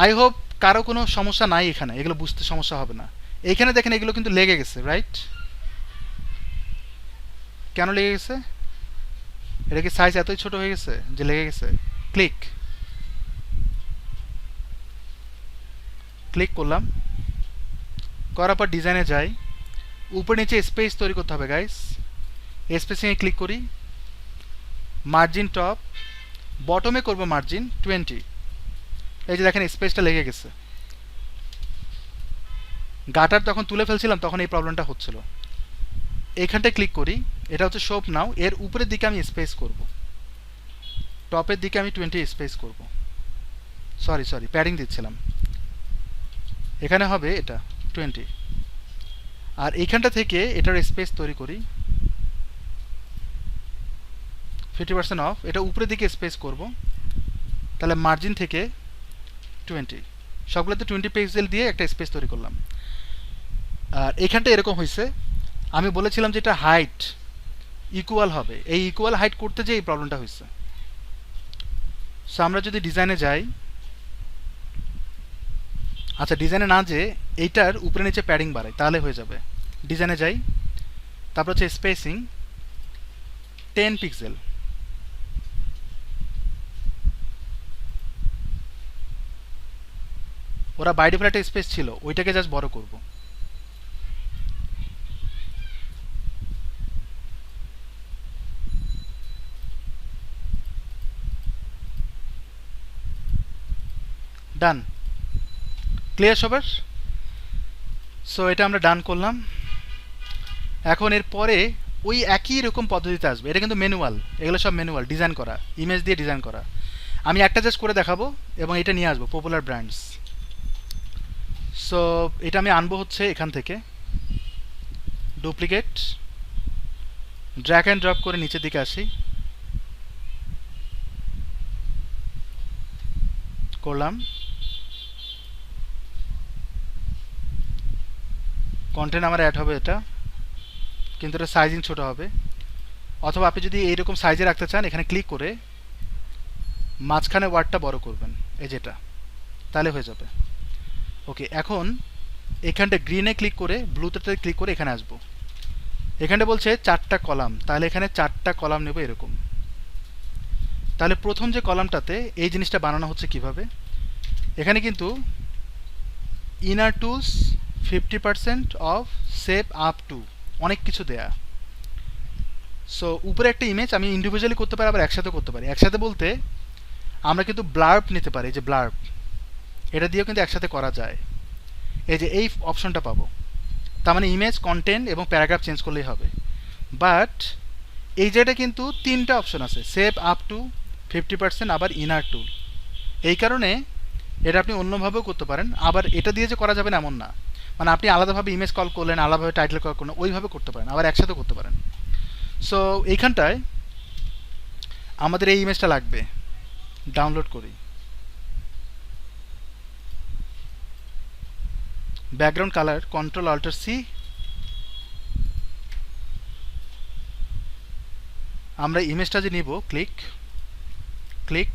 আই হোপ কারো কোনো সমস্যা নাই এখানে, এগুলো বুঝতে সমস্যা হবে না। এইখানে দেখেন এগুলো কিন্তু লেগে গেছে, রাইট? কেন লেগে গেছে? এটা কি সাইজ এতই ছোট হয়ে গেছে যে লেগে গেছে? ক্লিক করলাম, করার পর ডিজাইনে যাই, উপর নিচে স্পেস তৈরি করতে হবে গাইস। স্পেসিংয়ে ক্লিক করি, মার্জিন টপ, বটমে করব মার্জিন 20। এই যে দেখেন স্পেসটা লেগে গেছে। গাটার তখন তুলে ফেলছিলাম, তখন এই প্রবলেমটা হচ্ছিল। এইখানটায় ক্লিক করি, এটা হচ্ছে শোপ নাও, এর উপরের দিকে আমি স্পেস করব, টপের দিকে আমি 20 স্পেস করব। সরি প্যাডিং দিচ্ছিলাম, এখানে হবে এটা 20। আর এইখানটা থেকে এটার স্পেস তৈরি করি 50% অফ, এটা উপরের দিকে স্পেস করব, তাহলে মার্জিন থেকে 20, সবগুলোতে 20 পিক্সেল দিয়ে একটা স্পেস তৈরি করলাম। আর এইখানটা এরকম হয়েছে। আমি বলেছিলাম যে এটা হাইট ইকুয়াল হবে, এই ইকুয়াল হাইট করতে যে এই প্রবলেমটা হয়েছে। সো আমরা যদি ডিজাইনে যাই, আচ্ছা ডিজাইনে না যে এইটার উপরে নিচে প্যাডিং বাড়াই, তাহলে হয়ে যাবে। ডিজাইনে যাই, তারপর হচ্ছে স্পেসিং 10 পিক্সেল, ওরা বাই ডিফল্ট একটা স্পেস ছিল, ওইটাকে জাস্ট বড় করব। ডান, ক্লিয়ার সবার? সো এটা আমরা ডান করলাম। এখন এর পরে ওই একই রকম পদ্ধতিতে আসবে, এটা কিন্তু ম্যানুয়াল, এগুলো সব ম্যানুয়াল ডিজাইন করা, ইমেজ দিয়ে ডিজাইন করা। আমি একটা জাস্ট করে দেখাবো এবং এটা নিয়ে আসবো পপুলার ব্র্যান্ডস। সো এটা আমি আনবো হচ্ছে এখান থেকে, ডুপ্লিকেট, ড্র্যাগ অ্যান্ড ড্রপ করে নিচের দিকে আসি, করলাম। কন্টেন্ট আমার অ্যাড হবে এটা, কিন্তু এটা সাইজিং ছোট হবে। অথবা আপনি যদি এইরকম সাইজে রাখতে চান, এখানে ক্লিক করে মাঝখানে ওয়ার্ডটা বড় করবেন, এই যেটা, তাহলে হয়ে যাবে। ওকে, এখন এখানটা গ্রিনে ক্লিক করে ব্লুতে ক্লিক করে এখানে আসবো। এখানটা বলছে 4টা কলাম, তাহলে এখানে 4টা কলাম নেব এরকম। তাহলে প্রথম যে কলামটাতে এই জিনিসটা বানানো হচ্ছে কিভাবে, এখানে কিন্তু inner tools 50% of save up to, অনেক কিছু দেয়া। সো উপরে একটা ইমেজ আমি ইন্ডিভিজুয়ালি করতে পারি, আবার একসাথে করতে পারি। একসাথে বলতে আমরা কিন্তু ব্লার্ব নিতে পারি, যে ব্লার্ব, এটা দিয়েও কিন্তু একসাথে করা যায়। এই যে এই অপশনটা পাবো, তার মানে ইমেজ, কন্টেন্ট এবং প্যারাগ্রাফ চেঞ্জ করলেই হবে। বাট এই জায়গাটা কিন্তু 3টা অপশন আছে, সেভ আপ টু, 50%, আবার ইনার টুল। এই কারণে এটা আপনি অন্যভাবেও করতে পারেন, আবার এটা দিয়ে যে করা যাবে না এমন না। মানে আপনি আলাদাভাবে ইমেজ কল করলেন, আলাদাভাবে টাইটেল কল করলেন, ওইভাবে করতে পারেন, আবার একসাথে করতে পারেন। সো এইখানটায় আমাদের এই ইমেজটা লাগবে, ডাউনলোড করি, ব্যাকগ্রাউন্ড কালার Ctrl+Alt+C, আমরা ইমেজটা যে নিব, ক্লিক ক্লিক,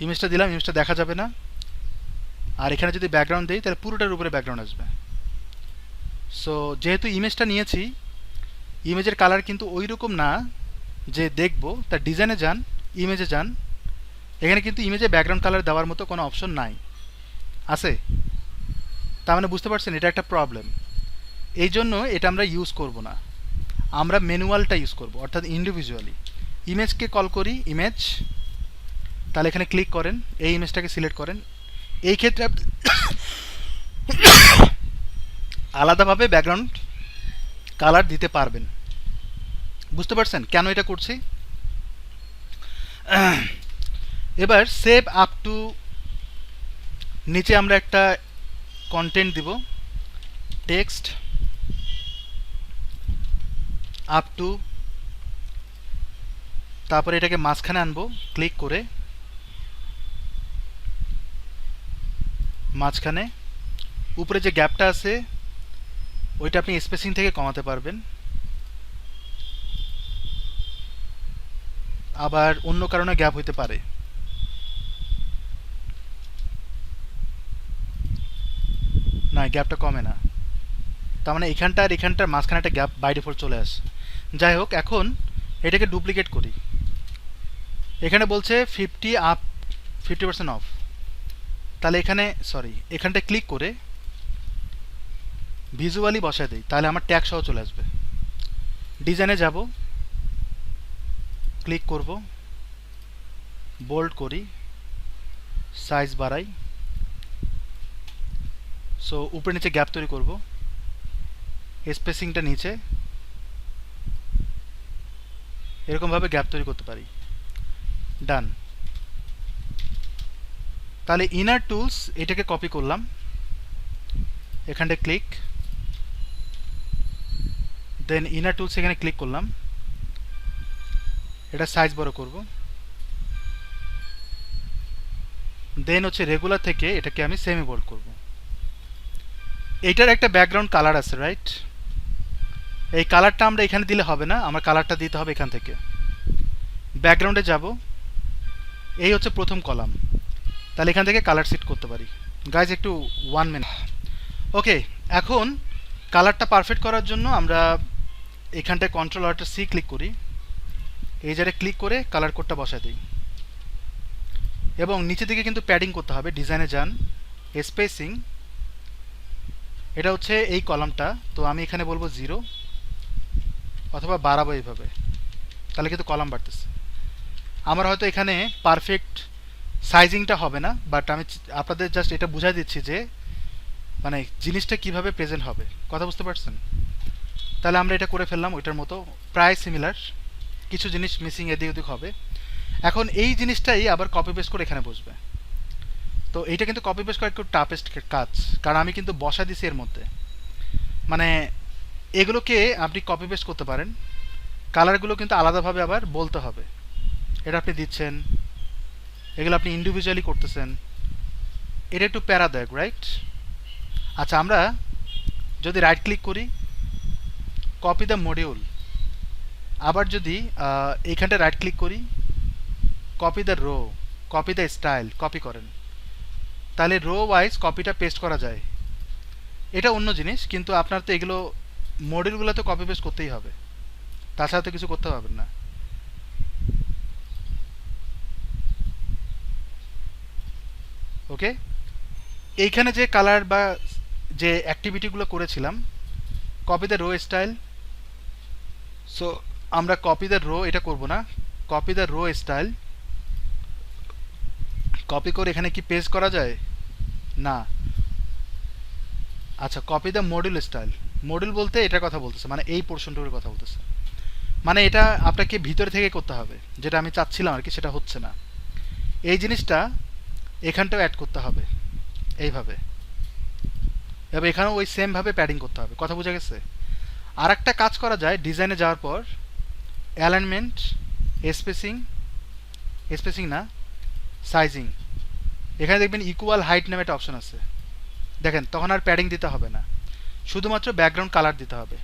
ইমেজটা দিলাম, ইমেজটা দেখা যাবে না। আর এখানে যদি ব্যাকগ্রাউন্ড দিই তাহলে পুরোটার উপরে ব্যাকগ্রাউন্ড আসবে। সো যেহেতু ইমেজটা নিয়েছি, ইমেজের কালার কিন্তু ওই রকম না যে দেখব, তার ডিজাইনে যান, ইমেজে যান, এখানে কিন্তু ইমেজে ব্যাকগ্রাউন্ড কালার দেওয়ার মতো কোনো অপশন নাই, আছে? তার মানে বুঝতে পারছেন এটা একটা প্রবলেম। এই জন্য এটা আমরা ইউজ করব না, আমরা ম্যানুয়ালটা ইউজ করব, অর্থাৎ ইন্ডিভিজুয়ালি। ইমেজকে কল করি, ইমেজ, তাহলে এখানে ক্লিক করেন, এই ইমেজটাকে সিলেক্ট করেন। এই ক্ষেত্রে আপনি আলাদাভাবে ব্যাকগ্রাউন্ড কালার দিতে পারবেন। বুঝতে পারছেন কেন এটা করছি? এবার সেভ আপ টু, নিচে আমরা একটা কন্টেন্ট দিব, টেক্সট আপ টু, তারপরে এটাকে মাঝখানে আনবো, ক্লিক করে মাঝখানে, উপরে যে গ্যাপটা আছে ওইটা আপনি স্পেসিং থেকে কমাতে পারবেন, আবার অন্য কারণে গ্যাপ হইতে পারে। না, গ্যাপটা কমে না, তার মানে এখানটা আর এখানটার মাঝখানে একটা গ্যাপ বাই ডিফল্ট চলে আসে। যাই হোক, এখন এটাকে ডুপ্লিকেট করি। এখানে বলছে 50 আপ, 50% অফ, তাহলে এখানে এখানটা ক্লিক করে ভিজুয়ালি বসায় দিই, তাহলে আমার ট্যাগ সহ চলে আসবে। ডিজাইনে যাব, ক্লিক করব, বোল্ড করি, সাইজ বাড়াই, সো উপরে নিচে গ্যাপ তৈরি করব, স্পেসিংটা নিচে এরকমভাবে গ্যাপ তৈরি করতে পারি। ডান। তাহলে ইনার টুলস, এটাকে কপি করলাম, এখানটা ক্লিক, দেন ইনার টুলস এখানে ক্লিক করলাম, এটা সাইজ বড় করব, দেন হচ্ছে রেগুলার থেকে এটাকে আমি সেমি বোল্ড করব। এইটার একটা ব্যাকগ্রাউন্ড কালার আছে, রাইট? এই কালারটা আমরা এখানে দিলে হবে না, আমার কালারটা দিতে হবে এখান থেকে। ব্যাকগ্রাউন্ডে যাব, এই হচ্ছে প্রথম কলাম, তাহলে এখান থেকে কালার সেট করতে পারি। গাইজ একটু 1 মিনিট। ওকে, এখন কালারটা পারফেক্ট করার জন্য আমরা এখানটায় কন্ট্রোল অল্টার সি ক্লিক করি, এই জায়গায় ক্লিক করে কালার কোডটা বসায় দিই, এবং নিচে দিকে কিন্তু প্যাডিং করতে হবে। ডিজাইনে যান, স্পেসিং, এটা হচ্ছে এই কলামটা, তো আমি এখানে বলবো 0, অথবা বাড়াবো এইভাবে, তাহলে কিন্তু কলাম বাড়তেছে। আমার হয়তো এখানে পারফেক্ট সাইজিংটা হবে না, বাট আমি আপনাদের জাস্ট এটা বুঝাই দিচ্ছি যে মানে জিনিসটা কিভাবে প্রেজেন্ট হবে। কথা বুঝতে পারছেন? তাহলে আমরা এটা করে ফেললাম, ওইটার মতো প্রায় সিমিলার, কিছু জিনিস মিসিং এদিক ওদিক হবে। এখন এই জিনিসটাই আবার কপি পেস্ট করে এখানে বসবে। তো এইটা কিন্তু কপি পেস্ট করা একটু টাফেস্ট কাজ, কারণ আমি কিন্তু বসা দিছি এর মধ্যে। মানে এগুলোকে আপনি কপি পেস্ট করতে পারেন, কালারগুলো কিন্তু আলাদাভাবে আবার বলতে হবে। এটা আপনি দিচ্ছেন, এগুলো আপনি ইন্ডিভিজুয়ালি করতেছেন, এটা একটু প্যারাদায়ক, রাইট? আচ্ছা, আমরা যদি রাইট ক্লিক করি, কপি দ্য মডিউল, আবার যদি এইখানটা রাইট ক্লিক করি, copy the row, copy the style, copy করেন, তাহলে রো ওয়াইজ কপিটা পেস্ট করা যায়। এটা অন্য জিনিস, কিন্তু আপনার তো এগুলো মডিউলগুলো তো কপি পেস্ট করতেই হবে, তাছাড়া তো কিছু করতে পারবেন না। ওকে, এইখানে যে কালার বা যে অ্যাক্টিভিটিগুলো করেছিলাম, copy the row style, so আমরা কপি দ্য রো এটা করব না, copy the row style, copy করে এখানে কি পেস্ট করা যায়? না। আচ্ছা, copy the module style, module বলতে এটার কথা বলতেছে, মানে এই পোর্শনটার কথা বলতেছে, মানে এটা আপনাকে ভিতরে থেকে করতে হবে, যেটা আমি চাচ্ছিলাম আর কি, সেটা হচ্ছে না। এই জিনিসটা এখানটাও অ্যাড করতে হবে এইভাবে, এবার এখানেও ওই সেমভাবে প্যাডিং করতে হবে। কথা বোঝা গেছে? আর একটা কাজ করা যায়, ডিজাইনে যাওয়ার পর অ্যালাইনমেন্ট, স্পেসিং, স্পেসিং না, সাইজিং, এখানে দেখবেন ইকুয়াল হাইট নামে একটা অপশন আছে, দেখেন তখন আর প্যাডিং দিতে হবে না, শুধুমাত্র ব্যাকগ্রাউন্ড কালার দিতে হবে।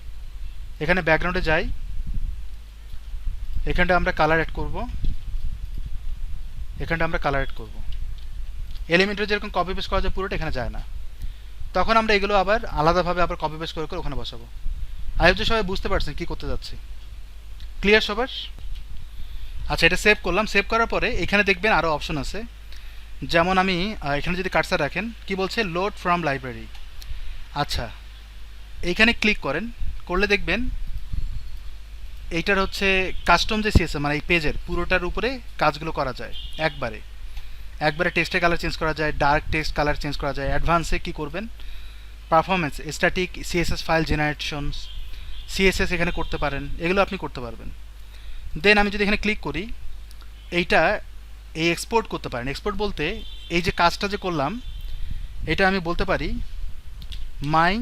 এখানে ব্যাকগ্রাউন্ডে যাই, এখানটা আমরা কালার অ্যাড করব, এখানটা আমরা কালার অ্যাড করব। এলিমেন্টের যেরকম কপি পেস্ট করা যায় পুরোটা এখানে যায় না, তখন আমরা এগুলো আবার আলাদাভাবে আবার কপি পেস্ট করে করে ওখানে বসাবো। আই হোপ যে সবাই বুঝতে পারছেন কি করতে যাচ্ছি। ক্লিয়ার সবার? আচ্ছা, এটা সেভ করলাম। সেভ করার পরে এখানে দেখবেন আরও অপশন আছে, যেমন আমি এখানে যদি কার্সার রাখেন কি বলছে, লোড ফ্রম লাইব্রেরি। আচ্ছা, এইখানে ক্লিক করেন, করলে দেখবেন এইটার হচ্ছে কাস্টম যে সিএসএস মানে এই পেজের পুরোটার উপরে কাজগুলো করা যায় একবারে টেক্সটের কালার চেঞ্জ করা যায়, ডার্ক টেক্সট কালার চেঞ্জ করা যায়। অ্যাডভান্সে কি করবেন, performance, static CSS file generations, CSS এখানে করতে পারেন, এগুলো আপনি করতে পারবেন। দেন আমি যদি এখানে ক্লিক করি, এইটা এই এক্সপোর্ট করতে পারেন। এক্সপোর্ট বলতে এই যে কাজটা যে করলাম এটা আমি বলতে পারি মাই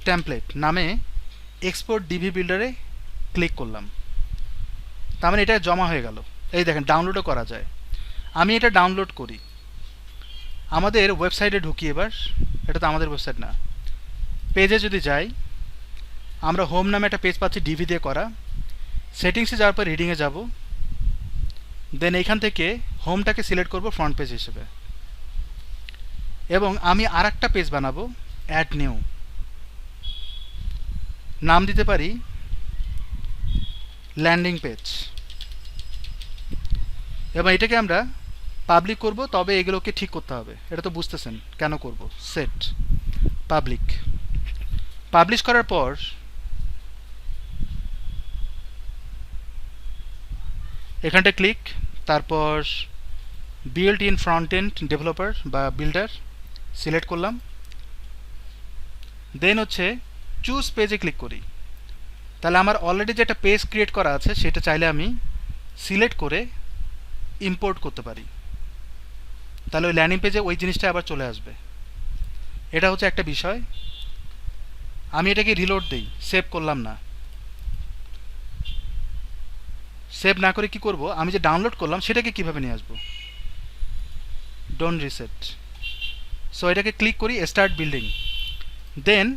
টেমপ্লেট নামে এক্সপোর্ট ডিভি বিল্ডারে ক্লিক করলাম, তার মানে এটা জমা হয়ে গেল। এই দেখেন ডাউনলোডও করা যায়। আমি এটা ডাউনলোড করি, আমাদের ওয়েবসাইটে ঢুকি। এবার এটা তো আমাদের ওয়েবসাইট না, পেজে যদি যাই, আমরা হোম নামে একটা পেজ পাচ্ছি ডিভি দিয়ে করা। সেটিংসে যাওয়ার পর রিডিংয়ে যাব, দেন এইখান থেকে হোমটাকে সিলেক্ট করব ফ্রন্ট পেজ হিসেবে, এবং আমি আর একটা পেজ বানাবো, অ্যাড নিউ, নাম দিতে পারি ল্যান্ডিং পেজ, এবং এটাকে আমরা পাবলিক করব। তবে এগুলোকে ঠিক করতে হবে, এটা তো বুঝতেছেন কেন করব। সেট পাবলিক, পাবলিশ করার পর এখানটা ক্লিক, তারপর build in front end developer বা বিল্ডার সিলেক্ট করলাম। দেন হচ্ছে চুজ পেজে ক্লিক করি, তাহলে আমার অলরেডি যেটা পেজ ক্রিয়েট করা আছে সেটা চাইলে আমি সিলেক্ট করে ইম্পোর্ট করতে পারি, তাহলে ওই ল্যান্ডিং পেজে ওই জিনিসটা আবার চলে আসবে। এটা হচ্ছে একটা বিষয়। আমি এটাকে রিলোড দিই, সেভ করলাম না। সেভ না করে কি করব, আমি যে ডাউনলোড করলাম সেটাকে কিভাবে নিয়ে আসবো, ডোন্ট রিসেট। সো এটাকে ক্লিক করি স্টার্ট বিল্ডিং, দেন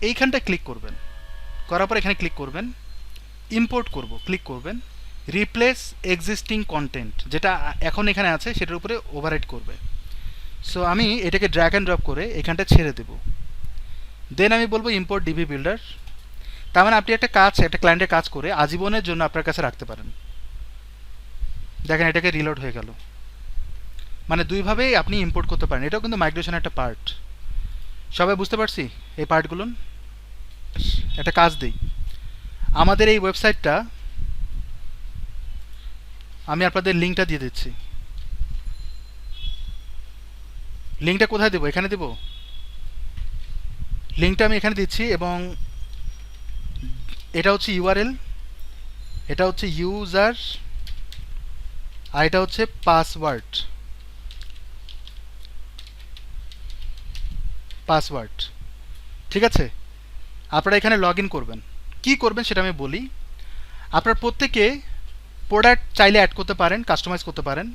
এইখানটা ক্লিক করবেন, করার পর এখানে ক্লিক করবেন, ইম্পোর্ট করব, ক্লিক করবেন, রিপ্লেস এক্সিস্টিং কন্টেন্ট, যেটা এখন এখানে আছে সেটার উপরে ওভাররাইট করবে। সো আমি এটাকে ড্র্যাগ অ্যান্ড ড্রপ করে এখানটা ছেড়ে দেব, দেন আমি বলবো ইম্পোর্ট ডিভি বিল্ডার। তার মানে আপনি একটা ক্লায়েন্টের কাজ করে আজীবনের জন্য আপনার কাছে রাখতে পারেন। দেখেন এটাকে রিলোড হয়ে গেল, মানে দুইভাবেই আপনি ইম্পোর্ট করতে পারেন। এটাও কিন্তু মাইগ্রেশনের একটা পার্ট। সবাই বুঝতে পারছি এই পার্টগুলো? একটা কাজ দিই, আমাদের এই ওয়েবসাইটটা আমি আপনাদের লিঙ্কটা দিয়ে দিচ্ছি। লিঙ্কটা কোথায় দেবো, এখানে দেবো। লিঙ্কটা আমি এখানে দিচ্ছি, এবং এটা হচ্ছে ইউআরএল, এটা হচ্ছে ইউজার, আর এটা হচ্ছে পাসওয়ার্ড। ঠিক আছে, আপনারা এখানে লগ ইন করবেন। কী করবেন সেটা আমি বলি। আপনার প্রত্যেকে প্রোডাক্ট চাইলে অ্যাড করতে পারেন, কাস্টমাইজ করতে পারেন।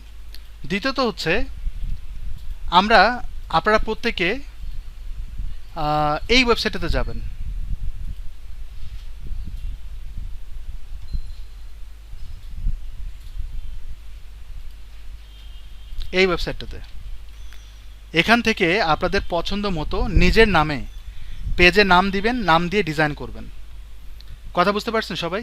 দ্বিতীয়ত হচ্ছে আপনারা প্রত্যেকে এই ওয়েবসাইটেতে যাবেন, এই ওয়েবসাইটটাতে। এখান থেকে আপনাদের পছন্দ মতো নিজের নামে পেজে নাম দিবেন, নাম দিয়ে ডিজাইন করবেন। কথা বুঝতে পারছেন সবাই?